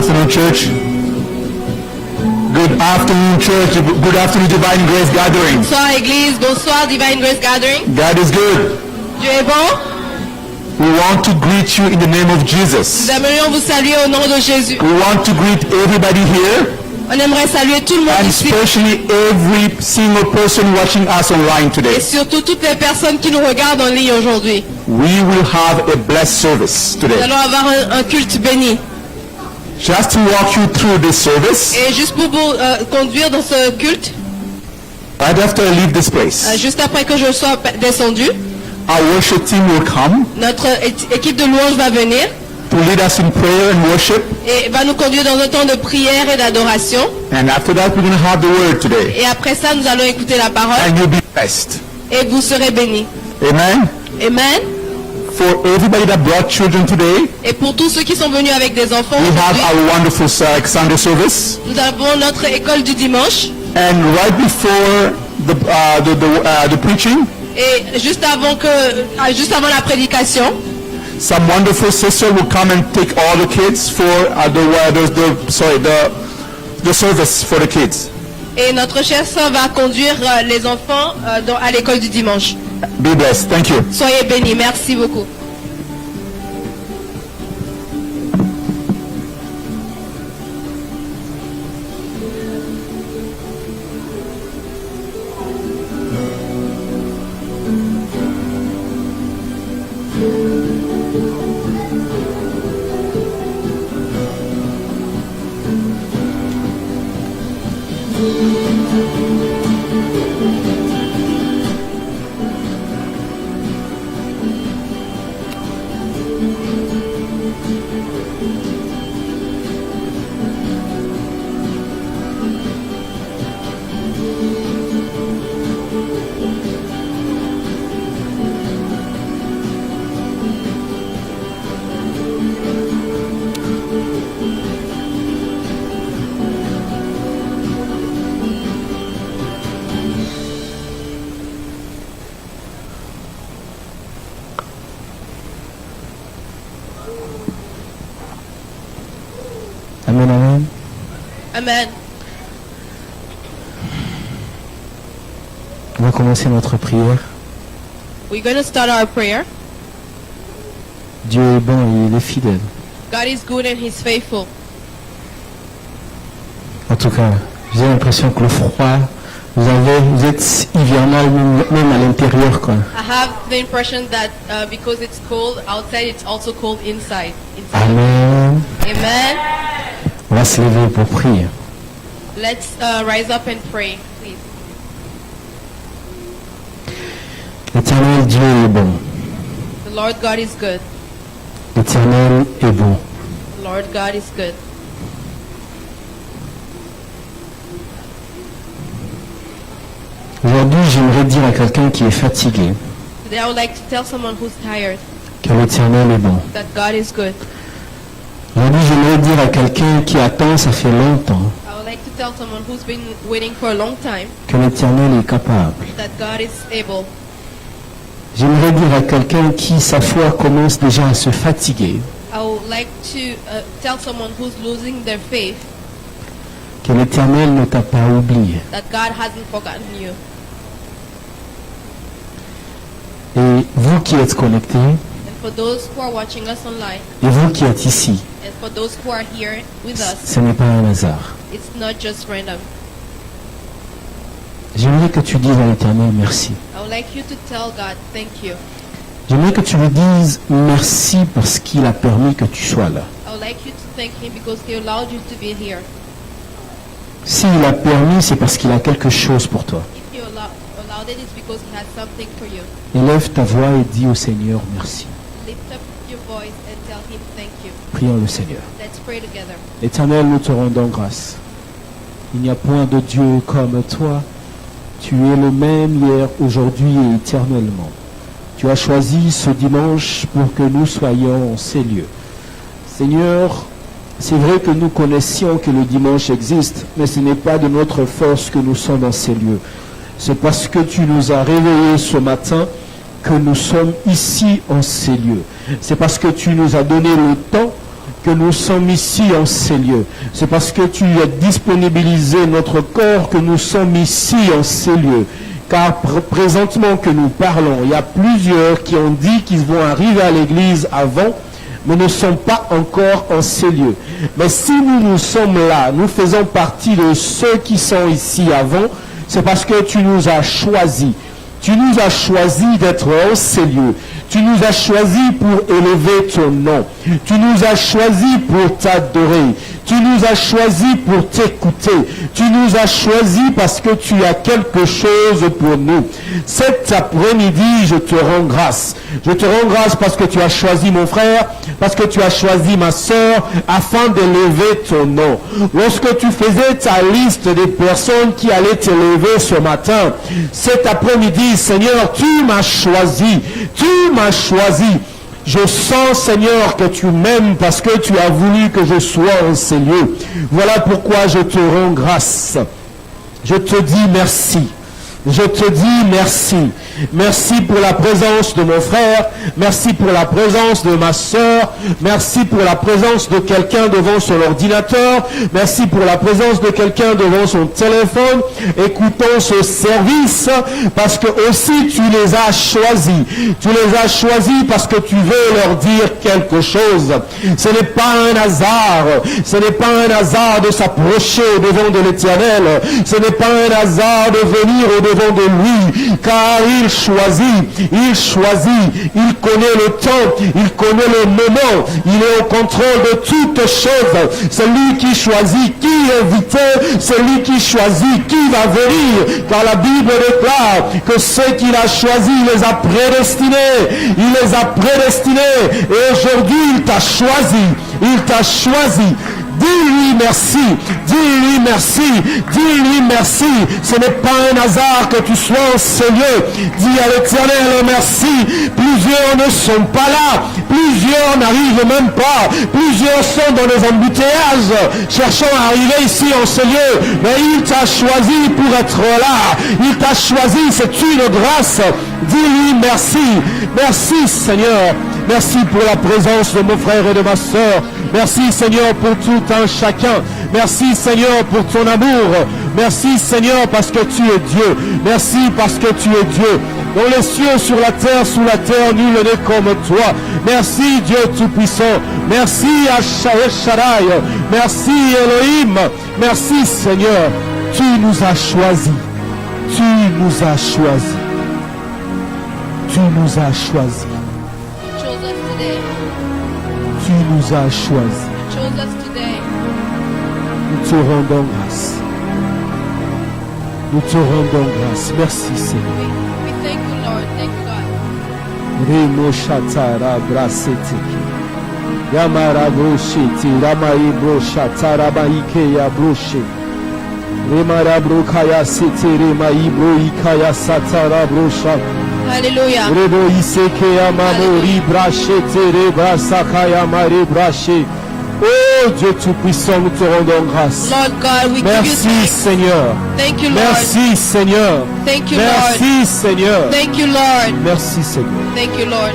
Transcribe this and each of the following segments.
afternoon, church. Good afternoon, church. Good afternoon, Divine Grace Gathering. Bonsoir Église, bonsoir Divine Grace Gathering. God is good. Dieu est bon. We want to greet you in the name of Jesus. Nous aimerions vous saluer au nom de Jésus. We want to greet everybody here, On aimerait saluer tout le monde and ici. especially every single person watching us online today. Et surtout toutes les personnes qui nous regardent en ligne aujourd'hui. We will have a blessed service Nous today. allons avoir un culte béni. Just to walk you through this service, Et juste pour vous conduire dans ce culte, right after I leave this place, juste après que je sois descendu, our worship team will come notre équipe de louanges va venir to lead us in prayer and worship. et va nous conduire dans un temps de prière et d'adoration. And after that, we're going to have the word today. Et après ça, nous allons écouter la parole And you'll be blessed. et vous serez bénis. Amen. Amen. For everybody that brought children today, Et pour tous ceux qui sont venus avec des enfants, we have aujourd'hui, our wonderful Sunday service. nous avons notre école du dimanche. And right before the preaching, Et juste avant la prédication, some wonderful sister will come and take all the kids for the service for the kids. et notre chère sœur va conduire les enfants à l'école du dimanche. Be blessed. Thank you. Soyez bénis, merci beaucoup. Amen, amen. Amen. On va commencer notre prière. We're going to start our prayer. Dieu est bon et il est fidèle. God is good and He's faithful. En tout cas, j'ai l'impression que le froid, vous êtes hivernal même à l'intérieur, quoi. I have the impression that because it's cold outside, it's also cold inside. Amen. Amen. On va se lever pour prier. Let's rise up and pray, please. L'Éternel Dieu est bon. The Lord God is good. L'Éternel est bon. The Lord God is good. Aujourd'hui, j'aimerais dire à quelqu'un qui est fatigué Today I would like to tell someone who's tired que l'Éternel est bon. that God is good. Aujourd'hui, j'aimerais dire à quelqu'un qui attend, ça fait longtemps, I would like to tell someone who's been waiting for a long time que l'Éternel est capable. that God is able. J'aimerais dire à quelqu'un qui, sa foi, commence déjà à se fatiguer, I would like to tell someone who's losing their faith que l'Éternel ne t'a pas oublié. that God hasn't forgotten you. Et vous qui êtes connectés, And for those who are watching us online, et vous qui êtes ici, and for those who are here with us, ce n'est pas un hasard. it's not just random. J'aimerais que tu dises à l'Éternel merci. I would like you to tell God, thank you. J'aimerais que tu lui dises merci parce qu'il a permis que tu sois là. I would like you to thank Him because He allowed you to be here. S'il a permis, c'est parce qu'il a quelque chose pour toi. If He allowed it, it's because He has something for you. Élève ta voix et dis au Seigneur merci. Lift up your voice and tell Him thank you. Prions le Seigneur. Let's pray together. Éternel, nous te rendons grâce. Il n'y a point de Dieu comme toi. Tu es le même hier, aujourd'hui et éternellement. Tu as choisi ce dimanche pour que nous soyons en ces lieux. Seigneur, c'est vrai que nous connaissions que le dimanche existe, mais ce n'est pas de notre force que nous sommes dans ces lieux. C'est parce que tu nous as réveillés ce matin que nous sommes ici en ces lieux. C'est parce que tu nous as donné le temps que nous sommes ici en ces lieux. C'est parce que tu as disponibilisé notre corps que nous sommes ici en ces lieux. Car présentement que nous parlons, il y a plusieurs qui ont dit qu'ils vont arriver à l'église avant, mais ne sont pas encore en ces lieux. Mais si nous sommes là, nous faisons partie de ceux qui sont ici avant, c'est parce que tu nous as choisis. Tu nous as choisis d'être en ces lieux. Tu nous as choisis pour élever ton nom. Tu nous as choisis pour t'adorer. Tu nous as choisis pour t'écouter. Tu nous as choisis parce que tu as quelque chose pour nous. Cet après-midi, je te rends grâce. Je te rends grâce parce que tu as choisi mon frère, parce que tu as choisi ma sœur, afin d'élever ton nom. Lorsque tu faisais ta liste des personnes qui allaient t'élever ce matin, cet après-midi, Seigneur, tu m'as choisi. Tu m'as choisi. Je sens, Seigneur, que tu m'aimes parce que tu as voulu que je sois en ces lieux. Voilà pourquoi je te rends grâce. Je te dis merci. Je te dis merci. Merci pour la présence de mon frère. Merci pour la présence de ma sœur. Merci pour la présence de quelqu'un devant son ordinateur. Merci pour la présence de quelqu'un devant son téléphone. Écoutons ce service parce que aussi tu les as choisis. Tu les as choisis parce que tu veux leur dire quelque chose. Ce n'est pas un hasard. Ce n'est pas un hasard de s'approcher au devant de l'Éternel. Ce n'est pas un hasard de venir au devant de lui, car il choisit, il connaît le temps, il connaît le moment, il est au contrôle de toutes choses. C'est lui qui choisit qui inviter, c'est lui qui choisit qui va venir, car la Bible déclare que ceux qu'il a choisis, il les a prédestinés, il les a prédestinés, et aujourd'hui il t'a choisi. Dis-lui merci, dis-lui merci, dis-lui merci. Ce n'est pas un hasard que tu sois en ce lieu. Dis à l'Éternel merci. Plusieurs ne sont pas là, plusieurs n'arrivent même pas, plusieurs sont dans les embouteillages, cherchant à arriver ici en ce lieu. Mais il t'a choisi pour être là. Il t'a choisi, c'est une grâce. Dis-lui merci. Merci Seigneur. Merci pour la présence de mon frère et de ma sœur. Merci Seigneur pour tout un chacun. Merci Seigneur pour ton amour. Merci Seigneur parce que tu es Dieu. Merci parce que tu es Dieu. Dans les cieux, sur la terre, sous la terre, nul n'est comme toi. Merci Dieu Tout-Puissant. Merci Shaddai. Merci Elohim. Merci Seigneur. Tu nous as choisis. Tu nous as choisis. Tu nous as choisis. Tu nous as choisis. Nous te rendons grâce. Nous te rendons grâce. Merci Seigneur. We thank you, Lord. Thank you, God. Remo Shatara Braseteke. Yamara Brosheti. Ramae Broshatara Maike ya Broshe. Remara Brokaya Sete Remai Broikaya Satara Brosha. Hallelujah. Rebo Iseke Yamamori Brachete Reba Sakaya Mare Brache. Oh Dieu Tout-Puissant, nous te rendons grâce. Lord God, we give you Merci thanks. Seigneur. Thank you, Lord. Merci Seigneur. Thank you, Merci Lord. Seigneur. Thank you, Lord. Merci Seigneur. Thank you, Lord.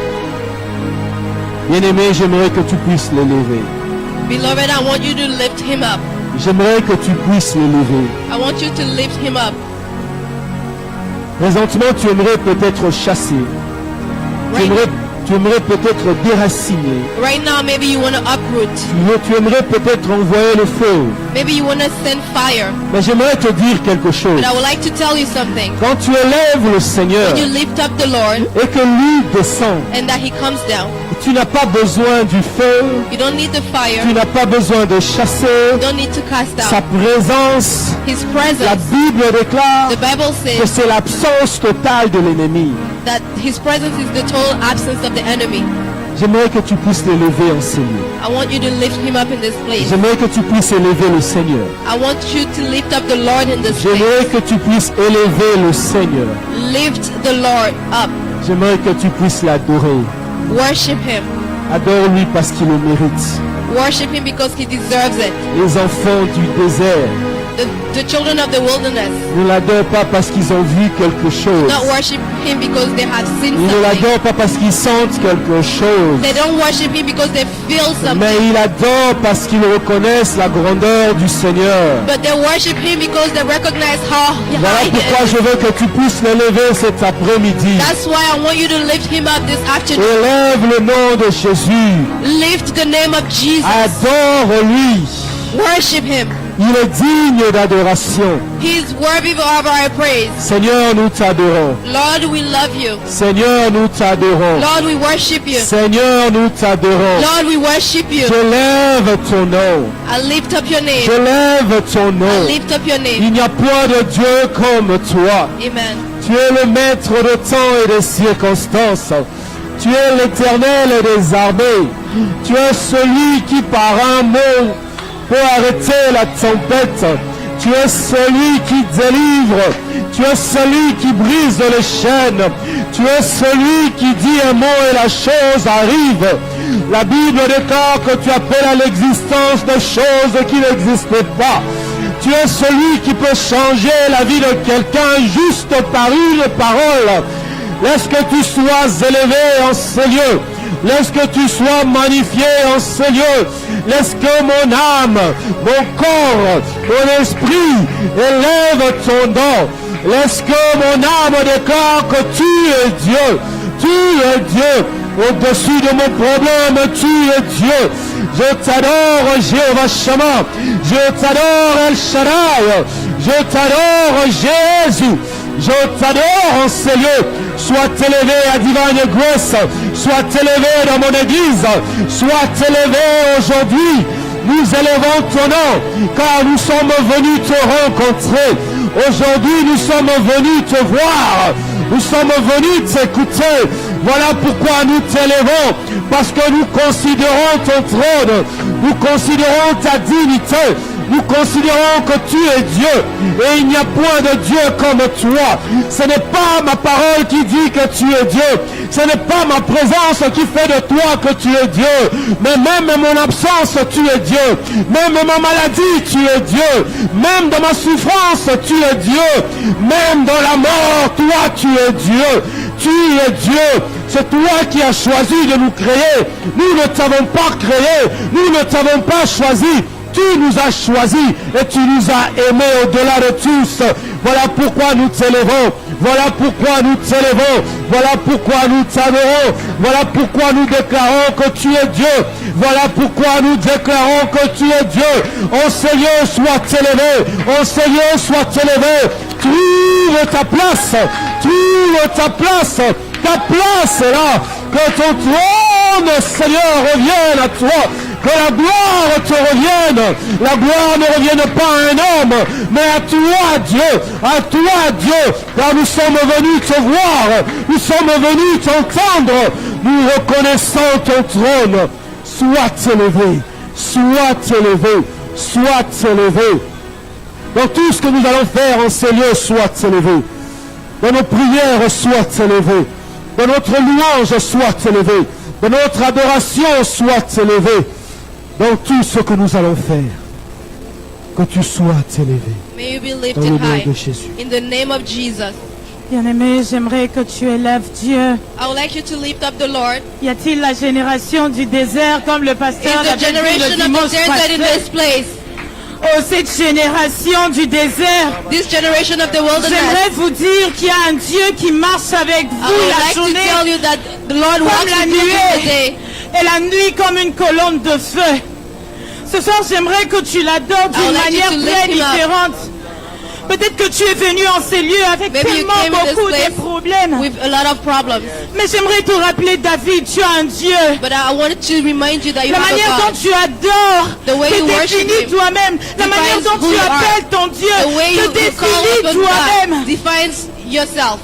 Bien-aimé, j'aimerais que tu puisses l'élever. Beloved, I want you to lift him up. J'aimerais que tu puisses l'élever. I want you to lift him up. Présentement, tu aimerais peut-être chasser. Tu aimerais peut-être déraciner. Right now, maybe you want to uproot. Tu aimerais peut-être envoyer le feu. Maybe you want to send fire. Mais j'aimerais te dire quelque chose. But I would like to tell you something. Quand tu élèves le Seigneur When you lift up the Lord et que lui descend, and that he comes down, tu n'as pas besoin du feu, you don't need the fire. tu n'as pas besoin de chasser. You don't need to cast Sa out. présence, His la presence. Bible déclare The Bible que says c'est l'absence totale de l'ennemi. that his presence is the total absence of the enemy. J'aimerais que tu puisses l'élever en Seigneur. I want you to lift him up in this place. J'aimerais que tu puisses élever le Seigneur. I want you to lift up the Lord in this place. J'aimerais que tu puisses élever le Seigneur. Lift the Lord up. J'aimerais que tu puisses l'adorer. Worship him. Adore-lui parce qu'il le mérite. Worship him because he deserves it. Les enfants du désert the children of the wilderness ne l'adorent pas parce qu'ils ont vu quelque chose. not worship him because they have seen Ils ne something. l'adorent pas parce qu'ils sentent quelque chose. They don't worship him because they feel Mais something. ils l'adorent parce qu'ils reconnaissent la grandeur du Seigneur. But they worship him because they recognize how Voilà high he pourquoi is. je veux que tu puisses l'élever cet après-midi. That's why I want you to lift him up this afternoon. Élève le nom de Jésus. Lift the name of Jesus. Adore-lui. Worship him. Il est digne d'adoration. He's worthy of our praise. Seigneur, nous t'adorons. Lord, we love you. Seigneur, nous t'adorons. Lord, we worship you. Seigneur, nous t'adorons. Lord, we worship you. J'élève ton nom. I lift up your name. J'élève ton I nom. lift up your name. Il n'y a point de Dieu comme toi. Amen. Tu es le maître de temps et des circonstances. Tu es l'Éternel des armées. Tu es celui qui par un mot peut arrêter la tempête. Tu es celui qui délivre. Tu es celui qui brise les chaînes. Tu es celui qui dit un mot et la chose arrive. La Bible déclare que tu appelles à l'existence de choses qui n'existaient pas. Tu es celui qui peut changer la vie de quelqu'un juste par une parole. Laisse que tu sois élevé en ce lieu. Laisse que tu sois magnifié en ce lieu. Laisse que mon âme, mon corps, mon esprit élève ton nom. Laisse que mon âme déclare que tu es Dieu. Tu es Dieu. Au-dessus de mon problème, tu es Dieu. Je t'adore, Jéhovah Shammah. Je t'adore, El Shaddai. Je t'adore, Jésus. Je t'adore en ces lieux. Sois élevé à Divine Grace. Sois élevé dans mon église. Sois élevé aujourd'hui. Nous élevons ton nom, car nous sommes venus te rencontrer. Aujourd'hui, nous sommes venus te voir. Nous sommes venus t'écouter. Voilà pourquoi nous t'élevons, parce que nous considérons ton trône, nous considérons ta dignité, nous considérons que tu es Dieu, et il n'y a point de Dieu comme toi. Ce n'est pas ma parole qui dit que tu es Dieu, ce n'est pas ma présence qui fait de toi que tu es Dieu, mais même mon absence, tu es Dieu, même ma maladie, tu es Dieu, même dans ma souffrance, tu es Dieu, même dans la mort, toi, tu es Dieu. Tu es Dieu, c'est toi qui as choisi de nous créer. Nous ne t'avons pas créé, nous ne t'avons pas choisi. Tu nous as choisis et tu nous as aimés au-delà de tous. Voilà pourquoi nous t'élevons. Voilà pourquoi nous t'élevons. Voilà pourquoi nous t'adorons. Voilà pourquoi nous déclarons que tu es Dieu. Voilà pourquoi nous déclarons que tu es Dieu. En ces lieux, sois élevé. En ces lieux, sois élevé. Trouve ta place. Trouve ta place. Ta place est là. Que ton trône, Seigneur, revienne à toi. Que la gloire te revienne. La gloire ne revienne pas à un homme, mais à toi, Dieu. À toi, Dieu. Car nous sommes venus te voir. Nous sommes venus t'entendre. Nous reconnaissons ton trône. Sois élevé. Sois élevé. Sois élevé. Dans tout ce que nous allons faire en ces lieux, sois élevé. Dans nos prières, sois élevé. Dans notre louange, sois élevé. Dans notre adoration, sois élevé. Dans tout ce que nous allons faire, que tu sois élevé. May you be Dans le lifted nom high. de Jésus. In the name of Jesus. Bien-aimé, j'aimerais que tu élèves Dieu. I would like you to lift up the Lord. Y a-t-il la génération du désert comme le pasteur Is the l'avait dit generation le of the dimanche desert in passé? this place? Oh, cette génération du désert, This generation of the wilderness. j'aimerais vous dire qu'il y a un Dieu qui marche avec I vous would la like to journée tell you that the Lord comme walks la with you in the nuée day. et la nuit comme une colonne de feu. Ce soir, j'aimerais que tu l'adores I would d'une like you manière to très lift him up. différente. Peut-être que tu es venu en ces lieux avec Maybe you tellement came in this beaucoup de place problèmes. with a lot of problems. Mais j'aimerais te rappeler, David, tu as un Dieu. But I wanted to remind you that you La have manière a dont God. tu adores, The way te you worship définis him toi-même, la manière defines dont who tu you are. appelles ton Dieu, The way te you call définis upon toi-même. God defines yourself.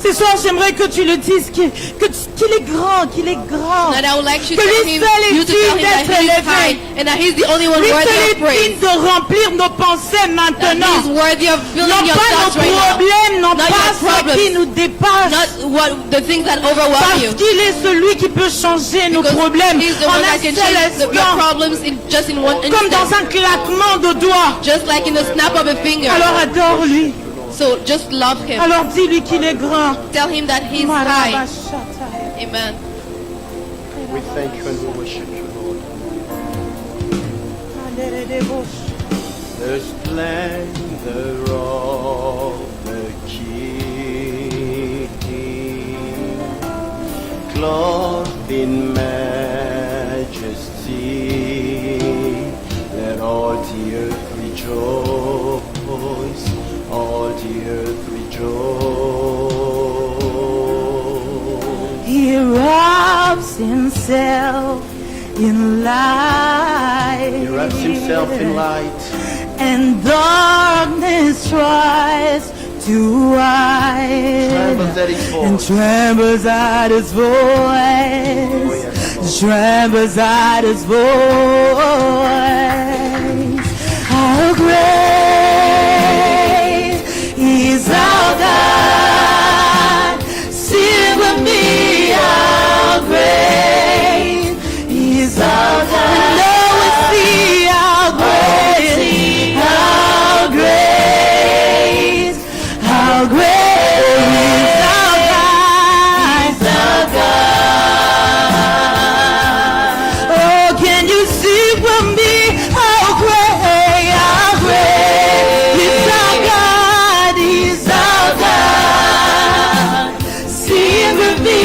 Ce soir, j'aimerais que tu le dises, qu'il est grand, qu'il est grand. And I would like you Que to tell lui him, seul you est to tell digne him that d'être he is élevé. high and that he's the only one Lui worthy seul of est praise. digne de remplir nos pensées That maintenant. he is worthy of Non filling your pas nos thoughts right now. problèmes, non Not pas your ce qui problems. nous dépasse. Not what the things that overwhelm Parce you. qu'il est celui qui peut changer nos Because problèmes he's the en one un that can seul change your instant, problems in just in one comme dans instant. un claquement de doigts. Just like in the snap of a finger. Alors adore-lui. So just love him. Alors dis-lui qu'il est grand. Tell him that he's high. Marabashata. Amen. We thank you and we worship you, Lord. The splendor of the King, clothed in majesty, let all the earth rejoice, all the earth rejoice. He wraps himself in light. He wraps himself in light, And darkness tries to hide. trembles at his And voice. trembles at his voice. yes. Trembles at his voice. How great is our God. Sing with me, how great is our God. And now we see how great, how great, how great is our God. Oh, can you see from me how great is our God, is our God. Sing with me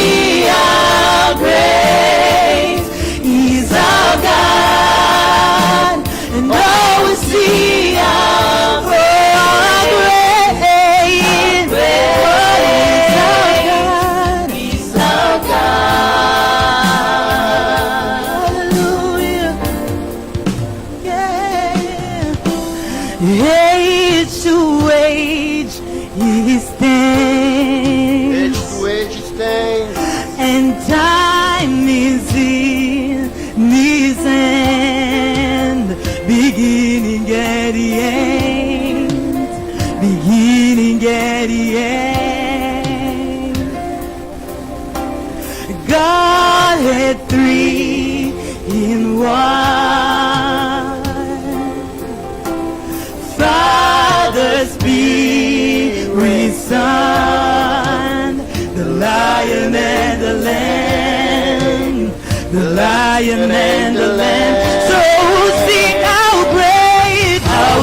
how great is our God. And now we see how great is our God. Hallelujah. Yeah. Age to age he stands, Edge to edge stands, and time is in his hand, beginning at the end, beginning at the end. God had three in one. Father, Spirit, Son, the Lion and the Lamb, the Lion and the Lamb. So sing how great is our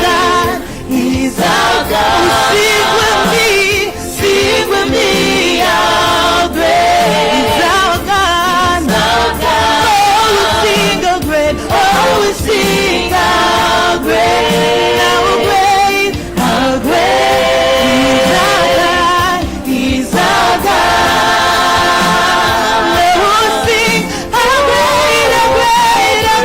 God, is our God. Sing with me, how great is our God. Oh, we sing how great, oh, we sing how great, how great is our God, is our God. Oh, sing how great, how great, how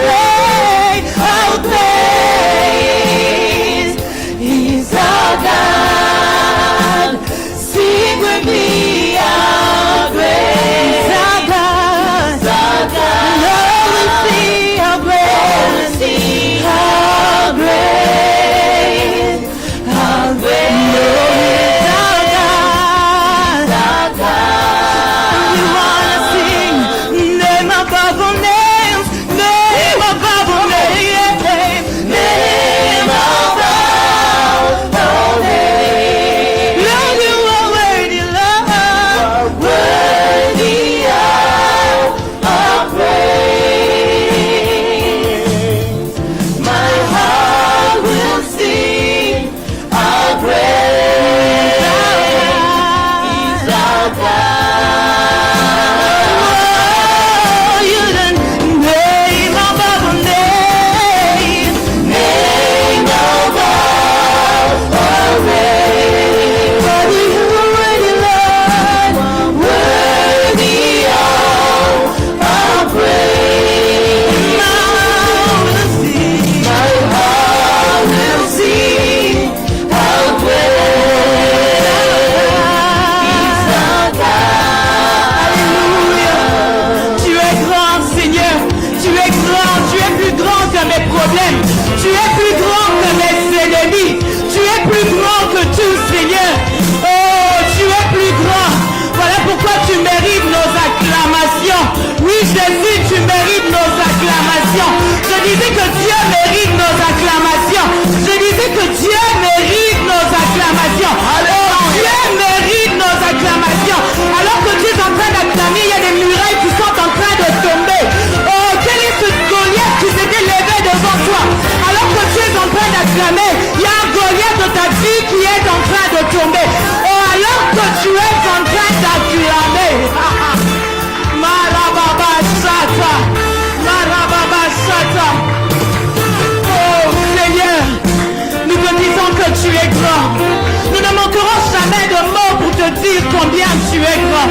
train de tomber. Oh, alors que tu es en train d'acclamer. Marababa Sata. Marababa Sata. Oh Seigneur, nous te disons que tu es grand. Nous ne manquerons jamais de mots pour te dire combien tu es grand.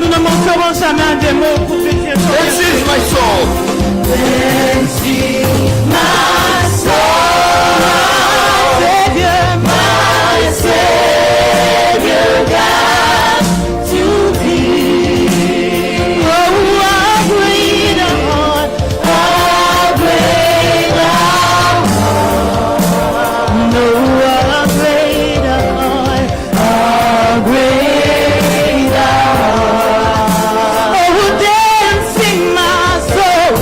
Nous ne manquerons jamais de mots pour te dire combien This tu es is grand. my soul. This is my soul. Savior, my Savior, God, to thee. Oh, how great thou art, how great thou art. No, how great thou art, how great thou art. Oh, dancing my soul,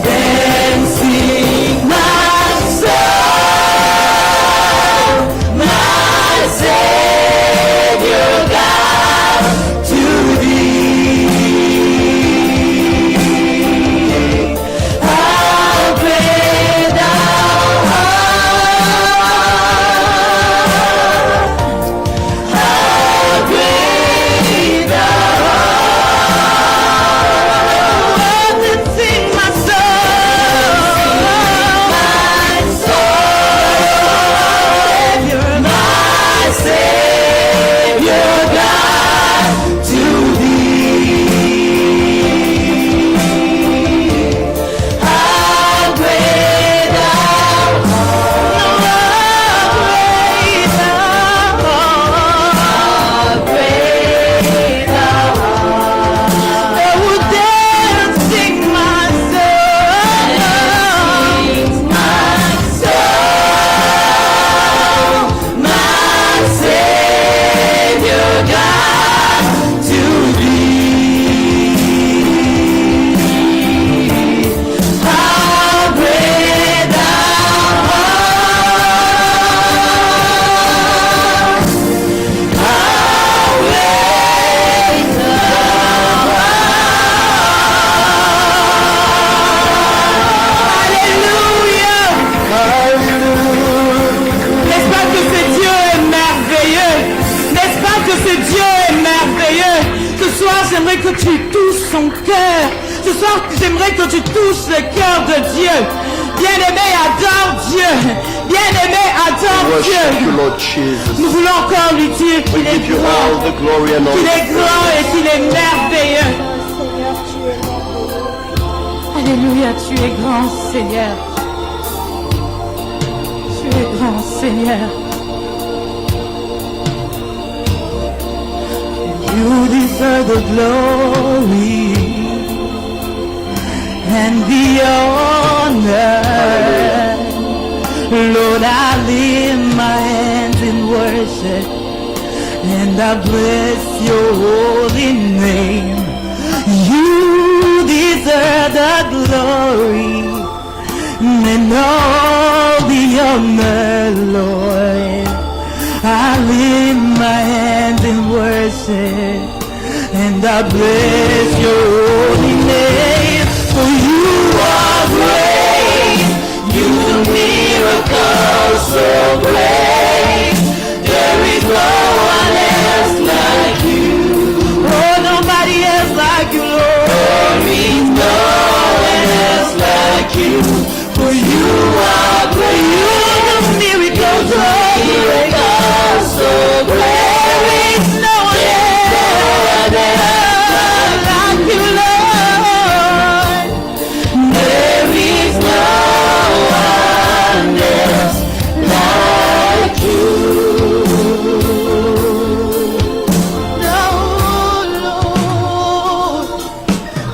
dancing my soul, my Savior God, to thee. How great thou art, how great thou art. Dancing my soul, my Savior, my Savior God, to thee. How great thou art, how great thou art. Oh, dancing my soul, my Savior God, to thee. How great thou art, how great Alléluia. N'est-ce pas que ce Dieu est merveilleux? N'est-ce pas que ce Dieu est merveilleux? Ce soir, j'aimerais que tu touches son cœur. Ce soir, j'aimerais que tu touches le cœur de Dieu. Bien-aimé, adore Dieu. Bien-aimé, adore Worship you, Dieu. Lord Jesus. Nous voulons encore lui dire We qu'il est give you all grand, the glory and all qu'il the est grand et qu'il est merveilleux. Alléluia, tu es grand, Seigneur. Tu es grand, Seigneur. You deserve the glory and the honor. Lord, I lift my hands in worship and I bless your holy name. You deserve the glory and all the honor, Lord. I lift my hands in worship and I bless your holy name. For you are great, you do miracles so great. There is no one else like you. Oh, nobody else like you, Lord. There is no one else like you. For you are great, you do miracles so great. So great. There is no one else like you, Lord. There is no one else like you. No, Lord.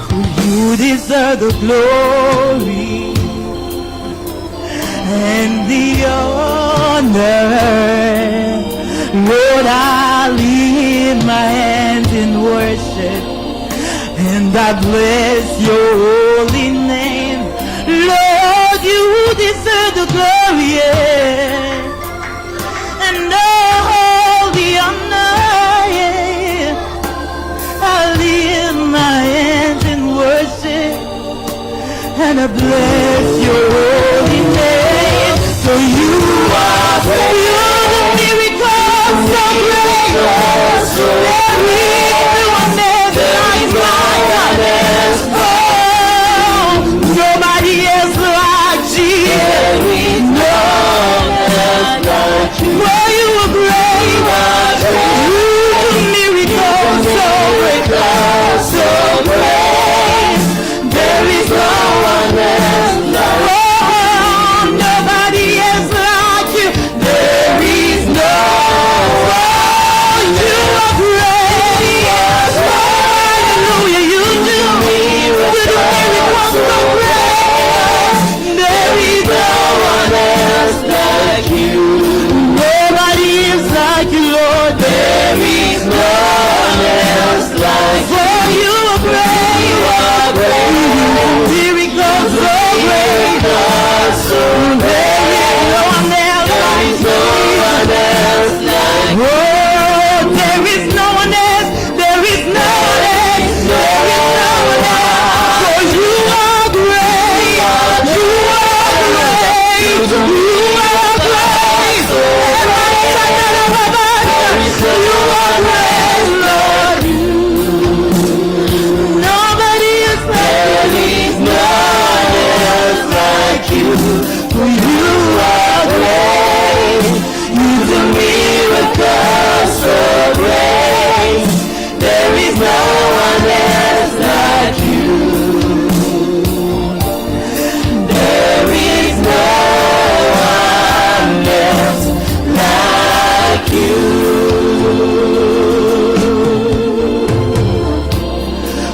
For you deserve the glory and the honor. Lord, I lift my hands in worship and I bless your holy name. Lord, you deserve the glory, yeah, and all the honor, yeah. I lift my hands in worship and I bless your holy name. For you are great, you do miracles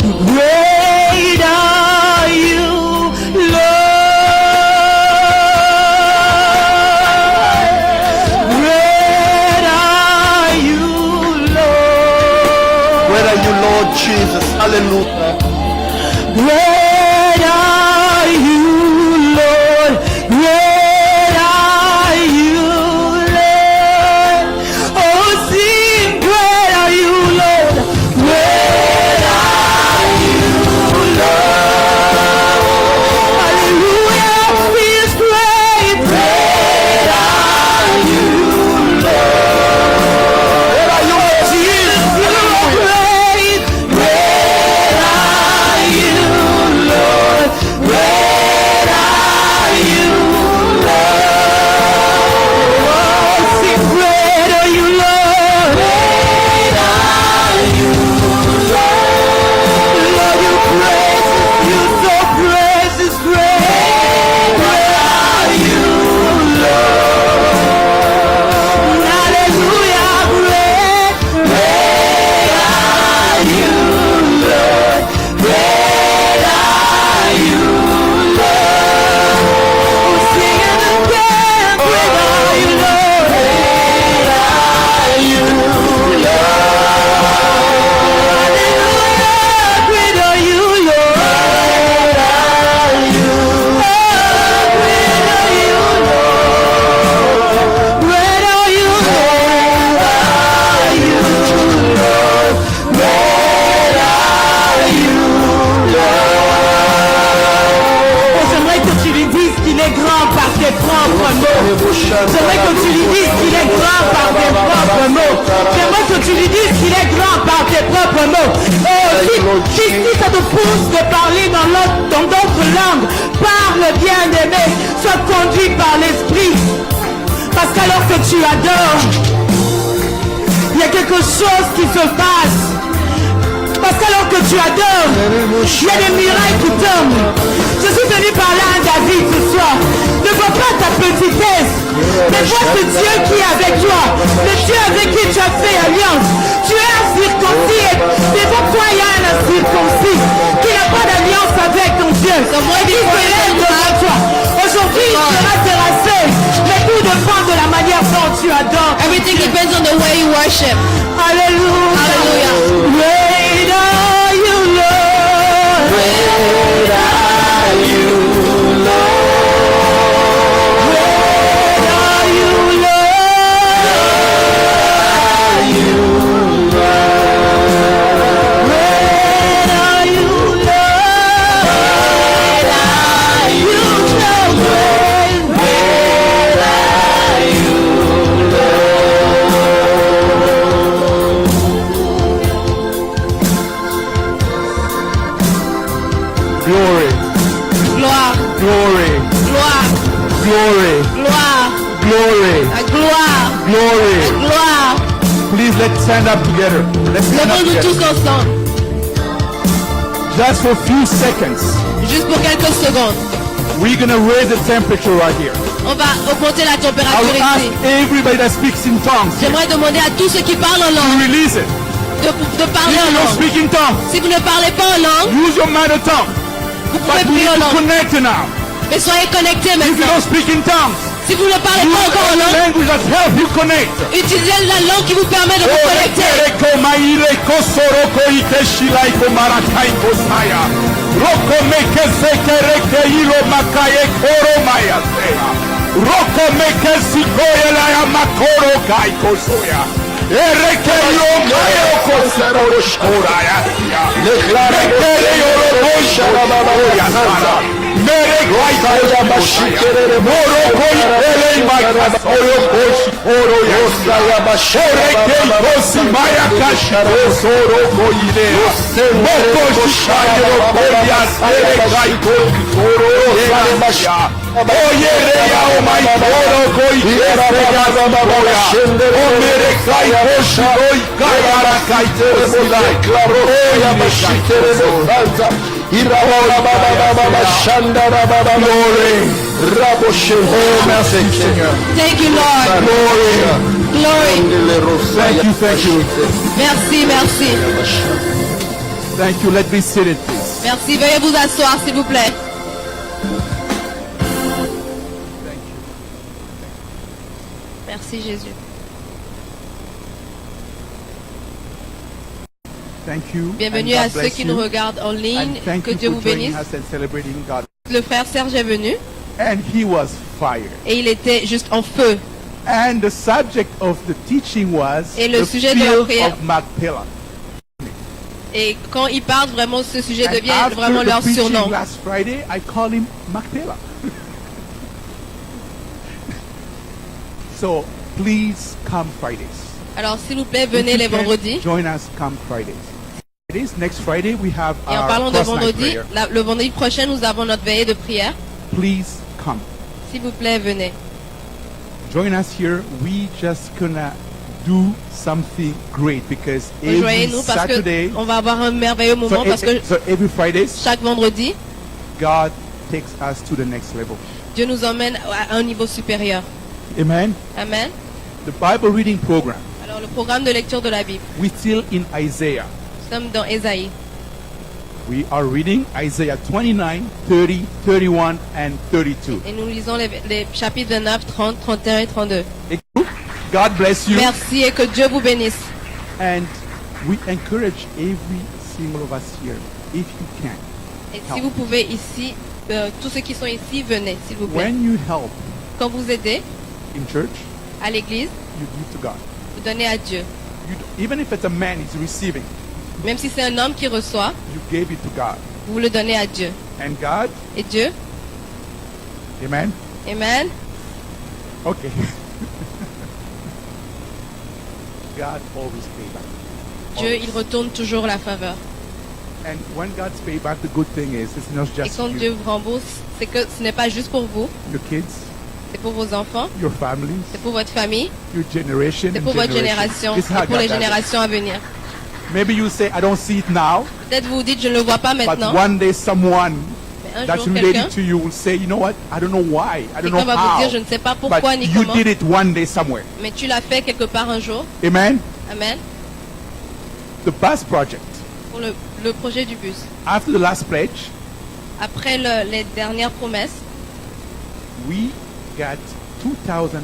Great are you, Lord. Great are you, Lord. Where are you, Lord Jesus? Hallelujah. Great are you, Lord. Great are you, Lord. Oh, sing, great are you, Lord. Great are you, Lord. Hallelujah, He is great. Great are you, Lord. Where are you, Lord Jesus, you are great. Great are you, Lord. Great are you, Lord. Sing, great are you, Lord. Great are you, Lord. Lord, your praise is you so praise is great. Great are you, Lord. Hallelujah, great. Great are you, Lord. Great are you, Lord. Sing it again. Great are you, Lord. Great are you, Lord. Hallelujah. Great are you, Lord. Great are you. Oh, great are you, Lord. Great are you, Lord. Great are you, Lord. Oh, j'aimerais que tu lui dises qu'il est grand par tes propres mots. J'aimerais que tu lui dises qu'il est grand par tes propres mots. J'aimerais que tu lui dises qu'il est grand par tes propres mots. Oh, si ça te pousse de parler dans d'autres langues, parle, bien-aimé, sois conduit par l'Esprit. Parce qu'alors que tu adores, il y a quelque chose qui se passe. Parce qu'alors que tu adores, il y a des miracles qui tombent. Je suis venu parler à David ce soir. Ne vois pas ta petitesse, mais vois ce Dieu qui est avec toi, le Dieu avec qui tu as fait alliance. Tu es incirconcis et devant toi il y a un incirconcis qui n'a pas d'alliance avec ton Dieu. Il se lève devant toi. Aujourd'hui il sera terrassé, mais tout dépend de la manière dont tu adores. Everything depends on the way you worship. Hallelujah. Hallelujah. Great are you, Lord. Great are you, Lord. Great are you, Lord. Great are you, Lord. Great are you, Lord. Great are you, Glory, Gloire, glory, gloire, glory, gloire, glory, la gloire, glory. la gloire. Please let's stand up together. Let's stand up Levons-nous tous together. ensemble, Just for a few seconds, juste pour quelques secondes. we're gonna raise the temperature right here. On va augmenter la I température will ask ici. everybody that speaks in tongues to J'aimerais demander à tous ceux qui parlent en langue release it. de parler If en you don't langue. speak in tongues, Si vous ne parlez pas en langue, use your mother tongue. vous pouvez But we prier need en to langue. connect now. Mais soyez connectés If you maintenant. don't speak in tongues, Si vous ne parlez use pas encore en any langue, language that helps you connect. utilisez la langue qui vous permet de vous connecter. Roko maireko soroko ikeshilaiko marakaiko saya. Roko meke sekereke ilo makaye koro maya seya. Roko meke sikoye la ya makoro kaiko soya. Ereke ilo mayo kosero shkora ya siya. Mekele yoro bosho ya sara. Mere kwaita bashikere moro koi ele makasoyo koshi oro ya bashere kei kosi maya kashiro soro koile moko shishayero koya sere kai kosi oro ya oyere ya o mai oro koi kese ya saboya o mere kai koshi oi kai ara kai kosi lai klaro ya bashikere bosanza. Glory. Oh, merci Seigneur. Thank you, Lord. Glory. Glory. Thank you, thank you. Merci, merci. Thank you. Let me sit it, please. Merci. Veuillez vous asseoir, s'il vous plaît. Merci, Jésus. Thank you. Bienvenue and à God ceux bless qui you. nous regardent en ligne. And thank Que you Dieu for vous joining bénisse. us and celebrating God. Le frère Serge est venu And he was fired. et il était juste en feu. And the subject of the teaching was Et le the sujet de la field prière. of Macpella. Et quand ils parlent, vraiment, ce sujet And devient after vraiment the leur preaching surnom. last Friday, I call him Macpella. So please come Fridays. Alors, s'il vous plaît, venez If les you can, vendredis. Join us come Fridays. Next Friday we have Et en our parlant de cross night vendredi, prayer. le vendredi prochain, nous avons notre veillée de prière. Please come. S'il vous plaît, venez. Join us here. We just gonna do something great because every Rejoignez-nous parce Saturday, qu'on va avoir un merveilleux moment parce que so every Fridays, chaque vendredi, God takes us to the next level. Dieu nous emmène à un niveau supérieur. Amen. Amen. The Bible reading program. Alors, le programme de lecture de la Bible, We're still in Isaiah. nous sommes dans Ésaïe. We are reading Isaiah 29, 30, 31, and 32. Et nous lisons les chapitres 29, 30, 31 et 32. God bless you. Merci et que Dieu vous bénisse. And we encourage every single of us here, if you can. Et si vous pouvez ici, tous ceux qui sont ici, venez, s'il vous plaît. When you help Quand vous aidez in church, à l'église, you give to God. vous donnez à Dieu. Even if it's a man is receiving, Même si c'est un homme qui reçoit, you gave it to God. vous le donnez à Dieu. And God, Et Dieu, amen? Amen, Okay. God always pay back. Dieu, Always. il retourne toujours la faveur. And when God's pay back, the good thing is it's not Et just quand you, Dieu vous rembourse, c'est que ce n'est pas juste pour vous, your kids, c'est pour vos enfants, your families, c'est pour votre famille, your generation, c'est and pour votre generations. génération, This is how c'est pour God les does it. générations à venir. Maybe you say, I don't see it now, Peut-être vous dites, je ne le vois pas but maintenant, one day someone mais un that's jour, quelqu'un related to you will say, you know what? I don't know why. I don't know va vous dire, je how. ne sais pas pourquoi But ni you comment, did it one day somewhere. mais tu l'as fait quelque part un jour. Amen? Amen. The bus project. Pour le projet du bus. After the last pledge, Après les dernières promesses, we got $2,510.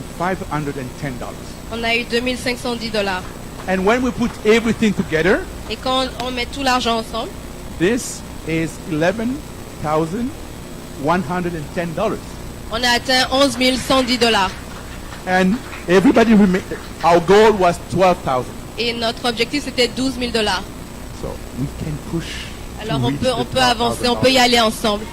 on a eu $2510. And when we put everything together, Et quand on met tout l'argent ensemble, this is $11,110. on a atteint $11 110. And everybody, our goal was 12,000. Et notre objectif, c'était $12 000. So we can push. Alors to on reach peut, the on peut avancer, on peut y $12,000. aller ensemble.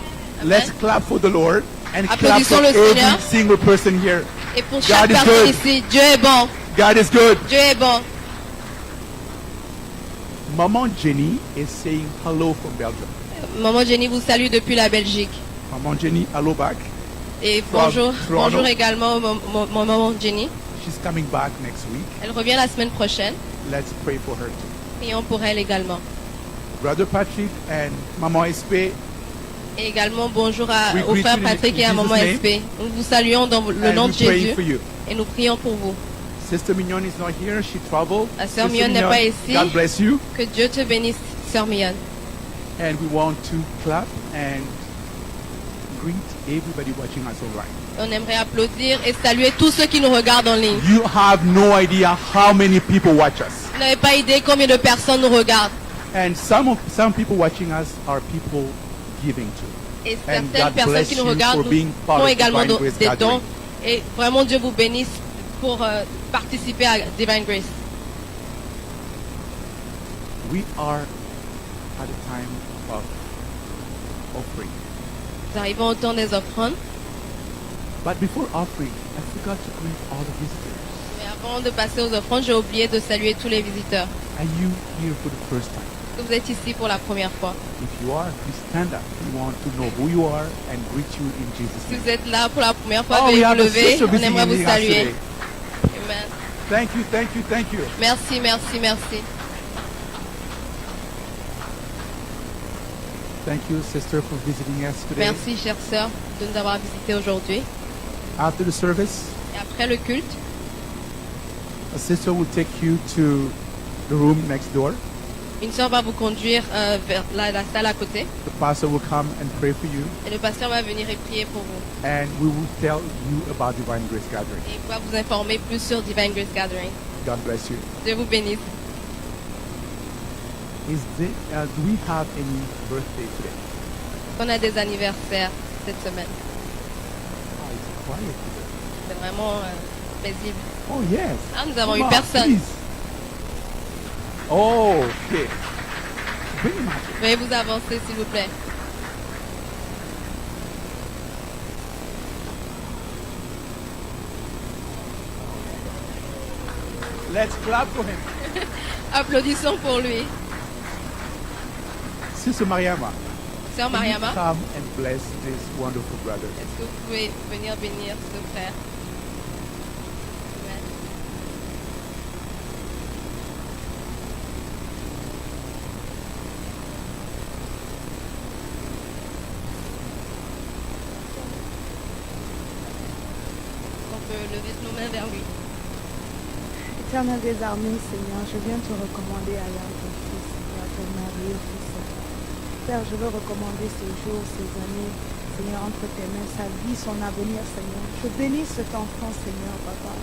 Amen. Let's clap for the Lord and clap Applaudissons for le every Seigneur. single person here. Et pour chaque God is personne good. ici, Dieu est bon. God is good. Dieu est bon. Maman Jenny is saying hello from Belgium. Maman Jenny vous salue depuis la Belgique. Maman Jenny, hello back. Et From bonjour, Toronto. bonjour également mon maman Jenny. She's coming back next week. Elle revient la semaine prochaine. Let's pray for her too. Prions pour elle également. Brother Patrick and Maman SP, Et également bonjour We au greet frère you in Patrick et à Jesus' maman name. SP. Nous vous saluons dans le and nom de we're praying Jésus for you. et nous prions pour vous. Sister Mignon is not here. She traveled. La sœur Sister Mignon n'est pas ici. God bless you. Que Dieu te bénisse, sœur Millonne. And we want to clap and greet everybody watching us online. On aimerait applaudir et saluer tous ceux qui nous regardent en ligne. You have no idea how many people watch us. Vous n'avez pas idée combien de personnes nous regardent. And some people watching us are people giving to. Et And certaines God personnes bless qui nous you regardent for being nous part font of également Divine Grace des Gathering. dons. Et vraiment Dieu vous bénisse pour participer à Divine Grace. We are at a time of offering. Nous arrivons au temps des offrandes. But before offering, I forgot to greet all the visitors. Mais avant de passer aux offrandes, j'ai oublié de saluer tous les visiteurs. Are you here for the first time? Est-ce que vous êtes ici pour la première fois? If you are, please stand up. We want to know who you are and greet you in Jesus' Si name. vous êtes là pour la première fois, Oh, veuillez we vous have a lever. sister On visiting aimerait vous us saluer. today. Amen. Thank you, thank you, thank you. Merci, merci, merci. Thank you, sister, for visiting us today. Merci, chère sœur, de nous avoir visités aujourd'hui. After the service, Et après le culte, A sister will take you to the room next door. Une sœur va vous conduire vers la salle à côté. The pastor will come and pray for you, Et le pasteur va venir et prier pour vous. and we will tell you about Divine Grace Gathering. Et il va vous informer plus sur Divine Grace Gathering. God bless you. Dieu vous bénisse. Do we have any birthday today? On a des anniversaires cette semaine. Oh, it's quiet today. C'est vraiment paisible. Oh, yes. Ah, nous avons Come eu on, personne. please. Oh, okay. Bring him out. Veuillez vous avancer, s'il vous plaît. Let's clap for him. Applaudissons pour lui. Sister Mariama, Sœur can you Mariama, come and bless this wonderful brother. est-ce que vous pouvez venir bénir ce frère? Amen. On peut lever nos mains vers lui. Éternel des armées, Seigneur, je viens te recommander à ton fils, Seigneur, ton merveilleux fils. Père, je veux recommander ces jours, ces années, Seigneur, entre tes mains, sa vie, son avenir, Seigneur. Je bénis cet enfant, Seigneur, Papa.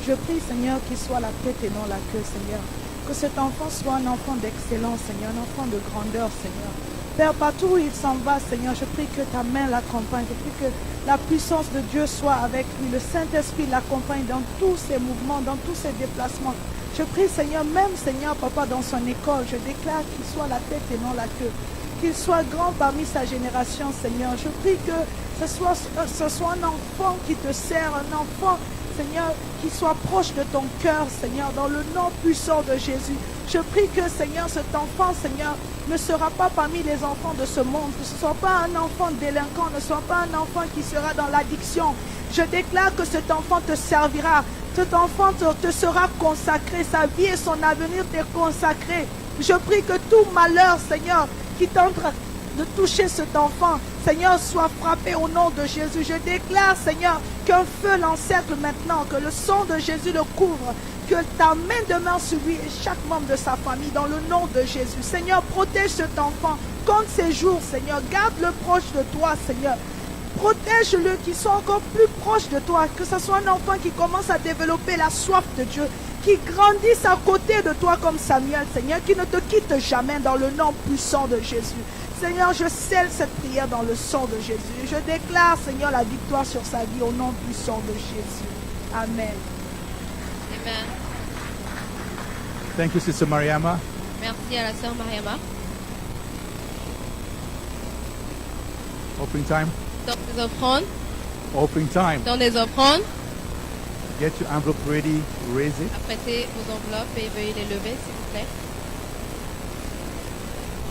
Je prie, Seigneur, qu'il soit la tête et non la queue, Seigneur. Que cet enfant soit un enfant d'excellence, Seigneur, un enfant de grandeur, Seigneur. Père, partout où il s'en va, Seigneur, je prie que ta main l'accompagne. Je prie que la puissance de Dieu soit avec lui. Le Saint-Esprit l'accompagne dans tous ses mouvements, dans tous ses déplacements. Je prie, Seigneur, même, Seigneur, Papa, dans son école, je déclare qu'il soit la tête et non la queue. Qu'il soit grand parmi sa génération, Seigneur. Je prie que ce soit un enfant qui te sert, un enfant, Seigneur, qui soit proche de ton cœur, Seigneur, dans le nom puissant de Jésus. Je prie que, Seigneur, cet enfant, Seigneur, ne sera pas parmi les enfants de ce monde, que ce ne soit pas un enfant délinquant, ne soit pas un enfant qui sera dans l'addiction. Je déclare que cet enfant te servira, cet enfant te sera consacré, sa vie et son avenir t'est consacré. Je prie que tout malheur, Seigneur, qui tente de toucher cet enfant, Seigneur, soit frappé au nom de Jésus. Je déclare, Seigneur, qu'un feu l'encercle maintenant, que le sang de Jésus le couvre, que ta main demeure sur lui et chaque membre de sa famille dans le nom de Jésus. Seigneur, protège cet enfant, compte ses jours, Seigneur, garde-le proche de toi, Seigneur. Protège-le, qu'il soit encore plus proche de toi, que ce soit un enfant qui commence à développer la soif de Dieu, qui grandisse à côté de toi comme Samuel, Seigneur, qui ne te quitte jamais dans le nom puissant de Jésus. Seigneur, je scelle cette prière dans le sang de Jésus. Je déclare, Seigneur, la victoire sur sa vie au nom puissant de Jésus. Amen. Amen. Thank you, Sister Mariama. Merci à la sœur Mariama. Offering time. Dans des offrandes, Offering time. dans des offrandes, Get your envelope ready. Raise it. apprêtez vos enveloppes et veuillez les lever, s'il vous plaît.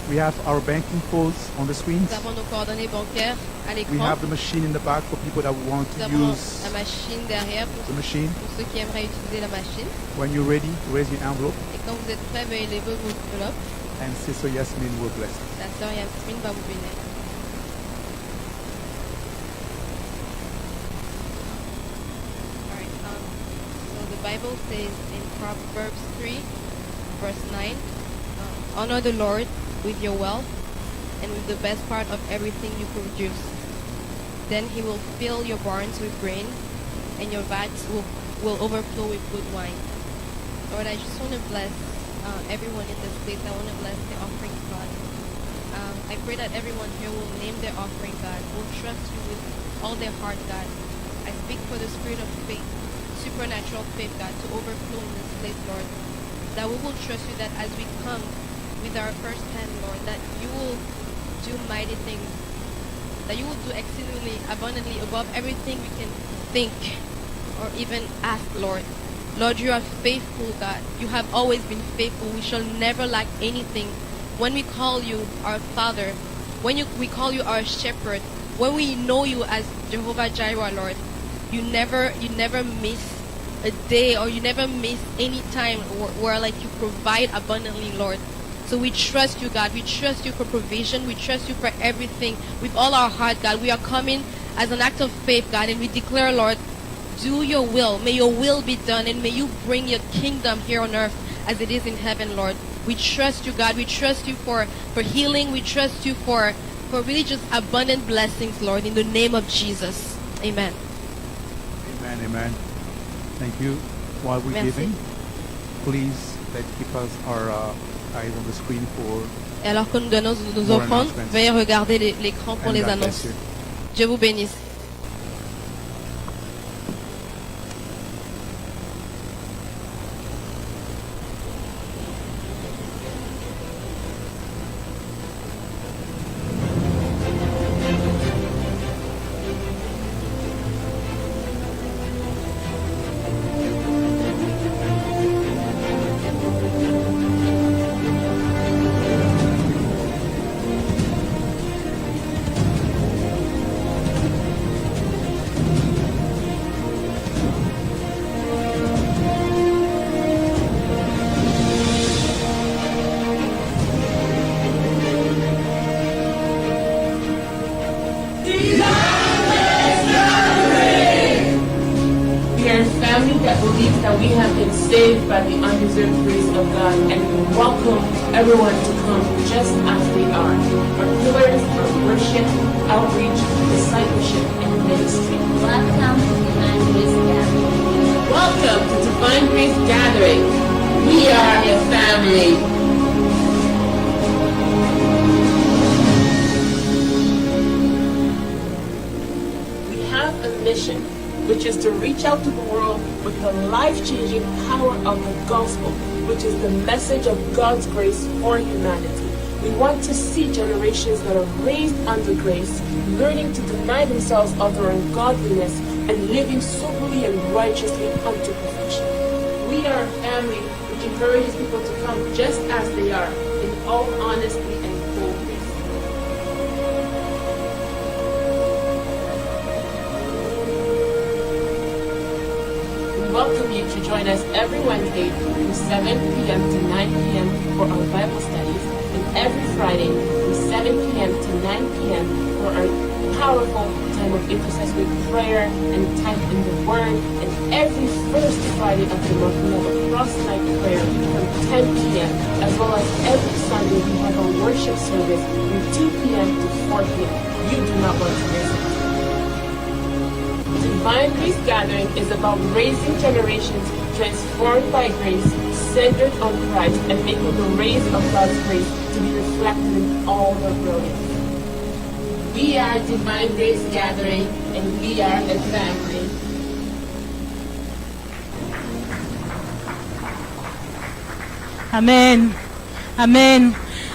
We have our banking codes on the screens. Nous avons nos coordonnées bancaires à We l'écran. have the machine in the back for people that want Nous to avons use la machine derrière the pour machine. ceux qui aimeraient utiliser la machine. When you're ready, raise your envelope, Et quand vous êtes prêts, veuillez lever vos enveloppes. and Sister Yasmin will bless it. La sœur Yasmine va vous bénir. Alright, so the Bible says in Proverbs 3, verse 9, honor the Lord with your wealth and with the best part of everything you produce. Then he will fill your barns with grain and your vats will overflow with good wine. Lord, I just want to bless everyone in this place. I want to bless the offering, God. I pray that everyone here will name their offering, God, will trust you with all their heart, God. I speak for the spirit of faith, supernatural faith, God, to overflow in this place, Lord. That we will trust you, that as we come with our first hand, Lord, that you will do mighty things, that you will do exceedingly abundantly above everything we can think or even ask, Lord. Lord, you are faithful, God. You have always been faithful. We shall never lack anything. When we call you our Father, when we call you our Shepherd, when we know you as Jehovah Jireh, Lord, you never miss a day, or you never miss any time where like you provide abundantly, Lord. So we trust you, God. We trust you for provision. We trust you for everything. With all our heart, God, we are coming as an act of faith, God, and we declare, Lord, do your will. May your will be done, and may you bring your kingdom here on earth as it is in heaven, Lord. We trust you, God. We trust you for healing. We trust you for really just abundant blessings, Lord, in the name of Jesus. Amen. Amen, amen. Thank you. While we're Merci. giving, please let's keep us our eyes on the screen for Et alors que nous donnons nos More offrandes, announcements. veuillez regarder l'écran pour and les God annonces. bless you. Dieu vous bénisse. We are a family that believes that we have been saved by the undeserved grace of God, and we welcome everyone to come just as they are. Our pillars are worship, outreach, discipleship, and ministry. Welcome to Divine Grace Gathering. Welcome to Divine Grace Gathering. We are a family. We have a mission, which is to reach out to the world with the life-changing power of the gospel, which is the message of God's grace for humanity. We want to see generations that are raised under grace, learning to deny themselves of their ungodliness and living soberly and righteously unto perfection. We are a family which encourages people to come just as they are, in all honesty and full grace. We welcome you to join us every Wednesday from 7 p.m. to 9 p.m. for our Bible studies, and every Friday from 7 p.m. to 9 p.m. for our powerful time of intercessory prayer and time in the Word. And every first Friday of the month we have a cross-night prayer from 10 p.m. as well as every Sunday we have a worship service from 2 p.m. to 4 p.m. You do not want to miss it. Divine Grace Gathering is about raising generations transformed by grace, centered on Christ, and making the rays of God's grace to be reflected in all their brilliance. We are Divine Grace Gathering, and we are a family. Amen. Amen.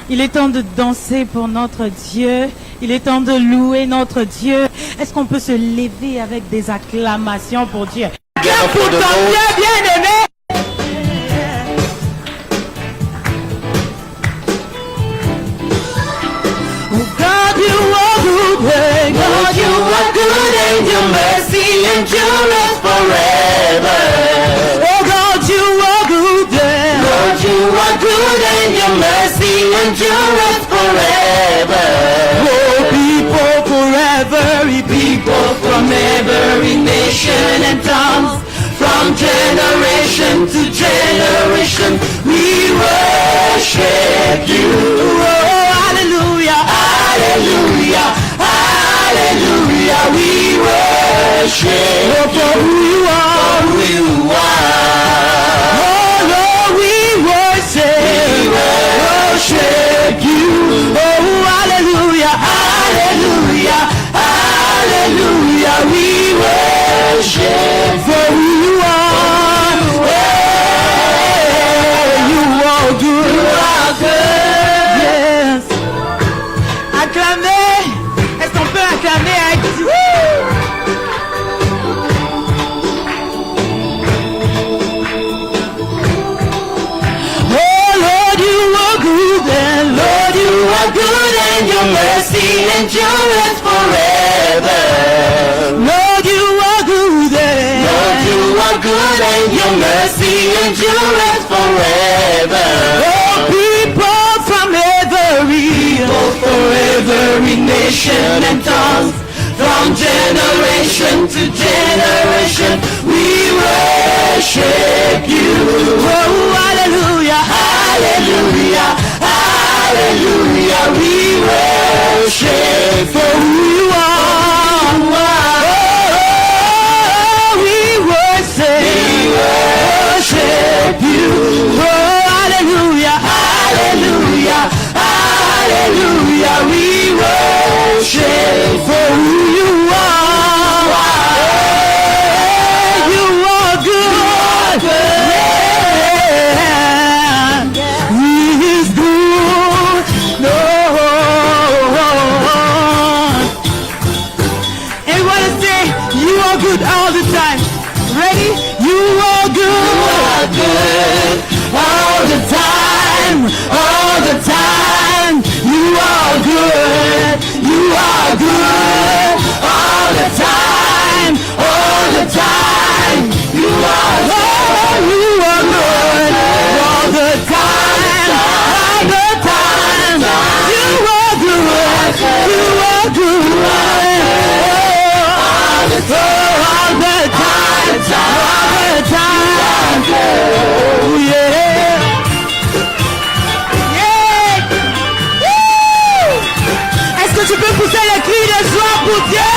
Il est temps de danser pour notre Dieu. Il est temps de louer notre Dieu. Est-ce qu'on peut se lever avec des acclamations pour Dieu? Bien pour ton Dieu, bien-aimé. Oh God, you are good. God, you are good, and your mercy endures forever. Oh God, you are good. Lord, you are good, and your mercy endures forever. Oh, people forever, people from every nation and tongue, from generation to generation, we worship you. Oh, hallelujah, hallelujah, hallelujah, we worship you for who you are, who you are. Oh, Lord, we worship you. Oh, hallelujah, hallelujah, hallelujah, we worship for who you are. Oh, you are good. You are good. Yes. Acclamez. Est-ce qu'on peut acclamer avec Dieu? Your mercy endures forever. Lord, you are good. Lord, you are good, and your mercy endures forever. Oh, people from every nation and tongue, from generation to generation, worship you. Oh, hallelujah, Hallelujah, hallelujah, we worship for who you are. Oh, we worship you. Oh, hallelujah, Hallelujah, hallelujah, we worship for who you are. You are good. Yeah. He is good. Lord. Everybody say, you are good all the time. Ready? You are good. all the time, all the time. You are good, you are good, all the time, all the time. You are good, You are good all the time. All the time. You are good. You are good. All the time. All the time. Oh yeah. Yeah. Woo! Est-ce que tu peux pousser les cris de joie pour Dieu?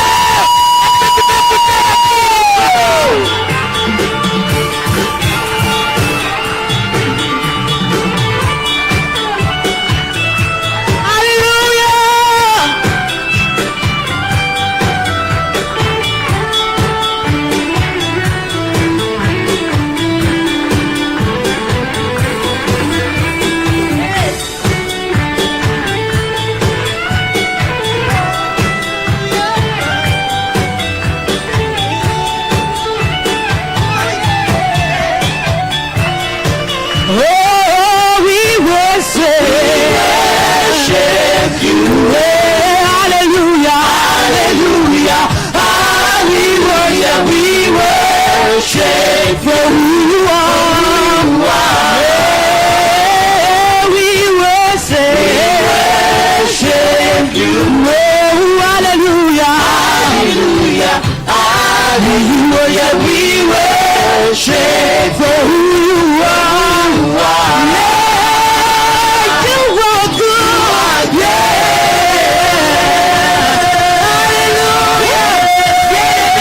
hallelujah, we worship for who you are. You are good.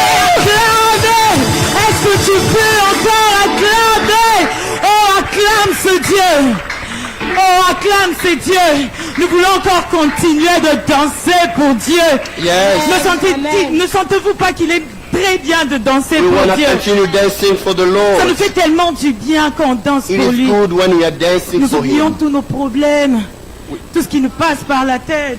Acclamer. Est-ce que tu peux encore acclamer? Oh, acclame ce Dieu. Oh, acclame ce Dieu. Nous voulons encore continuer de danser pour Dieu. Yes. Ne sentez-vous pas qu'il est très bien de danser We pour want to Dieu? continue dancing for the Ça nous Lord. fait tellement du bien quand on danse It pour is lui. good when we are dancing Nous for oublions Him. tous nos problèmes, tout ce qui nous passe par la tête.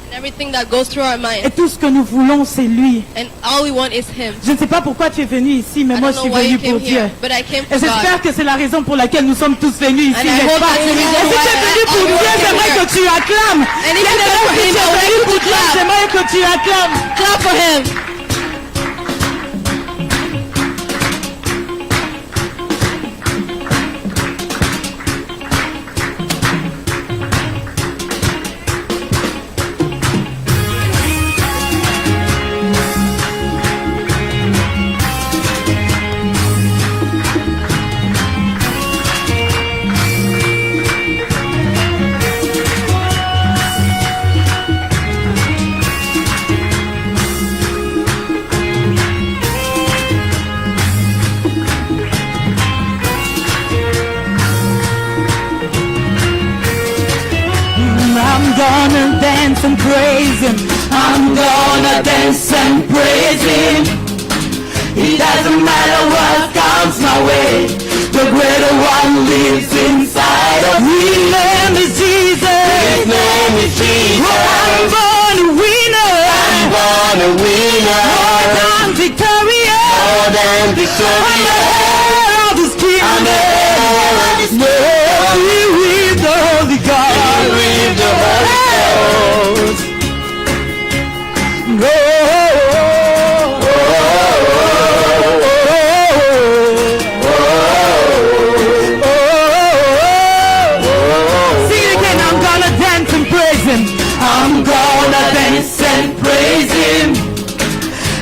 And everything that goes through our Et mind. tout ce que nous voulons, c'est lui. And all we want is Him. Je ne sais pas pourquoi tu es venu ici, mais I moi don't je know suis why venu you pour came Dieu. here, but I came Et for j'espère God. que c'est la raison pour laquelle nous sommes tous venus ici. And I n'est-ce hope pas? that's the reason Et si tu es why venu pour all Dieu, of us j'aimerais came que tu acclames. And if you're J'aimerais there for que Him, tu es I want venu you pour to Dieu, clap. j'aimerais que tu acclames. Clap for Him. I'm gonna dance and praise him. I'm gonna dance and praise him. It doesn't matter what comes my way. The greater one lives inside of me. His name is Jesus. His name is Jesus. I'm born a winner. I'm born a winner. I'm victorious. More than I'm the victorious. heir of his kingdom. I'm the heir of his We with the Holy God. with the Holy Ghost. Sing it again. I'm gonna dance and praise him. I'm gonna dance and praise Him.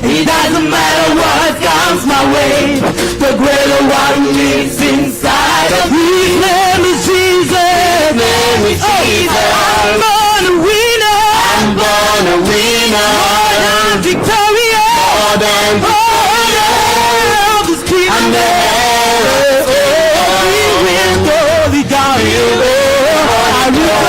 It doesn't matter what comes my way. The greater greater one lives inside of me. His name is Jesus. His name is Jesus. I'm born a winner. I'm born a winner. More than victorious. More than victorious. Of his kingdom. I'm the heir of We will go the God. I will go.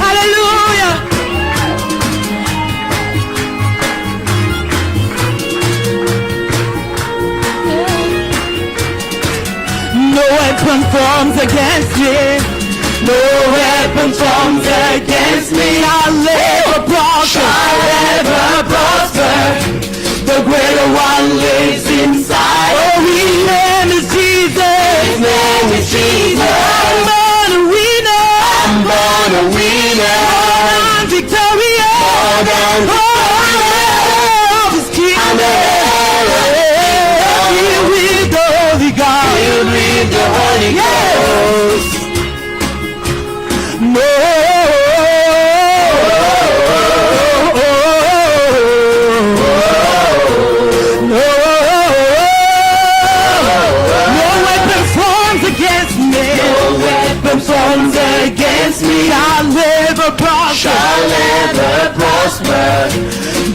Hallelujah. No weapon forms against me. No weapon forms against me. I'll never prosper. Shall ever prosper. The greater one lives inside. Oh, his name is Jesus. His name is Jesus. I'm born a winner. I'm born a winner. I'm victorious. More than of his kingdom. I'm the heir of Filled with the Holy God. filled with the Holy Ghost. No. No. No weapon forms against me. No weapon formed against me Shall never prosper. shall never prosper.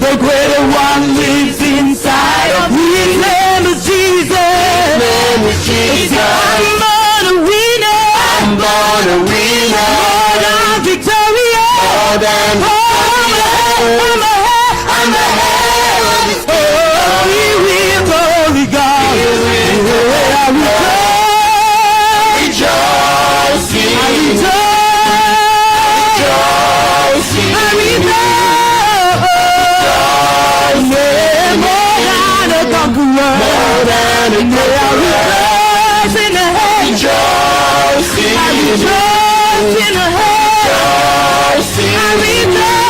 The greater one lives inside of me. His name is Jesus. His name is Jesus. I'm born a winner. I'm born a winner. More than victorious. More than I'm the heir of His kingdom. We will the Holy God. Filled with the I Holy will Ghost. Rejoicing. Rejoicing. I will more than a conqueror. More than a conqueror. Rejoice in the head. Rejoicing. I rejoice in the head. Rejoicing. I rejoice.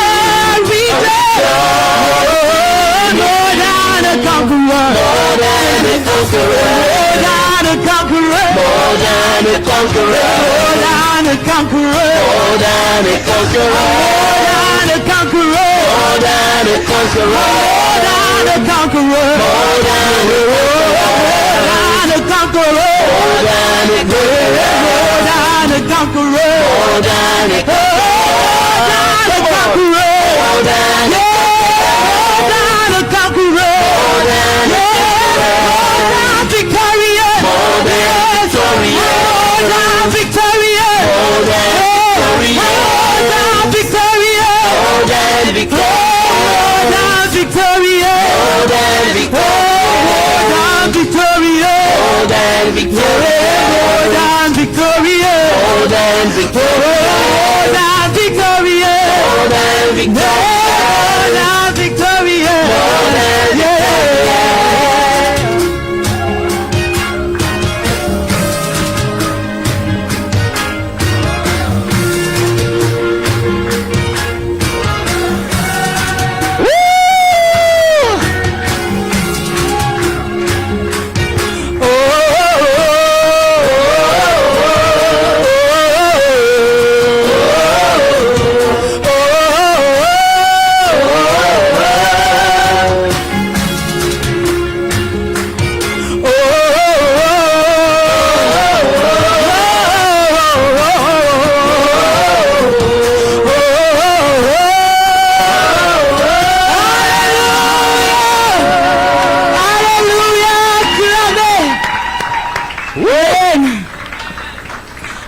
More than a conqueror. More than a conqueror. More than a conqueror. More than a conqueror. More than a conqueror. More than a conqueror. More than a conqueror. More than a conqueror. More than a conqueror. More than a conqueror. More than a conqueror. More than a conqueror. More than a More than a conqueror. More than a More than a conqueror. More than a More than victorious. More than victorious. More than victorious. More than victorious. More than victorious. More than victorious. More than victorious. More than victorious. More than victorious. More than victorious. More than victorious. More than victorious. More than victorious. More than Yeah.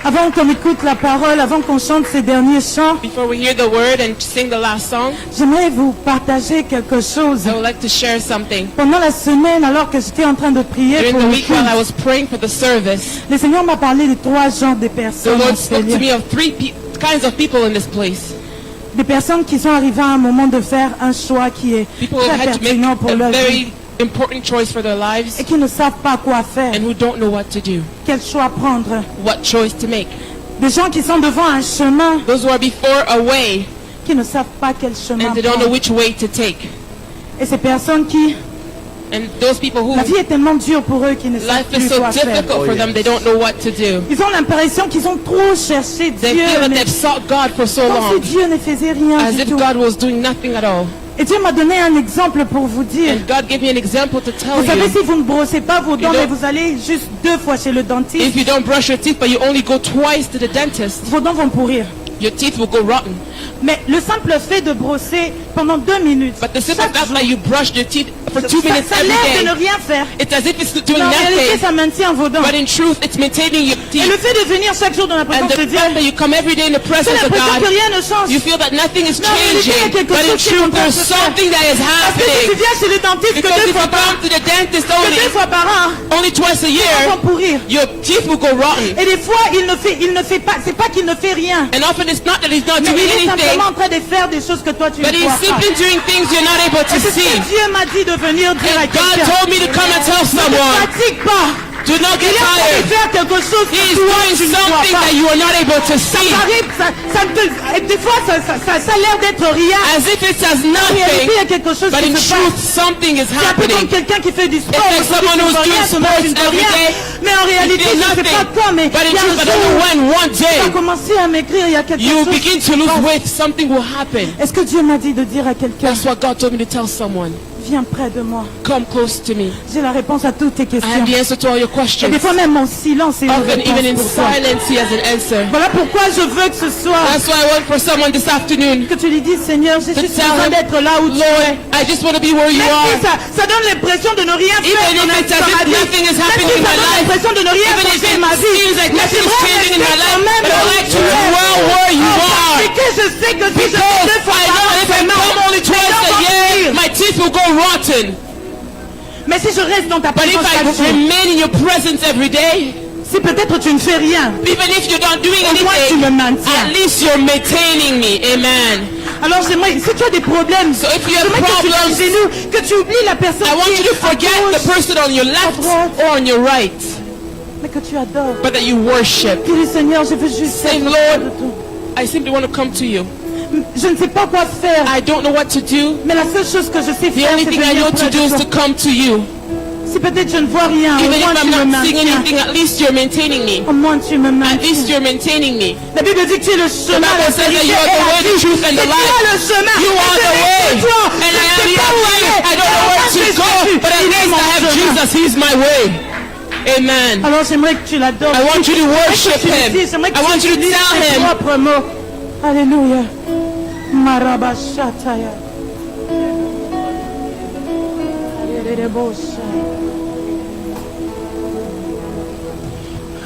Avant qu'on écoute la parole, avant qu'on chante ces derniers chants, Before we hear the word and sing the last song, j'aimerais vous partager quelque chose. I would like to share something. Pendant la semaine, alors que j'étais en train de prier During pour the le week while I culte, was praying for the service, le Seigneur m'a parlé de trois genres de the personnes. Lord en spoke to Seigneur. me of three kinds of people in this place. Des personnes qui sont arrivées à un moment de faire un choix qui est People who très had to make pertinent pour a leur vie. very important choice for their lives et qui ne savent pas quoi faire, and who don't know what to do, quel choix prendre. what choice to make. Des gens qui sont devant un chemin, Those who are before a way qui ne savent pas quel chemin and they don't know prendre. which way to take. Et ces personnes qui, And those people who la vie est tellement dure pour eux qu'ils ne savent life is plus so quoi faire. difficult for them, they don't know what to do. Ils ont l'impression qu'ils ont trop cherché They Dieu, feel that mais they've sought God for so comme si long, Dieu ne faisait rien as du if tout. God was doing nothing at all. Et Dieu m'a donné un exemple pour vous dire. And God gave me an example to tell Vous savez, you, si vous ne brossez pas vos dents, don't- mais vous allez juste 2 fois chez le dentiste, if you don't brush your teeth but you only go twice to the dentist, vos dents vont pourrir. your teeth will go rotten. Mais le simple fait de brosser pendant 2 minutes, But the simple chaque fact jour, that you brush your teeth for 2 ça, minutes ça a every l'air de ne day, rien faire. it's as if it's doing Mais en réalité, nothing. ça maintient vos dents. But in truth, it's maintaining your Et le teeth. fait de venir chaque jour dans la And présence de the Dieu, fact that you come every day in the j'ai presence of l'impression que God, rien ne change. you feel that nothing is Mais en réalité, il y a changing. quelque But in chose qui est en truth, train de there's se faire. something that is Parce que si tu happening. viens chez le dentiste que Because 2 if fois you par come to the dentist que 2 fois par an, only twice a ils year, vont pourrir. your teeth will go rotten. Et des fois, il ne fait pas, c'est pas qu'il ne fait rien. And often it's not that he's not Mais doing il est anything, simplement en train de faire des choses que toi tu ne but he's vois pas. simply doing things you're not able to Et c'est ce see. que Dieu m'a dit de venir dire à And God quelqu'un. told me to come and tell Ne te someone, fatigue pas. do not Il get est en train de tired. faire quelque chose He que is toi doing tu ne vois something pas. that you are not able to see. Ça arrive, et des fois ça a l'air d'être rien. As if it says En réalité, nothing, il y a quelque chose but qui in se truth, passe. something is C'est un peu comme happening. quelqu'un qui fait du sport. It's like aujourd'hui, someone tu ne who's vois rien, doing demain, tu ne sports vois every rien. day. Mais en réalité, He je did ne sais pas nothing. toi, mais But in il y a truth, I un don't know jour, when, one tu vas day, commencer à m'écrire, il y a quelque you chose begin qui to se lose passe. weight, something will happen. Est-ce que Dieu m'a dit de dire à quelqu'un, That's what God told me to tell someone. viens près de moi. Come close to me. J'ai la réponse à toutes tes I have questions. the answer to all your Et questions. des fois même mon silence est une Often, even in réponse pour toi. silence, He has an answer. Voilà pourquoi je veux que ce soir, That's why I want for someone this afternoon que tu lui dises, Seigneur, j'ai to juste tell besoin him, d'être là où tu es. Lord, I just want to be where you Même si are. ça donne l'impression de ne rien faire Even if it's as dans ma if vie. nothing is Même happening si in ça my donne life. l'impression de ne rien Even if changer it ma vie. seems like Mais nothing is j'aimerais changing in my rester life, quand même but I là où like tu to es. dwell where you are. Parce que je sais que si je Because fais 2 fois I par know an, if I c'est come only mes twice dents a vont year, pourrir. my teeth will go rotten. Mais si je reste dans ta But if présence I chaque jour, remain in your presence every day, si peut-être tu ne fais rien, even if you're not doing au moins tu me anything, maintiens. at least you're maintaining me. Amen. Alors j'aimerais, si tu as des problèmes, So if you have j'aimerais que tu problems, genoux, que tu oublies la personne I want qui you to est à forget gauche, the person on your left or on your right, mais que tu adores. but that you worship. Dis-lui, Seigneur, je veux juste Saying, être Lord, près de toi. I simply want to come to you. Je ne sais pas quoi faire, I don't know what to do. mais la seule chose que je sais The faire, only c'est thing I venir know to près do de is toi. to come to you. Si peut-être je ne vois rien, au Even if moins tu I'm me not seeing maintiens. anything, at least you're maintaining me. Au moins tu me At least maintiens. you're maintaining me. La Bible dit que tu es le The chemin, Bible la says that vérité you are et the la way, the vie. truth, and Et the tu as le life. chemin. You et are je the n'ai way. que toi. And Je I ne am sais here. pas où aller. I don't know where to go, but at Il est least mon I have chemin. Jesus. He's my way. Amen. Alors j'aimerais que tu l'adores. I want you to worship J'aimerais que tu Him. lui dises, j'aimerais que I want tu you to utilises tell tes Him. propres mots. Alléluia. Marabashataya.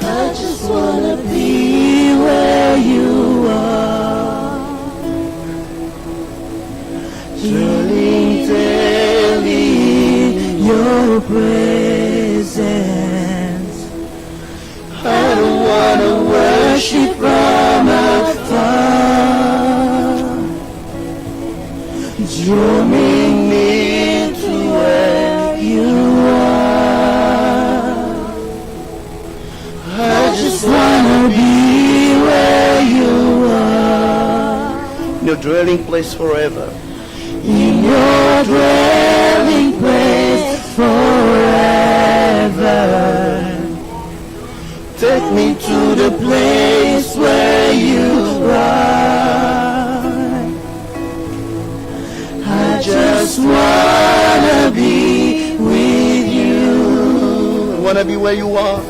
I just wanna be where you are. Dwelling daily in your presence. I don't wanna worship from afar. Draw me near to where you are. I just wanna be where you are. In your dwelling place forever. In your dwelling place forever. Take me to the place where you are. I just wanna be with you. I wanna be where you are.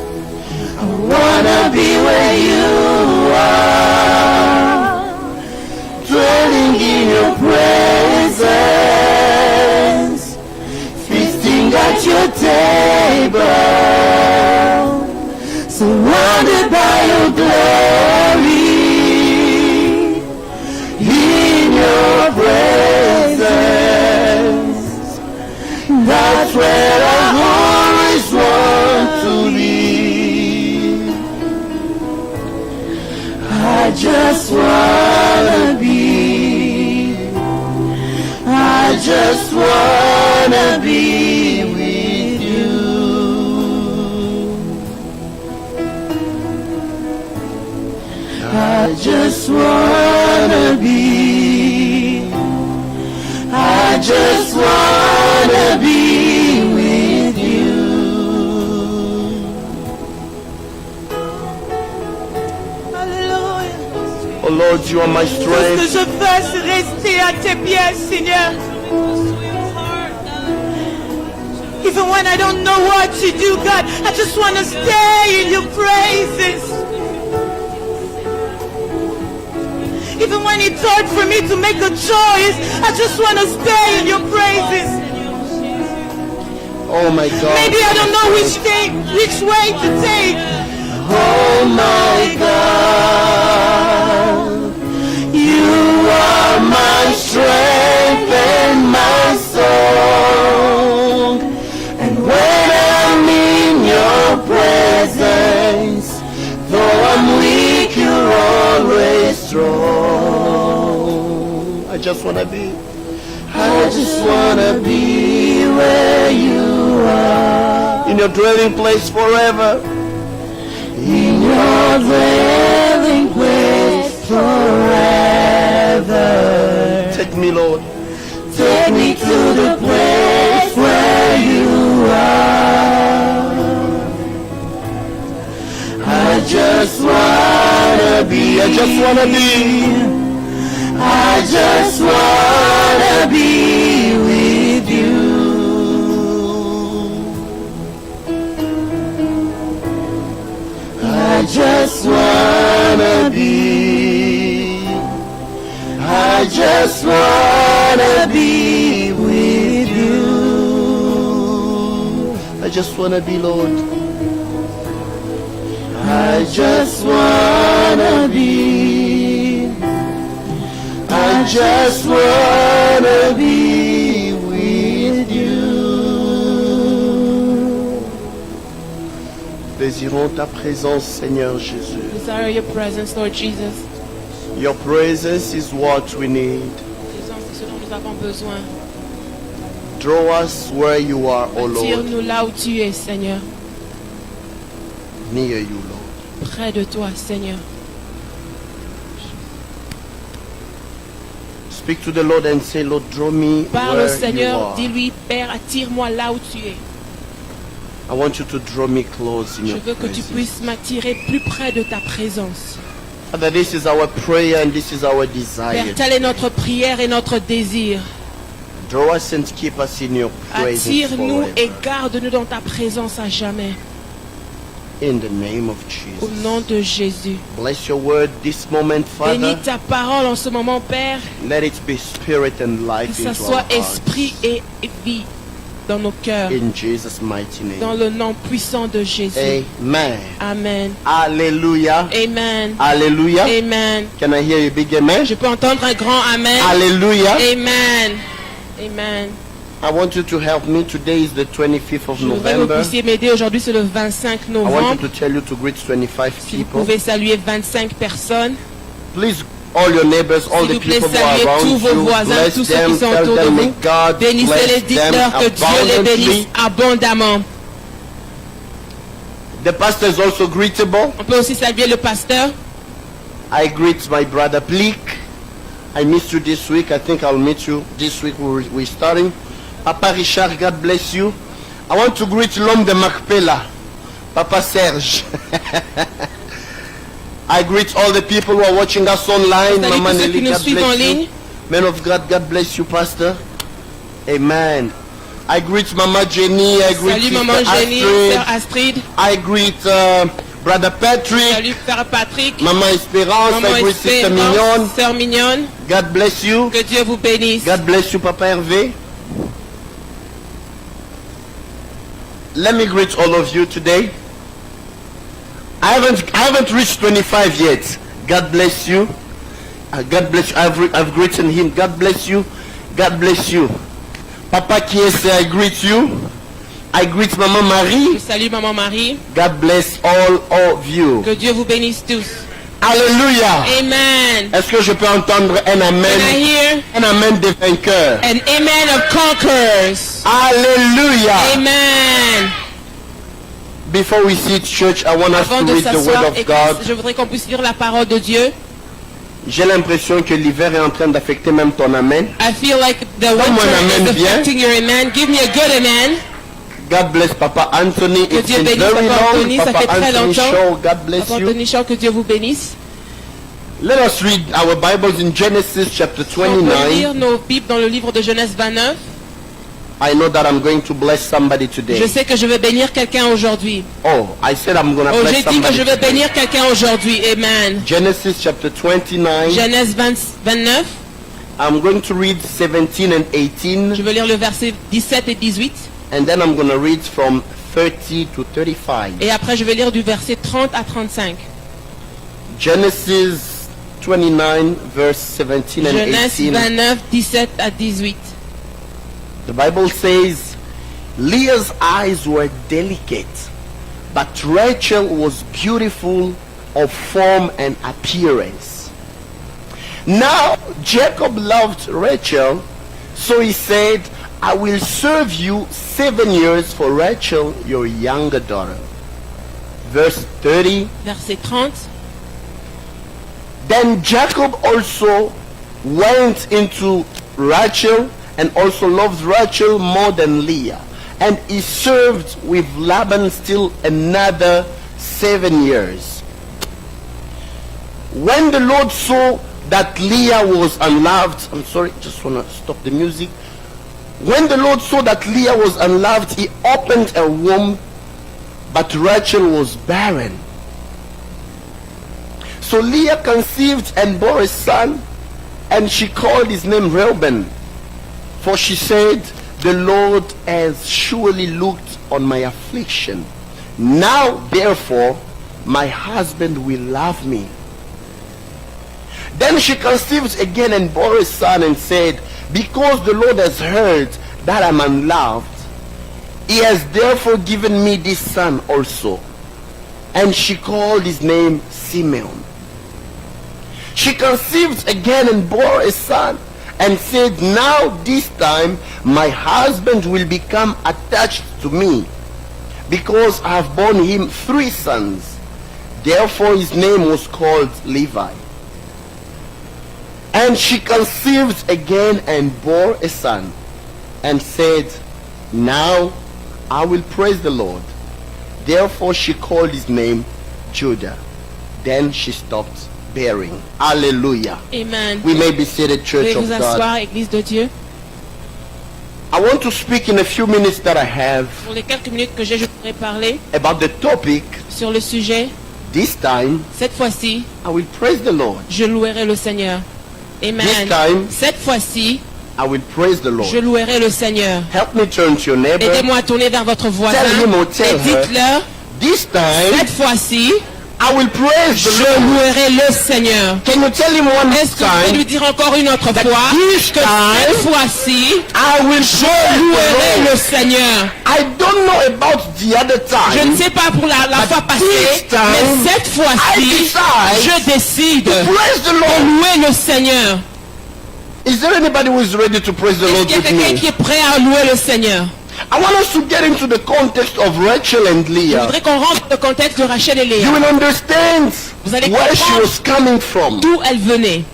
I wanna be where you are, dwelling in your presence, feasting at your table, surrounded by your glory, in your presence. That's where I always want to be. I just wanna be. I just wanna wanna be with you. I just wanna be. I just wanna be with you. Alléluia. Oh Lord, you are my Que strength. je fasse rester à tes pieds, Seigneur. Even when I don't know what to do, God, I just want to stay in your praises. Even when it's hard for me to make a choice, I just want to stay in your praises. Oh my God. Maybe I don't know which way to take. Oh my God. You are my strength and my song. And when I'm in your presence, though I'm weak, you're always strong. I just wanna be where you are. In your dwelling place forever. In your dwelling place forever. Take me, Lord. Take me to the place where you are. I just wanna be. I just wanna be. I just wanna be with you. I just wanna be. I just wanna be with you. I just wanna be, Lord. I just wanna be. I just wanna be with you. Désirons ta présence, Seigneur Jésus. Desire your presence, Lord Jesus. Your presence is what we need. Présence, c'est ce dont nous avons besoin. Draw us where you are, O Lord. Attire-nous là où tu es, Seigneur. Near you, Lord. Près de toi, Seigneur. Speak to the Lord and say, Lord, draw me Parle au where you Seigneur, are. dis-lui, Père, attire-moi là où tu es. I want you to draw me close in Je your veux que tu presence. puisses m'attirer plus près de ta présence. Father, this is our prayer and this is our Père, desire. telle est notre prière et notre désir. Draw us and keep us in your presence Attire-nous et forever. garde-nous dans ta présence à jamais. In the name of Au Jesus. nom de Jésus. Bless your word this moment, Bénis Father. ta parole en ce moment, Père. Let it be spirit and Que life ça into our soit hearts. esprit et vie dans nos cœurs. In Jesus' mighty Dans name. le nom puissant de Jésus. Amen. Amen. Hallelujah. Amen. Hallelujah. Amen. Can I hear you big amen? Je peux entendre un grand Amen. Hallelujah. Amen. Amen. I want you to help me. Today is the 25th of Je voudrais que vous November. puissiez m'aider. Aujourd'hui, c'est le 25 I want you novembre. to tell you to greet 25 Si vous people. pouvez saluer 25 personnes. Please, all your neighbors, all S'il the vous plaît, people who are saluez around tous vos you, voisins, bless tous ceux them, qui sont tell autour de them, may vous. God Bénissez-les, bless them dites-leur que Dieu les abundantly. bénisse abondamment. The pastor is also greetable. On peut aussi saluer le pasteur. I greet my brother Plick. I missed you this week. I think I'll meet you this week. We're starting. Papa Richard, God bless you. I want to greet l'homme de Macpella, Papa Serge. I greet all the people who are watching us online. Salut Mama tous ceux qui Nelly, nous God suivent en bless you. ligne. Man of God, God bless you, Pastor. Amen. I greet Mama Jenny. I greet Salut Sister maman Jenny, Astrid. sœur Astrid. I greet Brother Patrick. Salut frère Patrick. Maman Espérance. Maman I greet Sister Mignonne. Espérance, sœur Mignonne. God bless you. Que Dieu vous bénisse. God bless you, Papa Hervé. Let me greet all of you today. I haven't reached 25 yet. God bless you. God bless you. I've greeted him. God bless you. God bless you. Papa Kiese, I greet you. I greet Maman Je Marie. salue maman Marie. God bless all of you. Que Dieu vous bénisse tous. Alléluia. Amen. Est-ce que je peux entendre un Can I amen? hear Un amen des vainqueurs. an amen of conquerors? Alléluia. Amen. Before we see church, I want us Avant to de read the word s'asseoir, of God. je voudrais qu'on puisse lire la parole de Dieu. J'ai l'impression que l'hiver est en train d'affecter même ton amen. I feel like the Donne-moi un winter amen is bien. affecting your amen. Give me a good amen. God bless Papa Anthony. Que It's Dieu been bénisse very Papa long. Anthony, ça Papa fait très Anthony longtemps. Shaw, God bless Papa you. Anthony Shaw, que Dieu vous bénisse. Let us read our Bibles in Genesis chapter On peut 29. lire nos Bibles dans le livre de Genèse 29. I know that I'm going to bless somebody Je today. sais que je vais bénir quelqu'un aujourd'hui. Oh, I said I'm going to Oh, bless j'ai dit que somebody je vais today. bénir quelqu'un aujourd'hui. Amen. Genesis chapter 29. Genèse 29. I'm going to read 17 and 18. Je vais lire le verset 17 et 18. And then I'm going to read from 30 to 35. Et après, je vais lire du verset 30 à 35. Genesis 29 verse 17 and Genèse 18. 29, 17 à 18. The Bible says, Leah's eyes were delicate, but Rachel was beautiful of form and appearance. Now Jacob loved Rachel, so he said, I will serve you 7 years for Rachel, your younger daughter. Verse 30. Verset 30. Then Jacob also went into Rachel and also loved Rachel more than Leah. And he served with Laban still another 7 years. When the Lord saw that Leah was unloved, I'm sorry, just want to stop the music. When the Lord saw that Leah was unloved, he opened her womb, but Rachel was barren. So Leah conceived and bore a son, and she called his name Reuben. For she said, the Lord has surely looked on my affliction. Now therefore my husband will love me. Then she conceived again and bore a son and said, because the Lord has heard that I am unloved, he has therefore given me this son also. And she called his name Simeon. She conceived again and bore a son and said, now this time my husband will become attached to me, because I have borne him 3 sons. Therefore his name was called Levi. And she conceived again and bore a son and said, now I will praise the Lord. Therefore she called his name Judah. Then she stopped bearing. Hallelujah. Amen. We may be seated, Church Veuillez of vous God. asseoir, Église de Dieu. I want to speak in a few minutes that I have Pour les quelques minutes que j'ai, je voudrais parler about the topic. sur le sujet. This time, Cette fois-ci, I will praise the Lord. je louerai le Seigneur. Amen. This time, Cette fois-ci, I will praise the Lord. je louerai le Seigneur. Help me turn to your neighbor. Aidez-moi à tourner vers votre voisin Tell him or tell et dites-leur, This time, cette fois-ci, I will praise the je Lord. louerai le Seigneur. Can you tell him one Est-ce que vous pouvez lui time? dire encore une autre That fois this que time, cette fois-ci, I will je praise louerai the le Lord. Seigneur. I don't know about the other Je ne time. sais pas pour la But fois passée, this time, mais cette fois-ci, I decide je décide to praise the de Lord. louer le Seigneur. Is there anybody who is ready to praise the Est-ce Lord qu'il y a with quelqu'un me? qui est prêt à louer le Seigneur? I want us to get into the context of Rachel and Je Leah. voudrais qu'on rentre dans le contexte de Rachel et You Léa. will understand Vous allez where she comprendre was coming from. d'où elles venaient.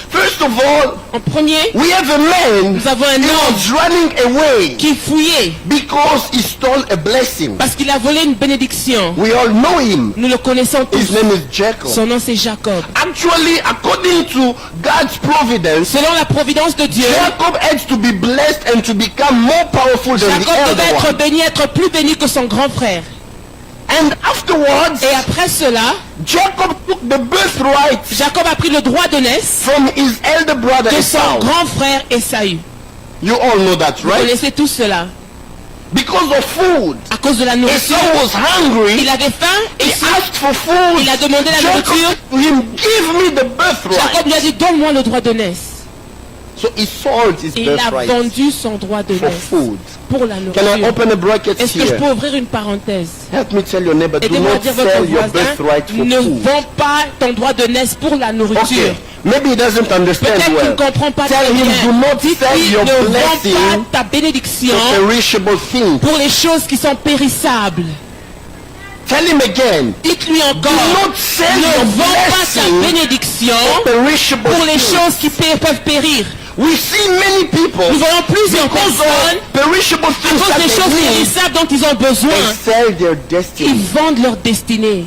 First of all, En premier, we have a man nous avons un who homme was running away qui fouillait because he stole a blessing. parce qu'il a volé une bénédiction. We all know him. Nous le connaissons His tous. name is Jacob. Son nom c'est Jacob. Actually, according to God's providence, Selon la providence de Dieu, Jacob had to be blessed and to become more powerful than the Jacob devait elder être one. béni, être plus béni que son grand frère. And afterwards, Et après cela, Jacob took the birthright Jacob a pris le droit de naissance from his elder brother de son Esau. grand frère Esaü. You all know that, Vous right? connaissez tous cela. Because of food. À cause de la Esau nourriture, was hungry. il avait faim et He asked for food. il a demandé la Jacob nourriture. said to him, give me the Jacob birthright. lui a dit, donne-moi le droit de naissance. So he sold his Et il a birthright vendu son droit de for naissance food. pour la Can I nourriture. open a bracket Est-ce que je here? peux ouvrir une parenthèse? Help me tell your neighbor, do Aidez-moi à not dire sell votre your voisin, birthright for ne food. vends pas ton droit de naissance pour la nourriture. Okay, maybe he doesn't understand Peut-être qu'il ne well. comprend pas Tell très him, bien. do not sell Dites-lui, your ne vends blessing pas ta bénédiction for perishable things. pour les choses qui sont périssables. Tell him again, Dites-lui do encore, not sell ne your vends pas ta blessing bénédiction for perishable pour les things. choses qui peuvent périr. We see many people, Nous voyons plusieurs because personnes, of perishable à things cause that des choses they need, périssables dont ils ont besoin, they sell their ils destiny. vendent leur destinée.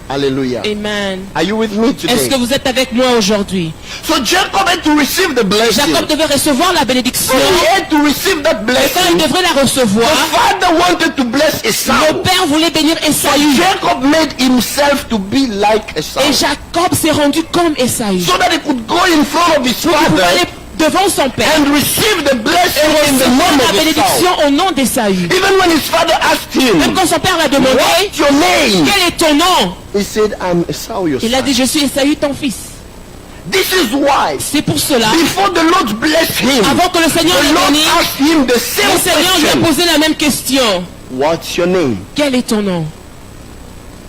Hallelujah. Amen. Are you with me Est-ce today? que vous êtes avec moi aujourd'hui? So Jacob had to receive the blessing. Jacob devait recevoir la bénédiction. So he had to receive that Et quand il blessing. devrait la recevoir, The father wanted to bless le Esau. père voulait bénir Esaü. Jacob made himself to be like Esau, Et Jacob s'est rendu comme Esaü. so that he could go in front of his Il pouvait father aller devant son père and receive the et blessing in the recevoir name la of bénédiction Esau. au nom d'Esaü. Even when his father asked Même him, quand son père l'a demandé, "What's your name?" quel est ton nom? He said, "I'm Esau, your Il a dit, son." je suis Esaü, ton fils. This is why, C'est pour cela, before the Lord blessed him, avant que le Seigneur the l'ait Lord béni, asked him the le same Seigneur lui a question. posé la même question. What's your name? Quel est ton nom?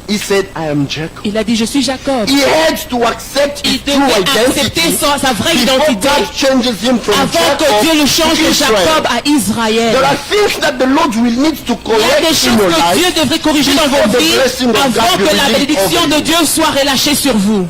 He said, "I am Jacob." Il a dit, je suis Jacob. He had to accept his Il true devait accepter identity sa vraie before identité God changes him from avant que Dieu le Jacob change to de Israel. Jacob à Israël. There are things that the Lord will need to Il y a des correct choses in your que Dieu life devrait corriger dans before votre the vie blessing of God avant be que la released bénédiction over de you. Dieu soit relâchée sur vous.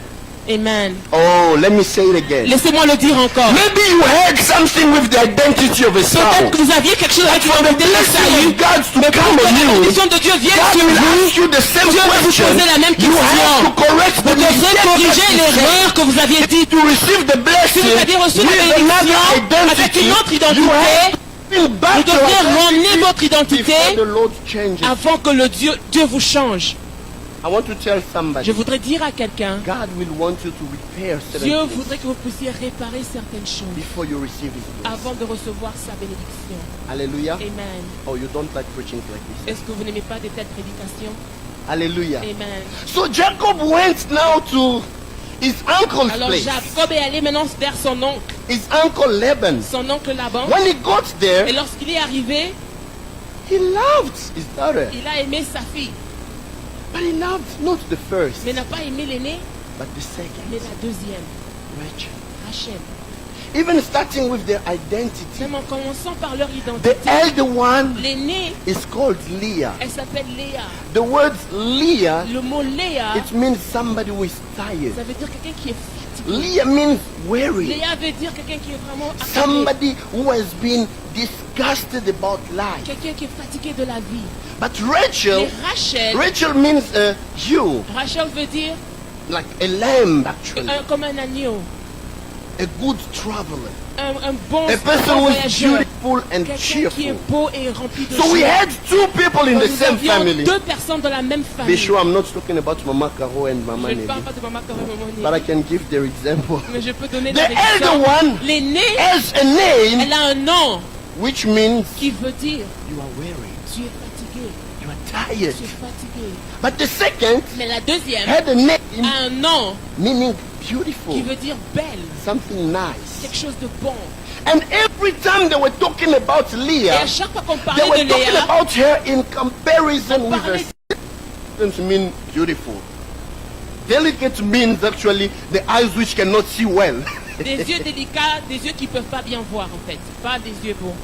Amen. Oh, let me say it again. Laissez-moi le dire encore. Maybe you had something with the identity of Esau. Peut-être que vous aviez quelque chose avec For the l'identité blessing d'Esaü. of God to Mais pour come que on la you, bénédiction de Dieu vienne God sur will vous, ask you the same Dieu va vous question. poser la même You have question. to correct the Vous devrez mistake corriger that you l'erreur que vous aviez dit. to receive the Si blessing vous aviez reçu la with bénédiction another avec identity. une autre You identité, have to bring back vous your devrez identity ramener votre identité before the Lord changes. avant que Dieu vous change. I want to tell somebody, Je voudrais dire à quelqu'un, God will want you to repair certain Dieu things voudrait que vous puissiez réparer certaines choses before you receive His blessing. avant de recevoir sa bénédiction. Hallelujah. Amen. Oh, you don't like preaching like this. Est-ce que vous n'aimez pas de telles prédications? Hallelujah. Amen. So Jacob went now to his uncle's Alors place, Jacob est allé maintenant vers son oncle, his uncle Laban. son oncle Laban. When he got Et there, lorsqu'il est arrivé, he loved his daughter, il a aimé sa fille, but he loved not the first, mais n'a pas aimé l'aîné, but the second, mais la deuxième, Rachel. Rachel. Even starting with their identity, Même en commençant par leur the identité, elder one l'aînée, is called Leah. elle s'appelle Léa. The word Leah, Le mot Léa, it means somebody who is tired. ça veut dire quelqu'un qui est fatigué. Leah means weary. Léa veut dire quelqu'un qui est vraiment accablé, Somebody who has been disgusted about life. quelqu'un qui est fatigué de la vie. But Rachel, Et Rachel, Rachel means ewe, Rachel veut dire like a lamb actually, comme un agneau, a good traveler, un bon a person who is voyageur, beautiful and quelqu'un qui est cheerful. beau et rempli de So we joie. had two people in the Nous same avions family. deux personnes dans la même Be famille. sure I'm not talking about Mama Caro and Mama Je ne Nelly, parle pas de Maman Caro et Maman but I Nelly, can give their example. mais je peux donner The des elder exemples. one L'aînée, has a name elle a un nom which means qui veut dire you are weary, tu es fatigué, you are tired. tu es fatigué. But the second Mais la deuxième had a name a un nom meaning qui beautiful, veut dire belle, something nice. quelque chose de bon. And every time they were talking about Et Leah, à chaque fois qu'on they parlait were de talking Léa, about her in comparison on with her parlait sister. Mean beautiful. Delicate means actually the eyes which cannot see well. des yeux délicats, des yeux qui ne peuvent pas bien voir en fait, pas des yeux beaux.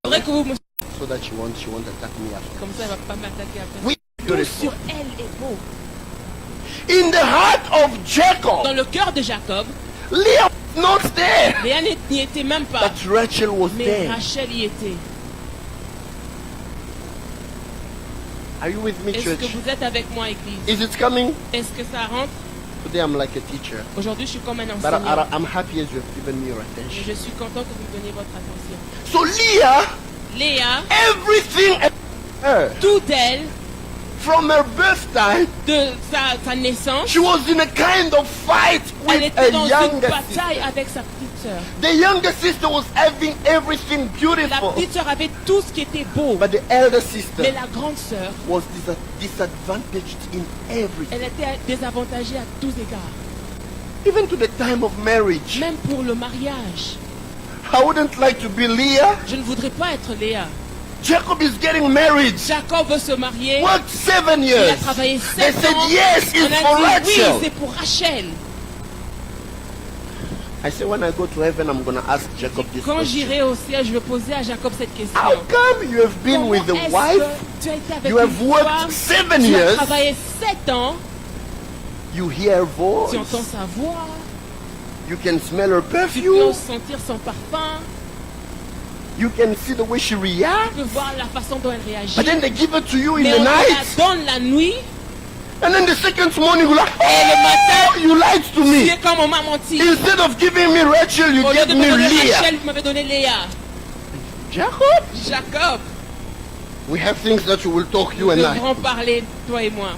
C'est vrai que vous me... So that she won't attack me after. Comme ça, elle ne va pas m'attaquer après. We Tout beautiful. sur elle est beau. In the heart of Jacob, Dans le cœur de Jacob, Leah was not there, Léa n'y était même pas, but Rachel was mais there. Rachel y était. Are you with me, Est-ce church? que vous êtes avec moi, Église? Is it coming? Est-ce que ça rentre? Today I'm like a teacher, Aujourd'hui, je suis comme un but enseignant. I'm happy as you have given me your Et attention. je suis content que vous me donniez votre attention. So Leah, Léa, everything about her, tout d'elle, from her birth time, de sa naissance, she was in a kind of fight elle with était a dans une younger bataille sister. avec sa petite sœur. The younger sister was having everything La beautiful, petite sœur avait tout ce qui était beau, but the elder mais sister la grande sœur, was disadvantaged in everything, elle était désavantagée à tous égards. even to the time of marriage. Même pour le mariage. I wouldn't like to be Leah. Je ne voudrais pas être Léa. Jacob is getting married. Jacob veut se marier. Worked 7 Il a years. travaillé They 7 said ans. yes, On it's for a dit oui, Rachel. c'est pour Rachel. I said when I go to heaven, I'm going to ask Jacob this Quand question. j'irai au ciel, je vais poser à Jacob cette question. How come you have been with the Comment est-ce wife? que tu as été avec You have une worked femme, 7 tu as years. travaillé 7 ans, You hear her voice. tu entends sa voix, You can smell her tu peux perfume. sentir son parfum, You can see the way she tu reacts. peux voir la façon dont elle réagit. But then they give it to you in Mais the on te night. la donne la nuit, And then the second morning, you're like, et le oh, matin, you lied to tu me. es comme on m'a menti. Instead of giving me Rachel, you Au lieu gave de me me donner Leah. Rachel, vous m'avez donné Léa. Jacob, Jacob, we have things that you will talk, you nous and I. devrons parler, toi et moi.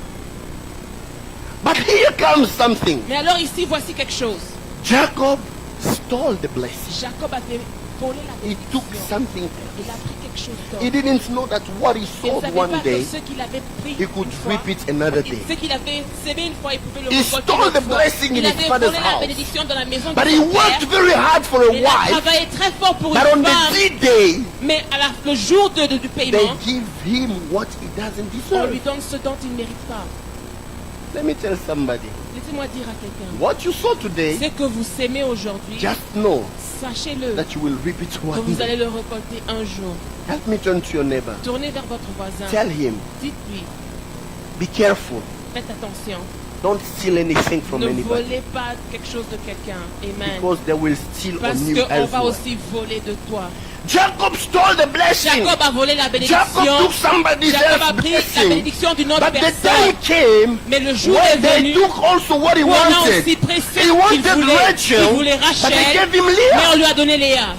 But here comes something. Mais alors ici, voici quelque chose. Jacob stole the blessing. Jacob a fait voler la He took bénédiction. something. Il a pris quelque chose He d'autre. didn't know that what he Il ne sold savait one pas que day, ce qu'il avait pris he could une fois, reap it another day. ce qu'il avait semé une fois, il pouvait le He récolter stole une autre the fois. blessing in Il his avait father's volé la house. bénédiction dans la maison de But he son worked père. very hard for a Il a wife. travaillé très fort pour une But on femme, the D-Day, mais le jour du they paiement, give him what he doesn't on lui deserve. donne ce dont il ne mérite pas. Let me tell somebody. Laissez-moi dire à quelqu'un, What you saw today, ce que vous sémez aujourd'hui, just know sachez-le, that you will reap it que one vous allez day. le récolter un jour. Help me turn to your neighbor. Tournez vers votre voisin, Tell him, dites-lui, be careful. faites attention, Don't steal anything from ne anybody. volez pas quelque chose de quelqu'un. Amen. Because they will steal Parce on you qu'on va elsewhere. aussi voler de toi. Jacob stole the blessing. Jacob a volé la bénédiction. Jacob took somebody Jacob a else's pris la blessing. bénédiction d'une autre But the personne. time came Mais le jour when est they venu took also what he où on a wanted. aussi pris ce He qu'il wanted voulait. Rachel, Il voulait but they Rachel, gave him mais on Leah. lui a donné Léa.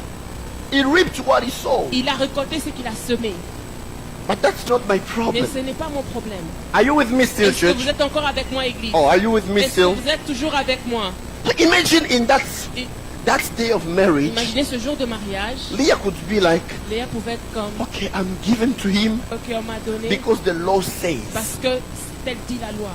He reaped what he sowed. Il a récolté ce qu'il a semé. But that's not my Mais problem. ce n'est pas mon problème. Are you with me still, Est-ce que church? vous êtes encore avec moi, Église? Oh, are you with me Est-ce que still? vous êtes toujours avec moi? Imagine in that Et day of marriage, imaginez ce jour de mariage. Leah could be like, Léa pouvait être comme, okay, I'm given to him ok, on m'a donné because the law says. parce que tel dit la loi.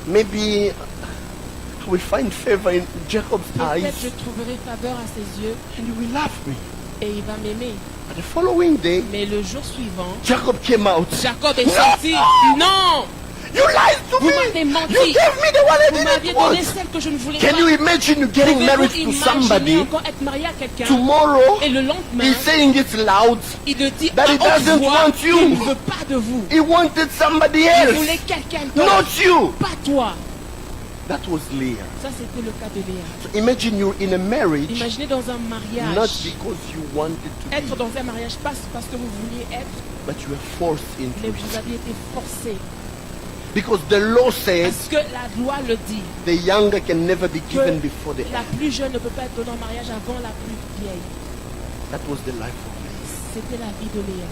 Maybe I will find favor in Jacob's Peut-être eyes je trouverai faveur à ses yeux and he will love me. et il va m'aimer. But the following day, Mais le jour suivant, Jacob came out. Jacob est No! sorti. Non! You lied to Vous me. m'avez menti. You gave me the one I Vous m'aviez didn't donné want. celle que je ne voulais Can pas. you imagine you getting married Pouvez-vous to imaginer somebody encore être marié à quelqu'un tomorrow? et le lendemain, He's saying it loud. il le dit that à he haute doesn't voix want you. qu'il ne veut pas de vous. He wanted somebody Il else, voulait quelqu'un d'autre, not you. pas toi. That was Leah. Ça, c'était le cas de Léa. So imagine you're in a marriage, Imaginez dans un not mariage, because you wanted to être be, dans un mariage pas parce que vous vouliez être, but you were forced into mais vous it. aviez été forcé. Because the law says Parce que la loi le dit, the younger can never be que given before the la elder. plus jeune ne peut pas être donnée en mariage avant la plus vieille. That was the life of Leah. C'était la vie de Léa.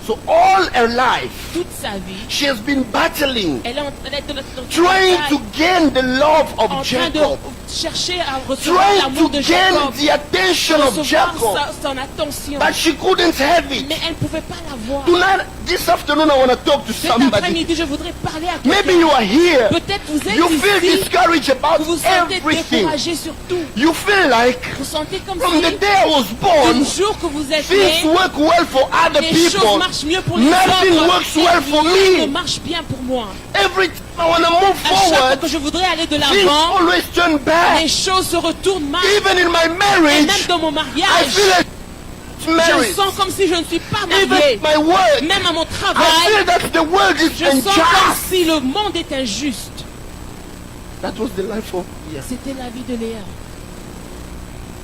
So all her life, Toute sa vie, she has been battling, elle est en train d'être trying to gain the love en of train de Jacob, chercher à recevoir trying l'amour to de gain Jacob, the attention of recevoir Jacob, son attention. but she couldn't have it. Mais elle ne pouvait pas l'avoir. Tonight, this afternoon, I want to talk to Cet somebody. après-midi, je voudrais parler à Maybe quelqu'un. you are here. Peut-être vous êtes You feel ici, discouraged about vous vous sentez everything. découragé sur tout. You feel like Vous sentez comme from the si, day I was born, du jour que vous êtes things né, work well for other les choses people. marchent mieux pour les Nothing autres. works well for Et rien ne me. marche bien pour moi. Every time I want to move À chaque fois forward, que je voudrais aller de things l'avant, always turn les bad. choses se retournent mal. Even in my Et même marriage, dans mon I mariage, feel like je married. sens comme si je ne suis pas Even mariée. my work, Même à mon I travail, feel that the world is je sens comme unjust. si le monde est injuste. That was the life of Leah. C'était la vie de Léa.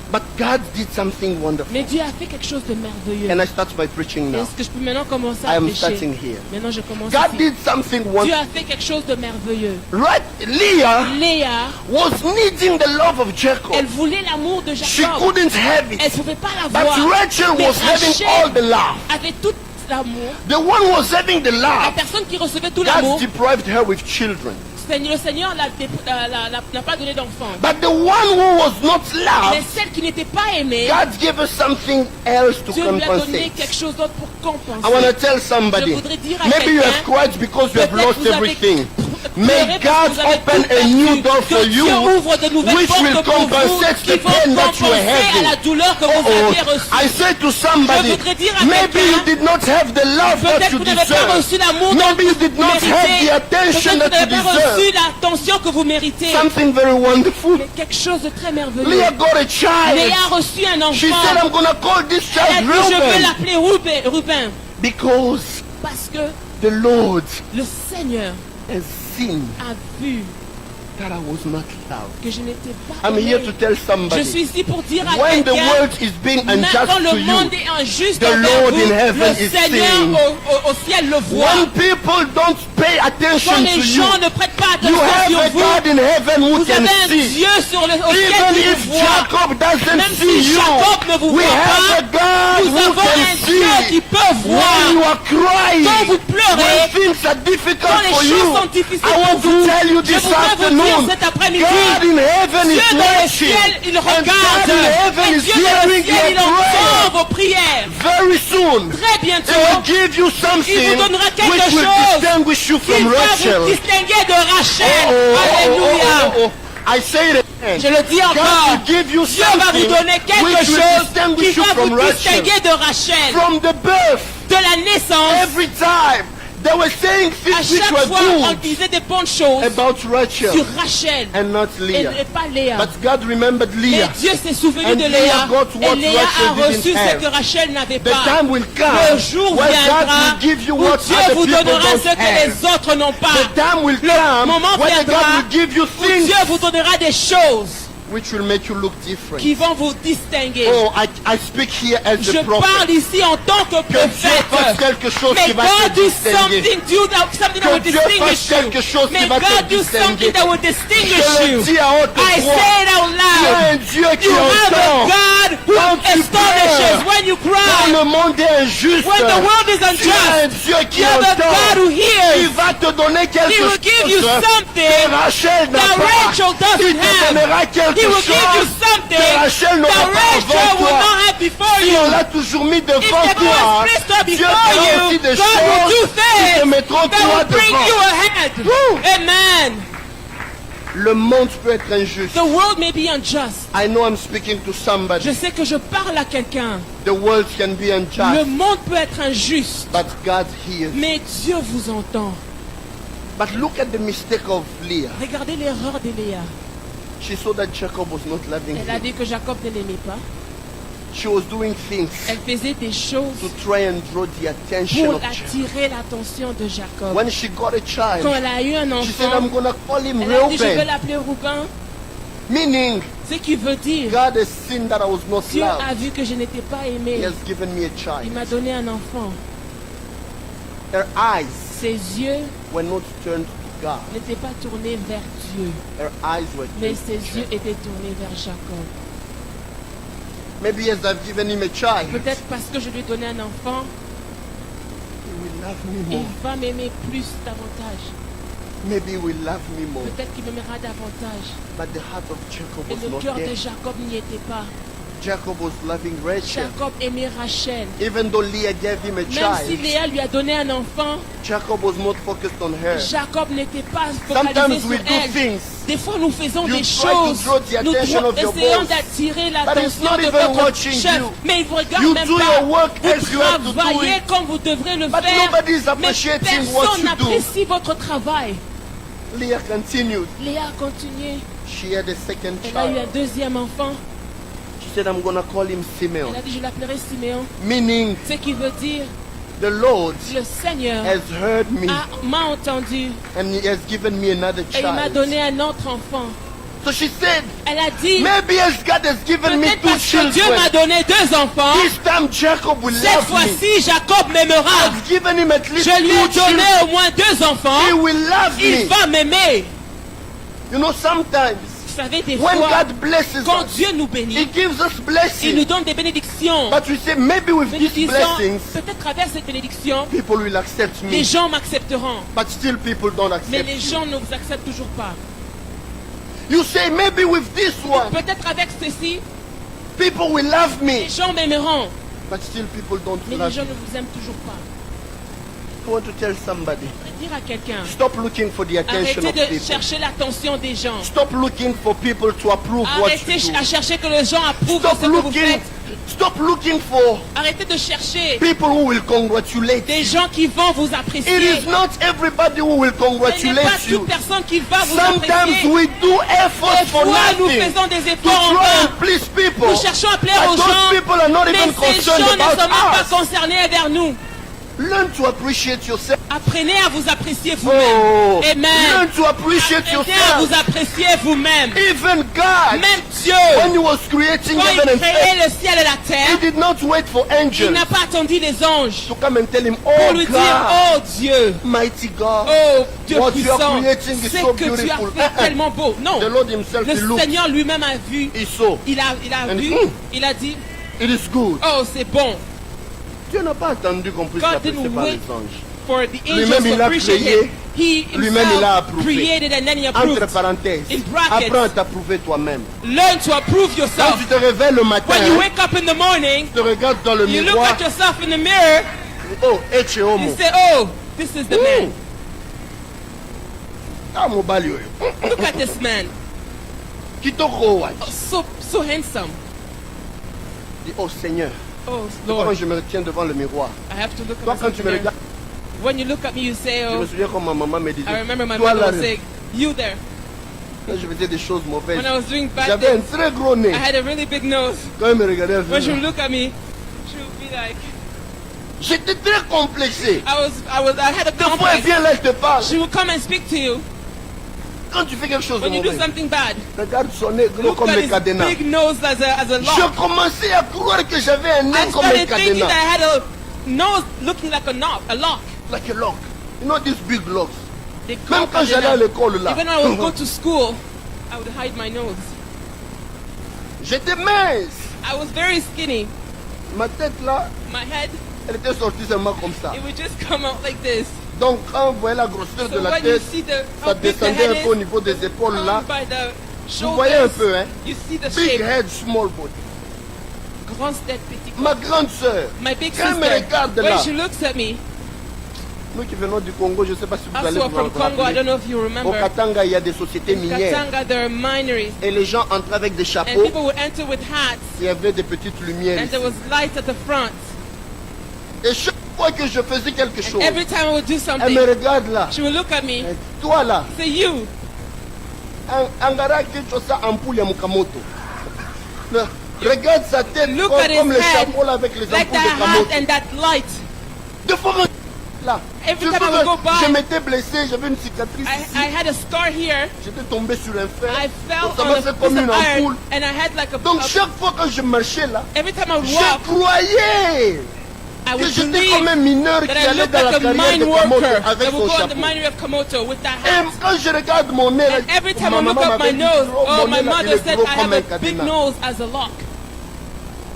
But God did something wonderful. Mais Dieu a fait quelque chose de merveilleux. Can I start by preaching now? Est-ce que je peux maintenant commencer I à am prêcher? starting here. Maintenant, je commence God ici. did something Dieu wonderful. a fait quelque chose de merveilleux. Right? Leah Léa, was needing the love of Jacob. elle voulait l'amour de She Jacob. couldn't have Elle ne it. pouvait pas But l'avoir. Rachel Mais was having Rachel all the love. avait tout l'amour. The one who was having the La love, personne qui recevait tout God l'amour, deprived her with children. le Seigneur n'a pas donné d'enfant. But the one who was not Mais loved, celle qui n'était pas aimée, God gave her something else to Dieu lui a donné compensate. quelque chose d'autre pour I want to compenser. tell somebody, Je voudrais dire à maybe you have quelqu'un, cried because you have Peut-être lost vous avez everything. May God open a new door for you, ouvre de nouvelles which portes will pour vous, compensate qui the vont pain that you are compenser à la having. douleur que vous Oh, avez reçue. I say to somebody, Je voudrais dire à maybe quelqu'un, you did not have the love that Peut-être you que vous n'avez pas deserve. reçu l'amour dont Maybe you vous did not have the méritez. attention Peut-être que vous that you n'avez pas reçu deserve. l'attention que vous méritez. Something very wonderful. Mais quelque chose de très merveilleux. Leah got a child. Léa a reçu un She said, enfant. I'm going to call this Elle a child dit, je vais Reuben l'appeler Rubin. because Parce que the Lord le Seigneur has seen a vu that I was not loved. que je n'étais pas I'm aimé. here to tell Je somebody, suis ici pour dire à when the quelqu'un, world is being même unjust quand to le monde you, est injuste the envers Lord vous, in heaven le is Seigneur seeing. au ciel le voit. when people don't pay Quand attention les to you, gens ne prêtent pas you attention have sur a vous, God in heaven who vous can avez un see. Dieu au ciel Even qui if vous voit. Jacob doesn't Même see si you, Jacob ne vous we voit have a pas, God nous who avons can un Dieu qui see. peut When you voir. are crying, Quand vous pleurez, when things are difficult quand les for choses you, sont difficiles I pour want vous, to tell you je this voudrais vous dire afternoon, cet après-midi, God in heaven Dieu is dans le watching, ciel, il and regarde. God in heaven Et is Dieu dans le hearing ciel, il your prayer. entend vos prières. Very soon, Très He will bientôt, give you something il vous donnera quelque which will chose distinguish you qui from va Rachel. vous distinguer de Rachel. Oh, oh, Alléluia. oh, oh, oh. I say it again. Je le dis God encore. will give you Dieu va vous something donner quelque which will chose qui distinguish you va from vous Rachel. distinguer de Rachel. From the birth, De la naissance, every time they were saying à things which chaque were fois, on good disait des bonnes choses about Rachel sur Rachel and not et Leah. pas Léa. But God remembered Et Leah. Dieu s'est souvenu And de Leah Léa. got what Et Léa Rachel a reçu didn't ce have. que Rachel n'avait The pas. time will Le come jour when God viendra will give you où what Dieu other vous people donnera don't ce que have. les autres n'ont The pas. time will Le come moment when viendra God will give you où things Dieu vous donnera des choses which will make you look different. qui vont vous distinguer. Oh, I speak here as Je the prophet. parle ici en tant que Que Dieu fasse prophète. quelque chose May qui va God te do distinguer. something that will Que Dieu fasse distinguish quelque you. chose qui May va te God do distinguer. something that will Je distinguish le you. dis à haute I voix. say it out Tu as loud. un Dieu qui You have a entend. God who Quand tu astonishes pleures, when you quand cry. le monde est injuste, When the world is tu as un unjust, Dieu qui you have a God entend. who Il hears. va te donner He quelque will give you chose something que Rachel n'a that pas. Rachel Il doesn't te have. donnera quelque He will give you chose something que Rachel n'aura that pas Rachel avant will toi. not have before Si you. on l'a toujours mis If devant they've toi, always placed her Dieu before fera aussi you, des God will do choses qui te things mettront that toi will bring you devant. ahead. Woo. Amen. Le monde peut être injuste. The world may be unjust. I know I'm speaking to Je somebody. sais que je parle à quelqu'un. The world can be Le unjust, monde peut être injuste, but God hears. mais Dieu vous entend. But look at the mistake of Leah. Regardez l'erreur de Léa. She saw that Jacob was not loving Elle a him. dit que Jacob ne l'aimait pas. She was doing things Elle faisait des choses to try and draw the attention pour of Jacob. attirer l'attention de Jacob. When she got a Quand child, elle a eu un she said, I'm enfant, going to call him elle a dit je vais Reuben. l'appeler Reuben. Meaning, Ce qui veut dire, God has seen that I was not Dieu a loved. vu que je n'étais pas He aimé. has given me a Il child. m'a donné un enfant. Her eyes Ses yeux were not turned to God. n'étaient pas tournés vers Dieu, Her eyes were mais turned ses to yeux Jacob. étaient tournés vers Jacob. Maybe as I've given him a child, Peut-être parce que je lui ai donné un enfant, he will love me il more. va m'aimer plus davantage. Maybe he will love me more. Peut-être qu'il m'aimera davantage. But the heart of Jacob Et was le not cœur de there. Jacob n'y était pas. Jacob was loving Rachel. Jacob aimait Rachel. Even though Leah gave him a Même si child, Léa lui a donné un enfant, Jacob was not focused on her. Jacob n'était pas focalisé Sometimes sur we do elle. things, Des fois, nous faisons You des try to choses. draw the Nous attention of your essayons boss. d'attirer But l'attention it's not de even votre watching chef. you. Mais il ne vous regarde You même do pas. your work as you have to Vous do travaillez it. comme vous devrez le But faire. nobody is Mais appreciating what personne you do. n'apprécie votre travail. Leah continued. Léa a continué. She had a second Elle a eu un child. deuxième enfant. She said, I'm going to call him Simeon. Elle a dit, je l'appellerai Siméon. Meaning, Ce qui veut dire, the Lord le Seigneur has heard me m'a entendu and he has given me another et il m'a child. donné un autre enfant. So she said, Elle a dit, maybe as God has given me peut-être two parce que Dieu m'a children, donné deux enfants, this time Jacob will cette love me. fois-ci, Jacob m'aimera. I've given him at least Je lui ai two donné children. au moins deux enfants. He will love Il me. va m'aimer. You know, sometimes Vous savez, des when fois, God blesses quand us, Dieu nous He bénit, gives us il nous blessings. donne des bénédictions. But we say, maybe with Mais nous these disons, blessings, peut-être à travers cette bénédiction, people will accept les me. gens m'accepteront. But still people don't Mais accept les you. gens ne vous acceptent toujours pas. You say, maybe with this one, Peut-être avec ceci, people will love me. les gens m'aimeront. But still people don't Mais les love gens you. ne vous aiment toujours pas. I want to tell somebody, Dire à quelqu'un, stop looking for the attention arrêtez of de people. chercher l'attention des gens. Stop looking for people to approve what Arrêtez you do. à chercher que les gens approuvent Stop ce que vous looking, faites. stop looking for Arrêtez de chercher people who will congratulate des you. gens qui vont vous It apprécier. is not everybody who will Ce n'est pas congratulate you. toute personne qui va vous Sometimes apprécier. we do efforts Des for fois, nous nothing faisons des to efforts en try vain. and please people. Nous cherchons à plaire But aux those gens, people are not mais even ces gens concerned ne sont about même pas us. concernés vers nous. Learn to appreciate yourself. Apprenez à vous apprécier vous-même. Oh, Amen. learn to appreciate Apprenez à vous yourself. apprécier vous-même. Even God, Même Dieu, when He was creating quand heaven il and créait earth, le ciel et la He terre, did not wait for il angels n'a pas attendu les anges to come and tell Him, pour oh lui dire, God, oh Dieu, mighty God, oh Dieu what you are puissant, creating is c'est so que tu as beautiful. fait tellement beau. Non, The Lord Himself, He le looked, Seigneur lui-même a vu, He saw, il a And vu, mm. il a dit, it is good. oh c'est bon. Dieu n'a pas attendu qu'on puisse God l'appeler didn't par les wait anges. For the Lui-même, angels il to a appreciate créé, him. He lui-même, il a himself approuvé. created and then he Entre approved. parenthèses, In brackets. apprends à t'approuver toi-même. Learn to approve Quand yourself. tu te réveilles le matin, When you wake up in the morning, tu te regardes dans le you look miroir, at yourself in the mirror, oh, eche homo. you say, oh, this is the man. Ah, mobali oyo. Look at this man. Kitoko wa. Oh, so handsome. Dis, oh Seigneur, Oh, quand Lord, je me tiens devant le miroir, I have to look toi at quand myself tu in me the mirror. regardes, When you look at me, you say, je me oh, souviens quand ma maman me disait, I remember my toi mother là, would say, you there. quand je faisais des choses mauvaises, When I was doing bad j'avais un things, très gros nez. I had a really big nose. Quand elle me regardait, When she elle would look at me, she would be like, j'étais très complexé. I had a Des fois, elle complex. vient là, elle te parle. She would come and speak to you. Quand tu fais quelque chose de When you do mauvais, something bad, regarde son nez gros look comme at les his cadenas. big nose as a Je lock. commençais à croire que j'avais un nez I comme les started thinking cadenas. that I had a nose looking like a lock. Like a lock. You know these big locks. They Même call quand j'allais à cadena. l'école là, Even when I would go to school, I would hide my nose. j'étais mince. I was very skinny. Ma tête là, My head, elle était sortie seulement comme ça. it would just come out like this. Donc quand vous voyez la grosseur de So la when you tête, see ça how big the descendait un head peu au is, niveau des épaules là. down by the Vous voyez un shoulders, peu, hein. you see the Big shape. head, small body. Grande tête, petit corps. Ma grande sœur, My big quand elle me sister, regarde when là, she looks at me, nous qui venons du Congo, je ne sais pas si vous allez also vous from en Congo, I rappeler. don't know if you Au remember, Katanga, il y a des sociétés in minières. Katanga there are mineries, Et les gens entraient avec des and chapeaux. people would enter with hats, Il y avait des petites lumières. and there ici. was lights at the front. Et chaque fois que je faisais quelque chose, And every time I would do elle something, me regarde là. she would look at me, Et toi là, say, you, angara kichwa sa ampule ya Mukamoto. Le- Regarde sa tête Look comme, at his comme les head, chapeaux là avec les like ampoules that de hat Kamoto. and that light. Deux fois là. Every Je time I veux would go que by, je m'étais blessé, j'avais une cicatrice I ici. had a scar here. J'étais tombé sur un fer. I fell Donc ça on m'a a fait piece comme of une iron, ampoule. and I had like Donc chaque fois que je marchais là, every time I would je walk, croyais I que would j'étais comme believe un mineur qui that I allait looked dans la like a carrière mine de Kamoto worker avec that son would go on the chapeau. minery of Komoto with that Et hat. quand je regarde mon nez, là, And every time ma I look maman up my m'avait dit, nose, oh, oh, mon my nez, là, il mother est said gros I comme have un a big cadenas. nose as a lock.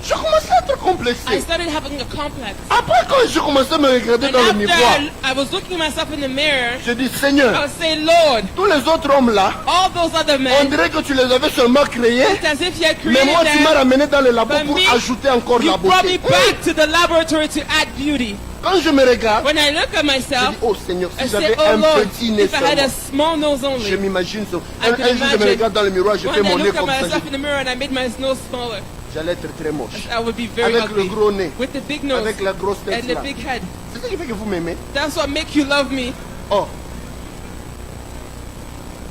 Je commençais à être I complexé. started having a complex. Après, quand je commençais à me regarder And dans le after miroir, I was looking myself in the mirror, je dis, I Seigneur, would say, Lord, tous les autres hommes là, all those other on men, dirait que tu les avais seulement créés, it's as if you had mais moi created tu m'as them. ramené dans le labo But pour me, ajouter encore You la brought me beauté. back to the laboratory to add beauty. Quand je me regarde, When I look at je myself, dis, oh Seigneur, I si say, j'avais oh un Lord, petit nez if I had a seulement, small nose je only. m'imagine ça. I Un can jour, je me imagine. regarde dans le miroir, je fais When I mon nez look at comme ça. myself in the mirror and I made my nose smaller, J'allais être très moche. I would be very Avec le ugly. gros nez, With the big nose avec la grosse tête and the là. big head. C'est ça qui fait que vous m'aimez. That's what make you love me. Oh.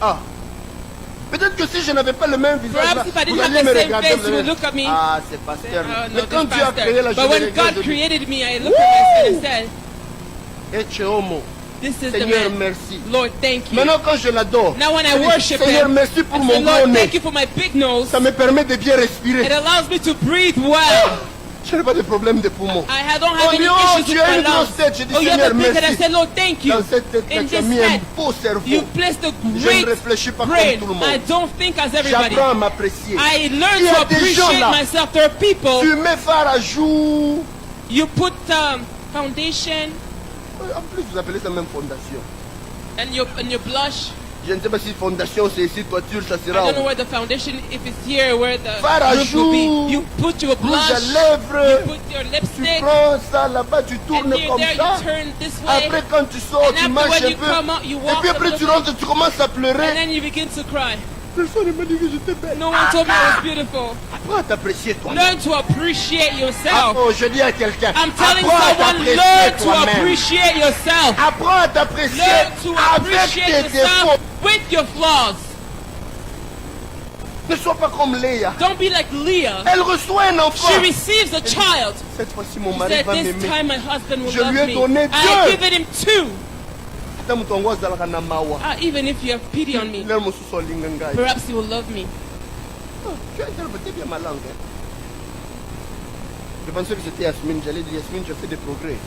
Ah. Peut-être que si je n'avais pas le même visage là, Perhaps if I didn't vous have alliez the me same regarder. face, vous you would allez- look at me. Ah, c'est pasteur. Oh, Mais no, quand this Dieu a créé là, pastor. je But me when regarde, God je dis, created me, I looked at myself and said, et tu es homo. this is the Seigneur, man. merci. Lord, thank you. Maintenant, quand je l'adore, Now when I je dis, worship Seigneur, him, merci pour I mon say, gros Lord, nez. thank you for my big nose. Ça me permet de bien respirer. It allows me to breathe well. Je n'ai pas de problème de poumons. I don't have On any dit, oh, issues tu with as my une grosse lungs. tête. Je dis, Oh, you have Seigneur, a big head. I merci. said, Lord, thank you. Dans cette tête, In tu as this mis un head, beau cerveau. you placed a Je ne great réfléchis pas brain. comme tout le I monde. don't think as everybody. J'apprends à m'apprécier. I Il learn y to a des gens appreciate là. myself. There are people, Tu mets phare à jour. you put foundation En plus, vous appelez ça même fondation. and you blush. Je ne sais pas si fondation c'est ici, toiture ça I sera. don't know where the foundation, if it's here, where the Fard à roof will be. jour, You put your rouge à blush, you lèvres. put your Tu lipstick, prends ça là-bas, tu tournes and here, comme there, ça. you turn this way. Après quand tu sors, And tu after marches when un you peu. come out, you Et walk puis a après little tu rentres, tu commences à and pleurer. then you begin to cry. Personne ne m'a dit que j'étais belle. No one told me I was beautiful. Apprends à t'apprécier toi-même. Learn to appreciate Ah, yourself. oh, je dis à quelqu'un, I'm telling apprends à someone, t'apprécier learn to toi-même. appreciate yourself. Apprends à t'apprécier Learn to avec appreciate tes défauts. yourself with your flaws. Ne sois pas comme Léa. Don't be like Leah. Elle reçoit un enfant. She receives a child. Cette fois-ci, mon She mari said, va this m'aimer. time my husband will Je love lui ai me. donné I deux. given him 2. Ata mutongo azalaka na mawa. Even if you have pity on me, Lelo mosusu olinga ngai. perhaps he will love me. Oh, tu as interprété bien ma langue. Hein? Je pensais que c'était Yasmine. J'allais dire Yasmine, je fais des progrès.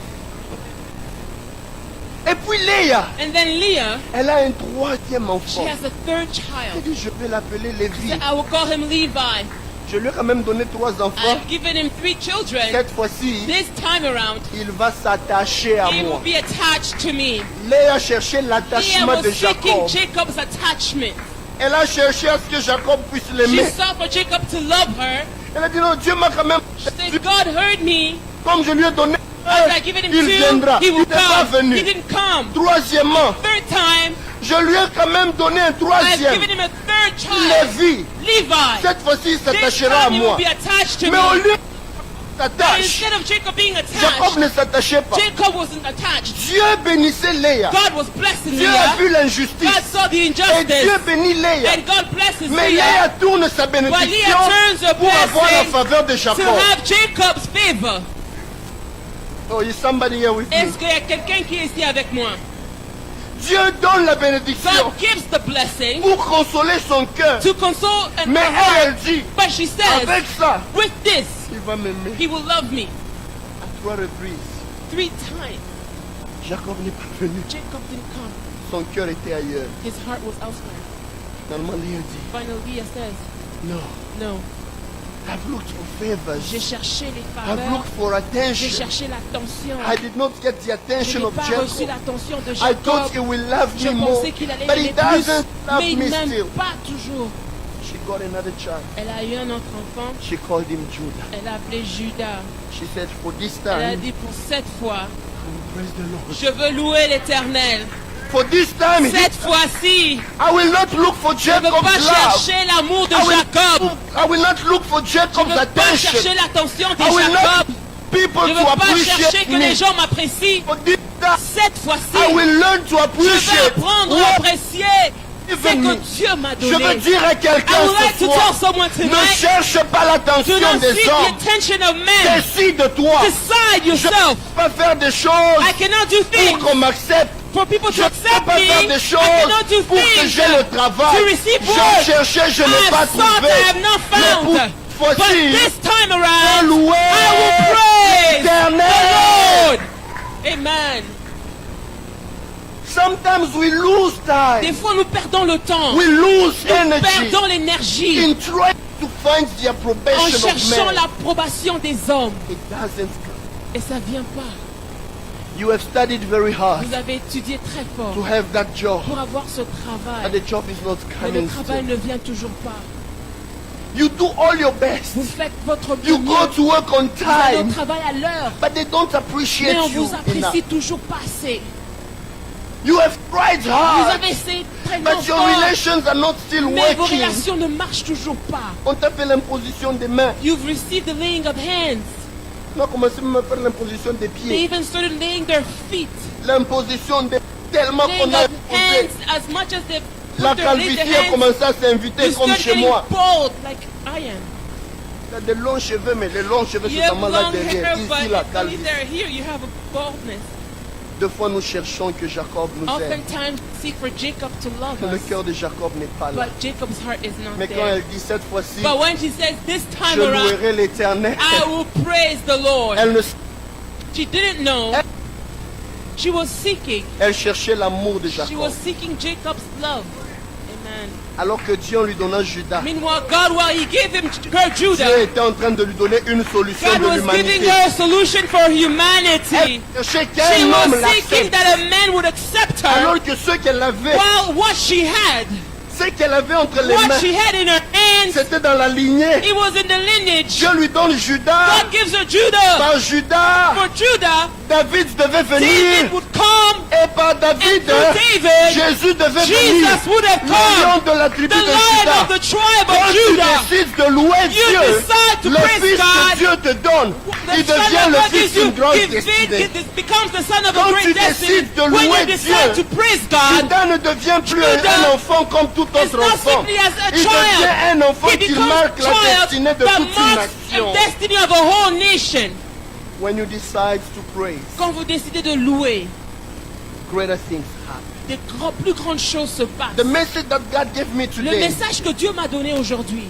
Et puis Léa, And then Leah, elle a un troisième she enfant. has a third Elle child. dit, je vais l'appeler Lévi. So I will call him Levi. Je lui ai quand même donné 3 enfants. I've given him 3 children. Cette fois-ci, This time around, il va s'attacher à he will moi. be attached to me. Léa cherchait Leah l'attachement was de seeking Jacob. Jacob's attachment. Elle a cherché à ce que Jacob puisse She l'aimer. sought for Jacob to love her. Elle a dit non, Dieu m'a quand même. She said, God heard me. Comme je lui ai donné, As I given him il 2, viendra. he Il will n'est pas come. venu. He didn't come. Troisièmement, Third time, je lui ai quand même donné un I've troisième. given him a third child, Lévi. Levi. Cette fois-ci, il This s'attachera à time he will moi. be attached to Mais au me. lieu But s'attache, instead of Jacob being Jacob attached, ne s'attachait pas. Jacob wasn't attached. Dieu bénissait Léa. God was blessing Dieu a Leah. vu God l'injustice. saw the Et Dieu injustice. bénit Léa. And God blesses Mais Leah Léa tourne sa But Leah bénédiction turns her pour avoir la blessing faveur de to Jacob. have Jacob's favor. Oh, is somebody here with me? Est-ce qu'il y a quelqu'un qui est ici avec moi? Dieu donne la bénédiction God gives the blessing pour consoler son cœur. to console and Mais her heart. elle dit, But she says, avec ça, with this, il va m'aimer. he will love me. À 3 reprises, 3 times. Jacob n'est pas venu. Jacob didn't come. Son cœur était ailleurs. His heart was elsewhere. Finalement, Léa dit, Finally, Leah says, no, no, I've looked for favors. j'ai cherché les I've faveurs. looked for J'ai attention. cherché l'attention. I did not get the Je attention n'ai of pas reçu Jacob. l'attention de I thought he Jacob. will love Je me more. pensais qu'il allait But he m'aimer plus. doesn't love Mais il me m'aime still. pas toujours. She got another child. Elle a eu un autre enfant. She called him Judah. Elle a appelé Judas. She said, for this Elle a time, dit pour cette fois, I will praise the Lord. je veux louer l'Éternel. For this time, Cette fois-ci, I will not look for je ne veux Jacob's pas love. chercher l'amour de I will, Jacob. I will not look for Je Jacob's ne veux pas attention. chercher l'attention de I will not Jacob. people Je ne to veux pas chercher appreciate que me. les gens m'apprécient. For this time, Cette fois-ci, I will learn to je vais appreciate apprendre à what apprécier ce given me. que Dieu m'a Je veux donné. dire à I quelqu'un would like ce to tell soir, someone ne tonight, cherche pas do l'attention not des seek the hommes. attention of men. Décide-toi. Decide Je ne yourself. peux pas faire des choses I cannot do pour things qu'on m'accepte. for people Je to ne accept peux pas me. faire I des choses cannot do pour que things j'ai le travail. to receive Je work. cherchais, je n'ai pas I sought, I trouvé. have not Mais pour found. cette But fois-ci, this time je around, louer I will praise the l'Éternel. Lord. Amen. Sometimes we lose time. Des fois, nous perdons le temps. We lose Nous energy perdons l'énergie in trying to find the en approbation of cherchant men. l'approbation des hommes. It doesn't come. Et ça vient pas. You have studied very hard Vous avez étudié très fort to have that job, pour avoir ce and travail. the job is not Mais le coming travail still. ne vient toujours pas. You do all your best. Vous faites votre You mieux. go to work on Vous allez au time, travail à l'heure. but they don't appreciate Mais on you vous apprécie enough. toujours pas assez. You have tried Vous hard, avez essayé très but your longtemps. relations are not still Mais vos working. relations ne marchent toujours pas. On t'a fait l'imposition des mains. You've received the laying of hands. On a commencé même à faire l'imposition des They pieds. even started laying their feet. L'imposition des... Tellement Laying qu'on a of imposé. hands as much as they La put their laid calvitie their a hands. commencé à s'inviter You comme start chez getting moi. bald like iron. Tu as des longs cheveux, mais les longs cheveux, You c'est have seulement là long derrière. hair, Ici, but la only calvitie. there. Here you have a baldness. Deux fois, nous cherchons que Jacob nous aime. Oftentimes seek for Jacob to love Le us, cœur de Jacob n'est pas là. but Jacob's heart is not Mais quand there. elle dit cette fois-ci, But when she says this time je around, louerai l'Éternel, I will praise the Lord. elle, ne, She didn't know. She was seeking. elle cherchait l'amour de She Jacob. was seeking Jacob's love. Amen. man. Alors que Dieu, en lui donnant Judas, Meanwhile, God, while he gave her Dieu Judah, était en train de lui donner une solution God de was giving l'humanité. her a solution for humanity. Elle cherchait She qu'un was homme seeking l'accepte. that a man would accept her, Alors que ce qu'elle avait, while what she had entre les what mains, she had in her hands, c'était dans la lignée. it was in the lineage. Dieu lui donne Judas. God gives her Judah. Par Judas, For Judah, David devait venir. David would come, Et par and David, through David, Jésus devait venir. Jesus would have Le lion come. de la tribu The de lion of Judas. the tribe Quand of tu Judah. décides de louer You Dieu, decide to le praise fils God. que Dieu te donne, The il son devient of le God fils gives you, d'une grande destinée. becomes the son of Quand a great tu destiny. décides de When louer you decide Dieu, to praise God, Judas ne devient plus Judah un enfant comme tout it's autre not enfant. simply as a Il devient un child. enfant He qui becomes marque la child destinée de that toute une marks nation. the destiny of a whole nation. When you decide to praise, Quand vous décidez de louer, greater things happen. des plus grandes choses se passent. The message that God gave me Le today, message que Dieu m'a donné aujourd'hui,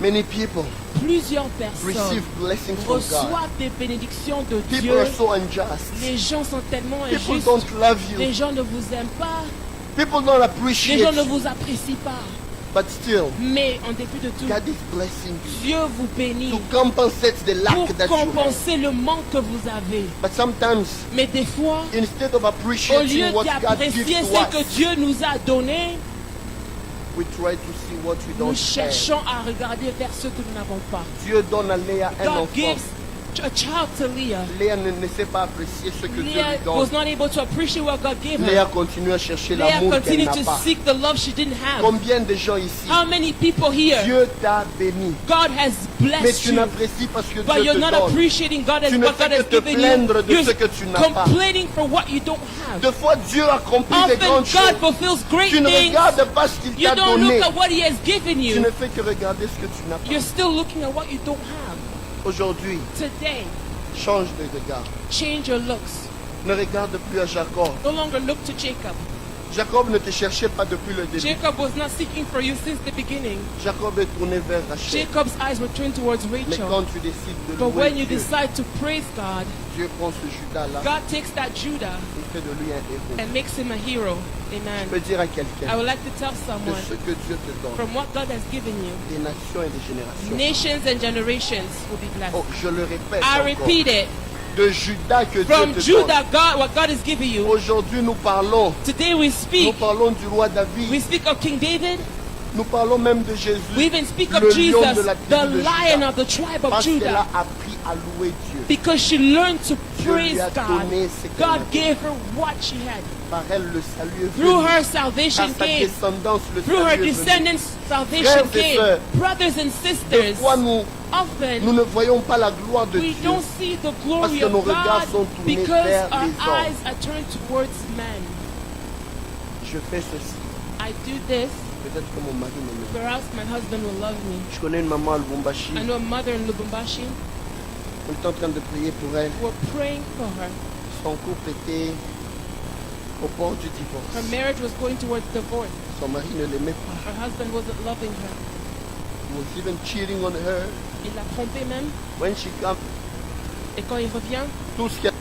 many people plusieurs personnes receive blessings from God. reçoivent des bénédictions de People Dieu. are so unjust. Les gens sont tellement People injustes. don't love you. Les gens ne vous aiment pas. People don't Les appreciate gens ne you. vous apprécient pas. But still, Mais en dépit de tout, God is blessing you Dieu vous bénit to compensate the pour lack that you have. compenser le manque que vous avez. But sometimes, Mais des fois, instead of au lieu appreciating what God gives d'apprécier to ce que us, Dieu nous a donné, we try to see what we nous don't have. cherchons à regarder vers ce que nous n'avons pas. Dieu donne à Léa un God enfant. gives a child to Leah. Léa ne sait pas apprécier ce que Dieu Leah lui was donne. not able to appreciate what God gave her. Léa continue à chercher Leah l'amour qu'elle continued n'a to pas. seek the love she didn't have. Combien de gens ici, How many people here, Dieu t'a béni, God has mais blessed tu you, n'apprécies pas ce que but Dieu you're te not donne. appreciating God as Tu ne what fais God que has te given plaindre you. de You're ce que tu n'as pas. complaining for what you don't have. Deux fois, Dieu accomplit des Often grandes God choses. fulfills great Tu ne things. regardes pas ce qu'il You t'a don't donné. look at what He has given Tu you. ne fais que regarder ce que tu n'as pas. You're still looking at what you don't have. Aujourd'hui, Today, change de regard. change your looks. Ne regarde plus à Jacob. No longer look to Jacob. Jacob ne te cherchait pas depuis le début. Jacob was not seeking for you since the beginning. Jacob est tourné vers Rachel. Jacob's eyes were turned towards Mais Rachel. quand tu décides de But louer when you Dieu, decide to praise God, Dieu prend ce Judas-là, God takes that Judah il fait de lui un héros. and makes him a hero. Je Amen. peux dire à I quelqu'un, would like to tell de someone ce que Dieu te donne, from what God has given you, des nations et des générations. nations and generations will be blessed. Oh, je le répète I encore. repeat it. De Judas que From Dieu te Judah, donne. God, what God is giving you. Aujourd'hui, nous parlons. Today we Nous speak. parlons du roi We David. speak of King David. Nous parlons même de Jésus. We even speak le of lion Jesus, de la the tribu de lion Judas. of the tribe of Parce qu'elle a Judah. appris à louer Dieu. Because she learned to Dieu praise lui a God. donné ce qu'elle God avait. gave her what she had. Par elle, le salut est Through venu. her À salvation sa came. descendance, le Through her salut est venu. descendants, salvation Frères et came. sœurs, Brothers and Des sisters, fois, nous often ne voyons pas la gloire de we Dieu. don't see the glory Parce que of nos regards God sont tournés because vers our les hommes. eyes are turned towards men. Je fais ceci. I do this, Peut-être que mon mari m'aime. perhaps my husband will love me. Je connais une maman à Lubumbashi. I know a mother in Lubumbashi. On est en train de prier pour elle. We're praying for her. Son couple était au bord du Her divorce. marriage was going towards divorce. Son mari ne l'aimait pas. Her husband wasn't loving her. He was even cheating on her. Il l'a trompée même. When she comes, Et quand il revient, tout ce qu'elle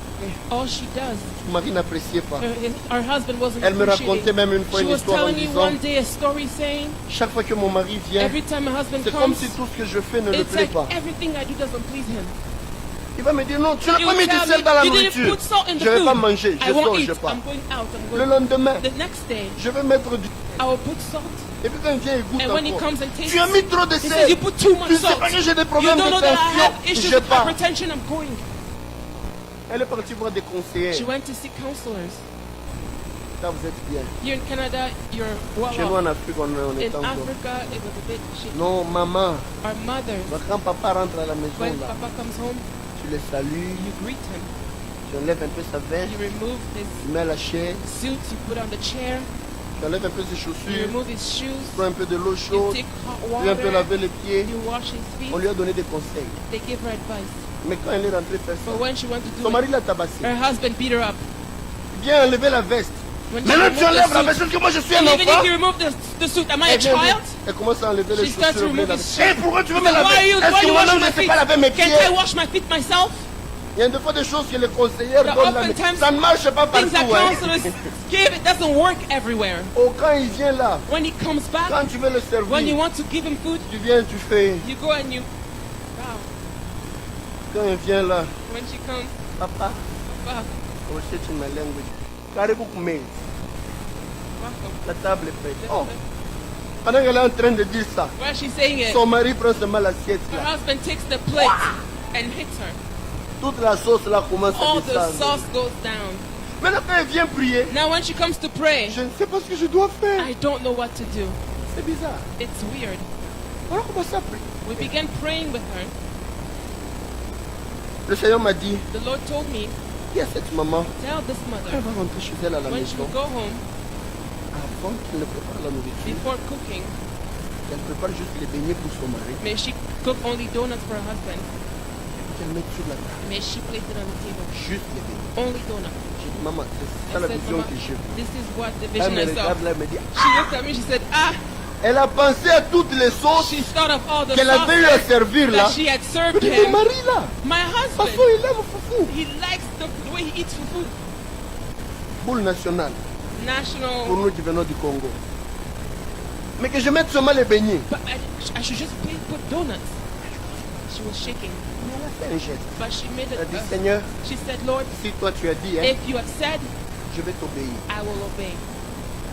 all she does, son mari n'appréciait pas. her husband wasn't Elle me racontait appreciating. même une fois She une was histoire en telling me disant, one day a story saying, chaque fois que mon mari vient, every time my husband c'est comme comes, si tout ce que je fais ne le it's plaît like pas. everything I do doesn't please him. Il va me dire, non, tu n'as He pas will mis du tell sel dans la me, you didn't nourriture. put salt in the Je ne vais pas food. manger, je I won't sors, eat. je pars. I'm going out. I'm Le going. lendemain, The next day, je vais mettre du... I will put salt. Et puis quand il vient, il goûte And when he encore. comes and tastes, Tu as mis trop de he says, sel. you put too much Tu sais salt. pas que j'ai des You problèmes don't de know that I have tension. issues Je with pars. hypertension. I'm going. Elle est partie voir des conseillers. She went to see counselors. Là, vous êtes bien. Here in Canada, you're well Chez nous, en off. Afrique, on est In encore. Africa, it was a bit shitty. Non, maman, Our mothers, quand papa rentre à la maison, when là, Papa comes home, tu le salues, you greet him. tu enlèves un peu sa veste, You remove his tu mets la chaise, suit, you put on the chair, tu enlèves un peu ses you chaussures, remove his shoes, tu prends un peu de l'eau you chaude, take hot tu viens un peu water, laver les pieds. you wash his feet. On lui a donné des conseils. They give her advice. Mais quand elle est rentrée faire ça, But when she went to son do mari it, l'a tabassé. her husband beat her up. Viens enlever la veste. When she Maintenant tu removed enlèves la the veste suit, parce que moi je suis un and even enfant. if you remove the suit, am I a Elle vient child? elle commence à enlever les She starts to chaussures. remove la his veste. Eh, pourquoi tu veux me Why are laver? you, Est-ce why que you moi-même washing je my ne sais feet? pas laver mes Can't I pieds? wash my feet myself? Il y a des fois des choses que les conseillers There donnent là, mais oftentimes ça ne marche pas Things that partout. Hein. counselors give, it doesn't work everywhere. Oh, quand il vient là, When he comes back, quand tu veux le when you servir, want to give him food, tu viens, tu fais. you go and you, wow. Quand il vient là, When she comes, papa, wow, oh, c'est in my language. Karibu kumezi, welcome. la table est prête. Oh, pendant qu'elle est en train de dire ça, While she's saying it, son mari prend seulement l'assiette her là. husband takes the plate and hits her. Toute la sauce là commence à All the descendre. sauce goes down. Maintenant quand elle vient prier, Now when she comes to pray, je ne sais pas ce que je dois faire. I don't know what to do. C'est bizarre. It's weird. On a commencé à prier. We began praying with her. Le Seigneur m'a dit, The Lord told me, il y a cette maman, tell this elle mother, va rentrer chez elle à la when she maison. will go home, Avant qu'elle ne prépare la nourriture, before cooking, qu'elle prépare juste les beignets pour son mari, may she cook only donuts for her husband. qu'elle mette sur la table. May she place it on the table. Juste les beignets. Only donuts. J'ai dit, maman, c'est I ça la said, vision Mama, que j'ai vue. this is what the Elle vision me I saw. regarde là, elle me dit, She looked at me, she said, elle a pensé à toutes les sauces she thought of all the qu'elle avait eu à sauces servir là. that she had Je served dis, mon him. mari là, My parce husband, qu'il aime foufou. he likes the way he eats fufu. Boule nationale, pour National, nous qui venons du Congo. Mais que je mette seulement les beignets. but I should just put donuts. She was shaking, Mais elle a fait un geste. but she made Elle a dit, it. Seigneur, She said, Lord, si toi tu as dit, hein, if you have said, je vais t'obéir. I will obey.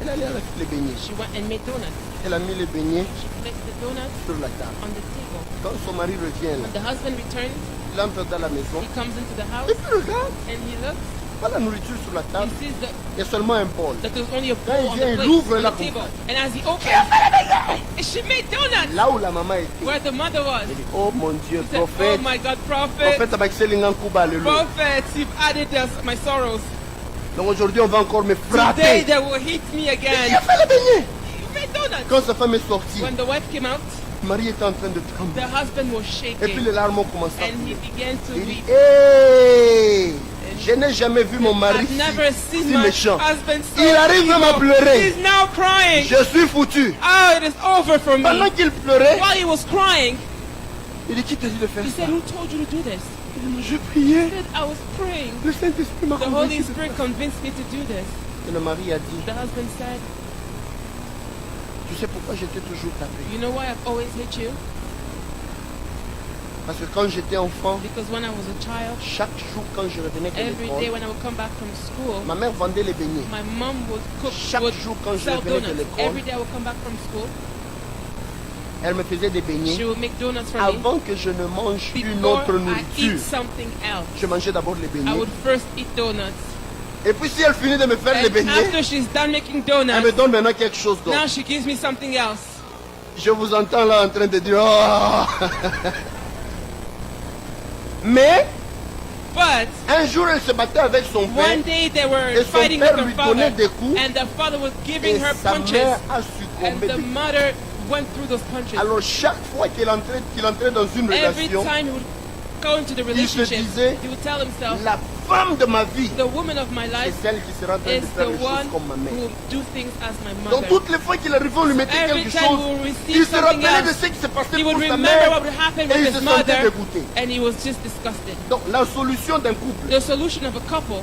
Elle allait avec les beignets. She went and made donuts. Elle a mis les beignets She placed the donuts sur la table. on the table. Quand son mari revient là, When the husband returns, il entre dans la maison. he comes into the house Et puis regarde, and he looks. pas la nourriture sur la He table. sees Il y a seulement un bol. that there's only a Quand bowl il on vient, the il plate, ouvre on la the table. coupe. And as he opens, she made donuts Là où la maman était. where the mother was. Elle dit, oh mon Dieu, She said, oh prophète. my God, prophet, Prophète Abaxel Ngankuba, alléluia. prophet, you've added my sorrows. Donc aujourd'hui, on va encore me Today frapper. they will hit me Il a again. fait les beignets. You made donuts. Quand sa femme est sortie, When the wife came out, le mari était en train de the trembler. husband was Et puis shaking les larmes ont commencé à and he couler. began to Il dit, weep. hey, je n'ai jamais vu mon mari I've never si seen my méchant. husband so Il arrive même à evil. pleurer. He's now crying. Je suis foutu. Oh, it is over for me. Pendant qu'il pleurait, While he was crying, il dit, qui t'a dit de faire he ça? said, who told you to do this? Il dit, je priais. He said, I was praying. Le Saint-Esprit m'a The convaincu Holy de Spirit faire. convinced me to do this. Et le mari a dit, The husband said, tu sais pourquoi j'étais toujours tapé? you know why I've always hit you? Parce que quand j'étais enfant, Because when I was a child, chaque jour quand je revenais de every day l'école, when I would come back from school, ma mère vendait les beignets. my mom would cook, Chaque would jour quand je sell revenais de donuts. l'école, Every day I would come back from school, elle me faisait des beignets. she would make donuts for me. Avant que je ne mange une Before autre I nourriture, eat something else, je mangeais d'abord les I beignets. would first eat donuts. Et puis si elle finit de me faire les And beignets, after she's done making elle me donuts, donne maintenant quelque chose d'autre. now she gives me something else. Je vous entends là en train de dire, oh. Mais But un jour elle se battait avec son père one day they were et son fighting with père her lui donnait father, des coups and the father was et giving her sa punches, mère a and succombé. the mother went through those punches. Alors chaque fois qu'il entrait dans une Every relation, time he would go into the il se relationship, disait, he would tell himself, la femme de ma vie, the woman of my c'est life celle qui sera en train is de faire the les choses one comme ma who mère. will do things as my Donc mother. toutes les fois qu'il arrivait, on lui mettait Every quelque time chose, we will receive il se something rappelait de else, ce qui s'est passé he would pour sa remember mère what would happen et with il his se sentait mother, dégoûté. and he was just disgusted. Donc la solution d'un couple, The solution of a couple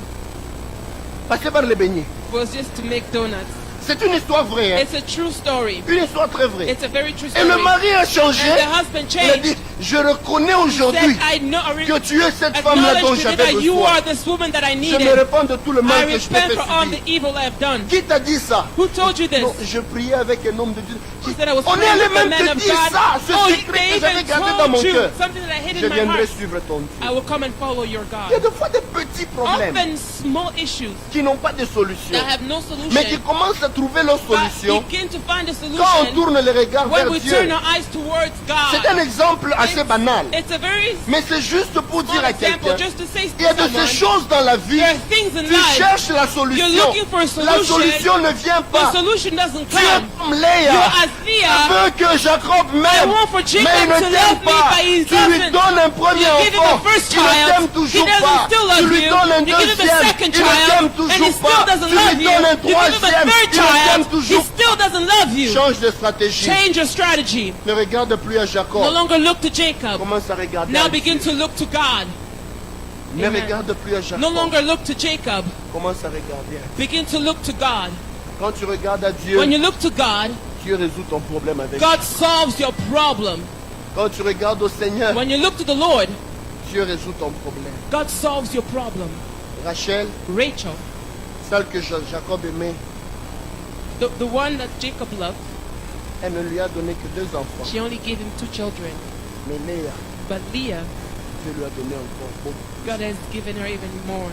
passer par les beignets. was just to make donuts. C'est une histoire vraie, hein? It's a true story. Une histoire très vraie. It's a very true Et story. le mari a changé. And the husband Il a dit, changed. je reconnais Said, aujourd'hui I know, que tu es cette femme-là dont acknowledge today j'avais that you besoin. are this woman that I Je me needed. répands de tout le I mal que je t'ai repent fait for all the subir. evil I have done. Qui t'a dit ça? Who told you this? Non, je priais avec un homme de Dieu. She said I was On est praying allé with the même man te of dire God. ça, ce Oh, secret they que j'avais even gardé dans mon told you cœur. something that I hid Je in my viendrai heart. suivre ton Dieu. I will come and follow your Il y a God. des fois des petits problèmes Often small issues qui n'ont pas de solution, that have no mais qui solution, commencent à trouver leur but solution begin to find a quand on solution tourne les regards when vers we Dieu. turn our eyes towards C'est un God. exemple assez banal, It's a very mais c'est juste pour dire small à example quelqu'un, just to say il y a to de ces someone, choses dans la vie, there are things in tu life. cherches la solution. You're looking for a La solution. solution ne vient The pas. solution doesn't Tu es come. comme Léa. You're as Tu Leah. veux que Jacob I m'aime, want for Jacob mais il ne to t'aime love me, pas. but he Tu lui doesn't. donnes un premier You give him enfant, the first il ne t'aime child, he toujours doesn't pas. still Tu love lui you. donnes un You give him the deuxième, second il ne t'aime child, and he toujours still pas. doesn't Tu love lui you. donnes un You give him a troisième, third il ne t'aime child, he toujours pas. still doesn't love you. Change de stratégie. Change your strategy. Ne regarde plus à No Jacob. longer look to Jacob. Commence à regarder Now à begin Dieu. to look to God. Ne Amen. regarde plus à Jacob. No longer look to Jacob. Commence à regarder. Begin to look to God. Quand tu regardes à Dieu, When you look to God, Dieu résout ton problème avec God lui. solves your problem. Quand tu regardes au Seigneur, When you look to the Lord, Dieu résout ton problème. God solves your problem. Rachel, Rachel, celle que Jacob aimait, the one that Jacob loved, elle ne lui a donné que 2 enfants. she only gave him 2 children. Mais Léa, But Leah, Dieu lui a donné encore beaucoup. God has given her even more.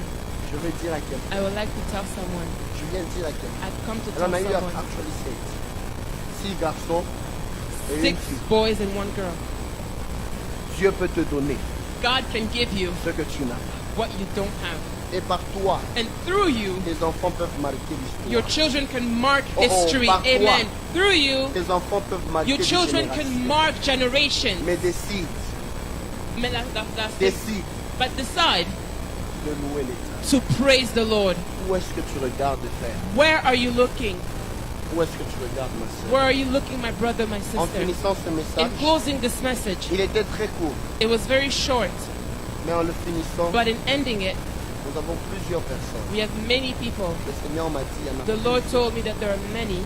Je vais dire à quelqu'un. I would like to tell someone. Je viens de dire à quelqu'un. I've come to Elle tell en a eu someone. actually 6 garçons et 6 une fille. boys and 1 girl. Dieu peut te donner God can give you ce que tu n'as pas. what you don't have. Et par toi, And through you, tes enfants peuvent marquer your l'histoire. children can mark Oh, history. par toi. Amen. Through you, Tes enfants peuvent marquer your des children can générations. mark generations. Mais décide, décide But decide de louer l'État. to praise the Lord. Où est-ce que tu regardes, frère? Where are you looking? Où est-ce que tu regardes, ma soeur? Where are you looking, my brother, my En sister? finissant ce In message, closing this message, il était très court, it was very short, mais en le finissant, but in ending it, nous avons plusieurs personnes. we have many people. Le Seigneur m'a dit, il y en a The Lord told me that there are many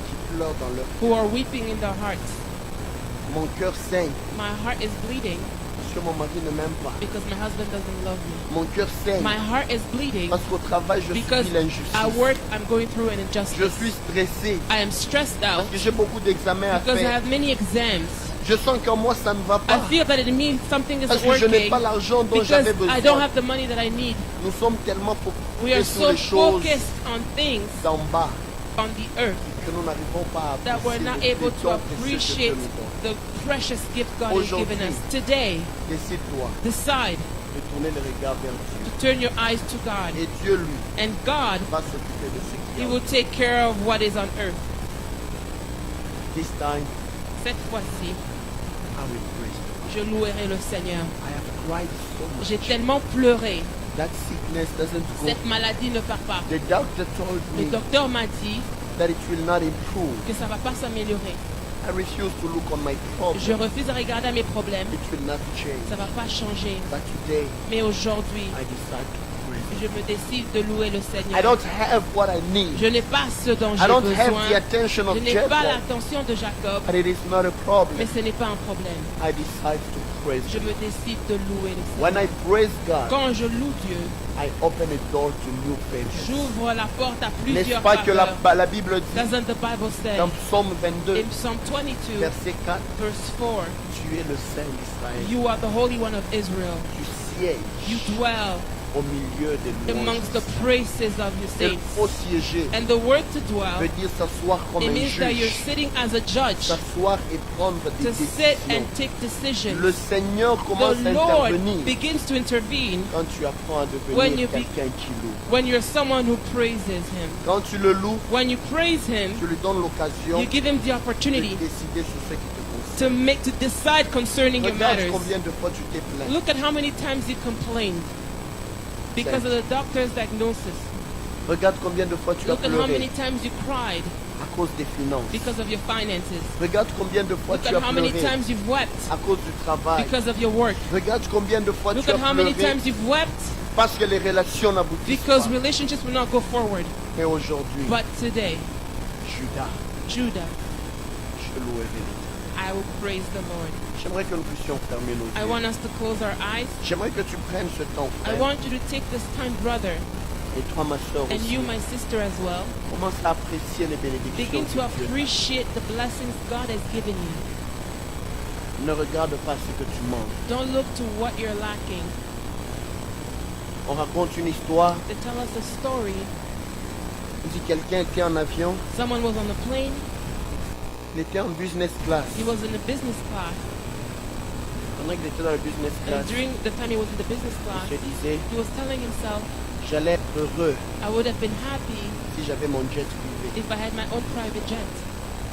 qui pleurent dans leur who are weeping in their hearts. Mon cœur saigne, My heart is bleeding parce que mon mari ne m'aime pas. because my husband doesn't love me. Mon cœur saigne, My heart is bleeding parce qu'au travail, je because subis l'injustice. at work I'm going through an Je injustice. suis stressé, I am stressed out parce que j'ai beaucoup d'examens à because I faire. have many exams. Je sens qu'en moi, ça ne va I pas. feel that in me something Parce isn't que je n'ai working pas l'argent dont because j'avais I don't besoin. have the money that I need. Nous sommes tellement We focusés are sur so les choses focused on things d'en bas on the earth que nous n'arrivons pas à that we're apprécier not les able to dons précieux que Dieu appreciate nous donne. the precious gift God has given Aujourd'hui. us. Today, Décide-toi decide de tourner le regard vers Dieu. to turn your eyes to God. Et Dieu, lui, And God, va s'occuper de ce qui He est. will take care of what is on earth. This time, Cette fois-ci, I will praise you. je louerai le Seigneur. I have cried so much. J'ai tellement pleuré. That sickness doesn't go. Cette maladie ne part pas. The doctor told Le me docteur m'a dit that it will not improve. que ça ne va pas s'améliorer. I refuse to look on my Je problem. refuse de regarder à mes problèmes. It will not change. Ça ne va pas changer. But today, Mais aujourd'hui, I decide to praise. je me décide de louer le I Seigneur. don't have what I need. Je n'ai pas ce dont I j'ai don't have besoin. the attention of Je n'ai pas Jacob. l'attention de Jacob, But it is not a mais problem. ce n'est pas un problème. I decide to praise Je him. me décide de louer le When I Seigneur. praise God, Quand je loue Dieu, I open a door to new favors. j'ouvre la porte à N'est-ce plusieurs pas que faveurs. la Bible dit Doesn't the Bible say dans Psaume 22, in Psalm 22, verset 4, verse 4, tu es le Saint d'Israël. you are the Holy One of Israel. Tu sièges You dwell au milieu des louanges. amongst the praises of your Il saints. faut siéger. And the word to dwell, Veut dire s'asseoir comme it un means that you're juge. sitting as a judge S'asseoir et prendre des to sit décisions. and take decisions. Le Seigneur commence The à Lord intervenir begins to intervene quand tu apprends à When devenir you be- quelqu'un qui loue. when you're someone who praises Him. Quand tu le loues, When you praise Him, tu lui donnes l'occasion you give Him the de opportunity décider sur ce qui te concerne. to decide concerning your Regarde matters. combien de fois tu t'es plaint. Look at how many times you complained because of the doctor's diagnosis. Regarde combien de fois tu as Look at how many pleuré times you cried à cause des finances. because of your finances. Regarde combien de fois Look tu at as how many pleuré times you've wept à cause du travail. because of your work. Regarde combien de fois Look tu as at how many pleuré times you've wept parce que les relations n'aboutissent because pas. relationships will not go forward. Mais aujourd'hui, But today, Judas, Judah, je louerai l'Éternel. I will praise the Lord. J'aimerais que nous puissions fermer nos I yeux. want us to close our eyes. J'aimerais que tu prennes ce temps, I frère. want you to take this time, brother, Et toi, ma soeur and aussi. you, my sister, as well. Commence à apprécier les bénédictions Begin to de Dieu. appreciate the blessings God has given you. Ne regarde pas ce que tu manques. Don't look to what you're lacking. On raconte une histoire. They tell us a story. On dit quelqu'un était en avion. Someone was on the plane. Il était en business class. He was in the business class. Pendant qu'il était dans le business And class, during the time he was in the business il class, se disait, he was telling himself, j'allais être heureux I would have been happy si j'avais mon jet privé. if I had my own private jet.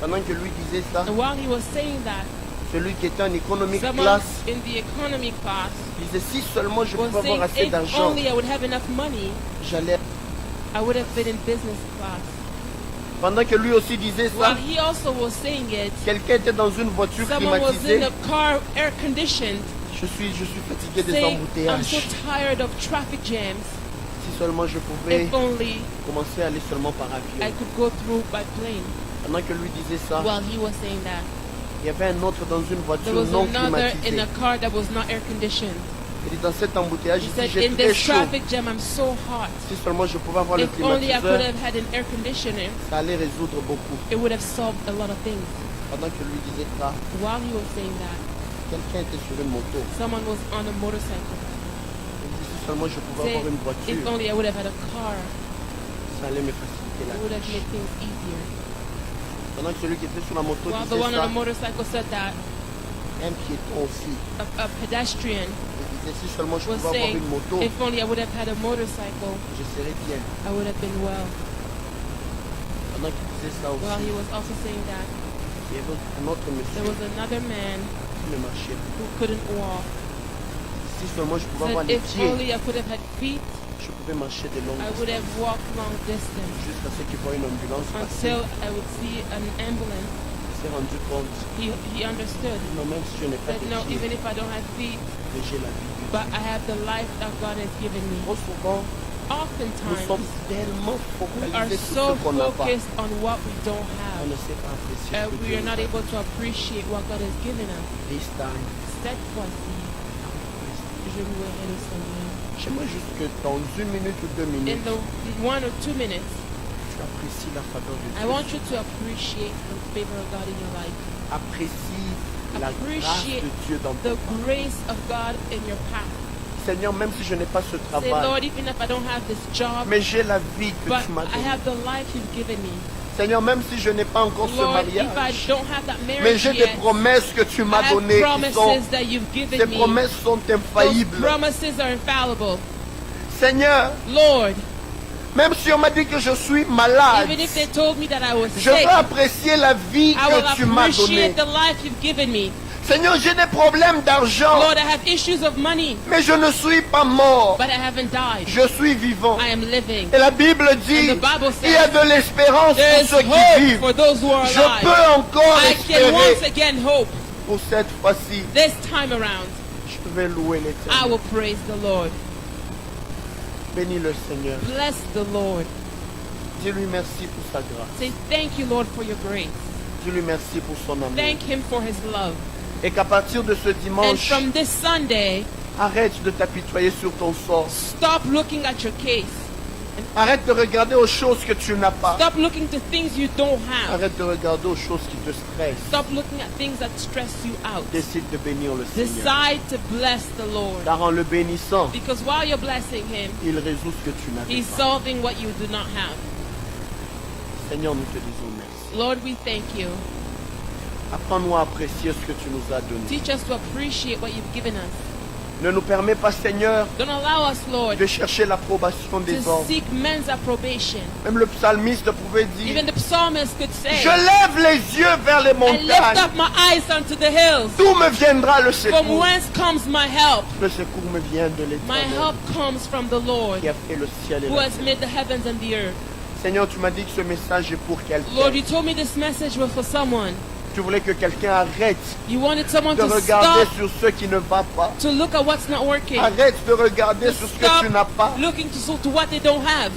Pendant que lui disait ça, And while he was saying that, celui qui était en economic someone class in the economy class disait, si seulement je was pouvais saying, avoir assez if d'argent, only I would have enough money, j'allais. I would have been in business class. Pendant que lui aussi disait While ça, he also was saying it, quelqu'un était dans une voiture someone was in climatisée. a car air conditioned. Je suis fatigué des saying, I'm so embouteillages. tired of traffic jams. Si seulement je pouvais If only commencer à aller seulement par I avion. could go through by plane. Pendant que lui disait ça, While he was saying that, il y avait un autre dans une there voiture was non another in climatisée. a car that was not air conditioned. Il dit dans cet embouteillage He ici, said, j'ai in très this chaud. traffic jam, I'm so hot. Si seulement je pouvais avoir le If only I could climatiseur, have had an air conditioner, ça allait résoudre beaucoup. it would have solved a lot of things. Pendant que lui disait ça, While he was saying that, quelqu'un était sur une moto. someone was on a motorcycle. Il dit si seulement je pouvais Saying, avoir une if voiture, only I would have had a car, ça allait me faciliter la it would have tâche. made things easier. Pendant que celui qui était sur la moto While the disait one on ça, a motorcycle said that, un piéton aussi. a pedestrian Il disait si seulement je was pouvais avoir saying, une moto, if only I would have had a motorcycle, je serais bien. I would have been well. Pendant qu'il disait ça While aussi, he was also saying that, il y avait un autre there monsieur was another man qui ne marchait pas. who couldn't walk. Si seulement je pouvais avoir Said, les if pieds, only I could have had feet, je pouvais marcher de longues I would have distances. walked long distance Jusqu'à ce qu'il voit une ambulance passer, until I would see an ambulance. il s'est rendu compte. He understood. Non, même si je n'ai pas Said, de no, pieds, even if I don't have feet, mais j'ai la vie de but Dieu. I have the life that God has given me. Trop souvent, nous sommes Oftentimes, tellement we are focalisés sur so ce qu'on n'a pas. focused on what we don't On have. ne sait pas apprécier ce que We Dieu are nous not a able donné. to appreciate what God has given us. This time, Steadfastly, je louerai le Seigneur. j'aimerais juste que dans 1 minute ou 2 In minutes, the 1 or 2 minutes, tu apprécies la faveur de I Dieu. want you to appreciate the favor of God in your life. Apprécie la grâce Appreciate de Dieu dans the ton temps. grace of God in your path. Seigneur, même si je n'ai pas ce Say, travail, Lord, even if I don't have this job, mais j'ai la vie que but tu m'as I donnée. have the life you've given me. Seigneur, même si je n'ai pas encore ce Lord, if I mariage, don't have that mais marriage j'ai des yet, promesses que tu I m'as have données qui promises sont, that you've ces given me. promesses sont Those infaillibles. promises are infallible. Seigneur, Lord, même si on m'a dit que je suis malade, even if they told me that I was je sick, veux apprécier la vie I will que tu m'as donnée. appreciate the life you've given me. Seigneur, j'ai des problèmes d'argent, Lord, I have issues of money, mais je ne suis pas mort. but I haven't died. Je suis vivant. I am living. Et la Bible dit, And the Bible says, il y a de l'espérance There pour is ceux qui hope vivent. for those who are Je alive. peux encore I can once espérer again hope. pour cette fois-ci. This time around, Je vais louer I l'Éternel. will praise the Lord. Bénis le Seigneur. Bless the Lord. Dis-lui merci pour sa grâce. Say thank you, Lord, for your grace. Dis-lui merci pour son amour. Thank him for his love. Et qu'à partir de ce And dimanche, from this Sunday, arrête de t'apitoyer sur ton sort. stop looking at your case. Arrête de regarder aux choses que tu n'as pas. Stop looking to things you don't have. Arrête de regarder aux choses qui te stressent. Stop looking at things that stress you out. Décide de bénir le Seigneur. Decide to bless the Lord. Car en le bénissant, Because while you're blessing him, il résout ce que tu n'avais he's pas. solving what you do not have. Seigneur, nous te disons merci. Lord, we thank you. Apprends-nous à apprécier ce que tu nous as donné. Teach us to appreciate what you've given us. Ne nous permets pas, Seigneur, Don't allow us, Lord, de chercher l'approbation des to hommes. seek men's approbation. Même le psalmiste pouvait dire, Even the psalmist could say, je lève les yeux vers les I lift montagnes. up my eyes unto the hills. D'où me viendra le From secours? whence comes my help? Le secours me vient de My l'Éternel help comes from the Lord, qui a fait le ciel et who la has terre. made the heavens and the earth. Seigneur, tu m'as dit que ce message est pour Lord, quelqu'un. you told me this message was for someone. Tu voulais que quelqu'un arrête You wanted someone de to regarder stop sur ce qui ne va pas. to look at what's not working. Arrête de regarder To sur ce que stop tu n'as pas looking to what they don't have.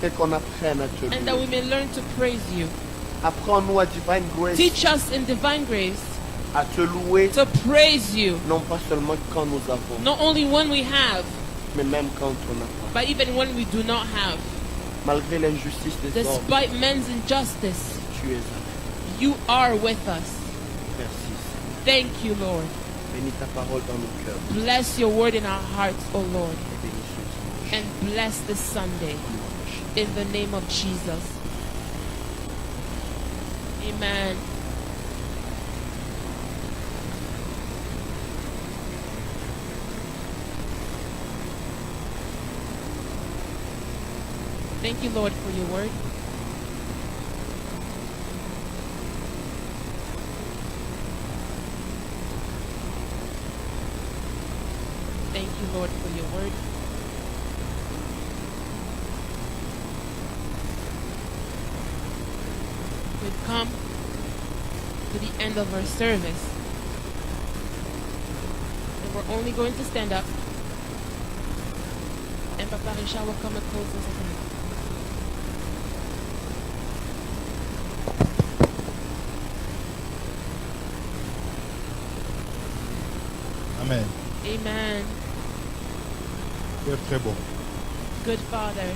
et qu'on apprenne à te And that we louer. may learn to praise you. Apprends-nous à Divine Grace Teach us in divine grace à te louer, to praise you, non pas seulement quand nous avons, not only when we have, mais même quand on n'a pas. but even when we do not have. Malgré l'injustice des hommes, Despite men's injustice, tu es avec. you are with us. Merci. Thank you, Lord. Bénis ta parole dans nos cœurs Bless your word in our hearts, O Lord. et bénis ce dimanche. And bless this Sunday in the name of Jesus. Amen. Thank you, Lord, for your word. Thank you, Lord, for your word. We've come to the end of our service. And We're only going to stand up. And Papa Richard will come and close us in prayer. Amen. Amen. Père très bon. Good Father,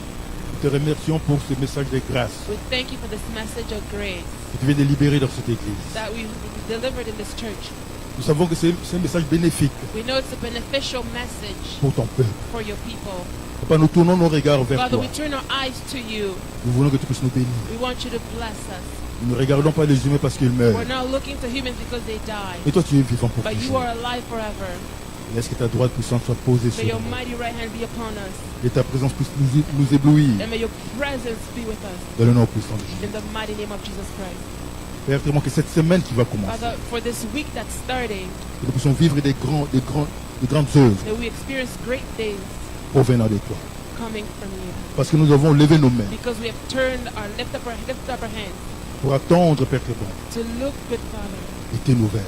Nous te remercions pour ce message de grâce we thank you for this message of grace que tu viens de libérer dans cette église. that we delivered in this church. Nous savons que c'est un message bénéfique We know it's a beneficial message pour ton peuple. for your people. Papa, nous tournons nos regards vers Father, toi. we turn our eyes to you. Nous voulons que tu puisses nous bénir. We want you to bless us. Nous ne regardons pas les humains parce qu'ils meurent. We're not looking to humans because they die, Mais toi, tu es vivant pour but you toujours. are alive forever. Laisse que ta droite puissante soit posée sur May your nous. mighty right hand be upon us, Et ta présence puisse nous éblouir and may your presence be with us. dans le nom puissant de Jésus. In the mighty name of Jesus Christ. Père, vraiment que cette semaine qui va commencer, Father, for this week that's starting, que nous puissions vivre des grandes œuvres that we experience great things provenant de toi. coming from you. Parce que nous avons levé nos mains Because we have lift up our hands pour attendre, Père très bon, to look, good Father, et tes nouvelles,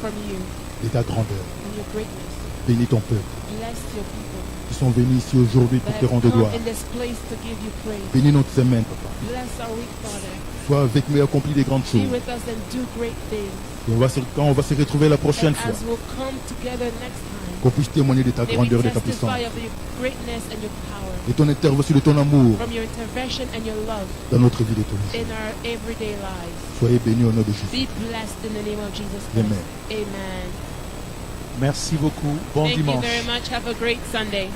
from you et ta grandeur. and your greatness. Bénis ton peuple Bless your people qui sont venus ici aujourd'hui pour that te have rendre come gloire. in this place to give you praise. Bénis notre semaine, Papa. Bless our week, Father. Sois avec nous et accomplis des grandes Be choses. with us and do great things. Et quand on va se retrouver la prochaine And fois, as we'll come together next time, qu'on puisse témoigner de ta may we grandeur, de ta puissance, testify of your greatness and your power, de ton intervention, de ton amour from your intervention and your love dans notre vie de tous les jours. in our everyday lives. Soyez bénis au nom de Jésus. Be blessed in the name of Jesus Christ. Amen. Amen. Merci beaucoup. Bon Thank you dimanche. very much. Have a great Sunday.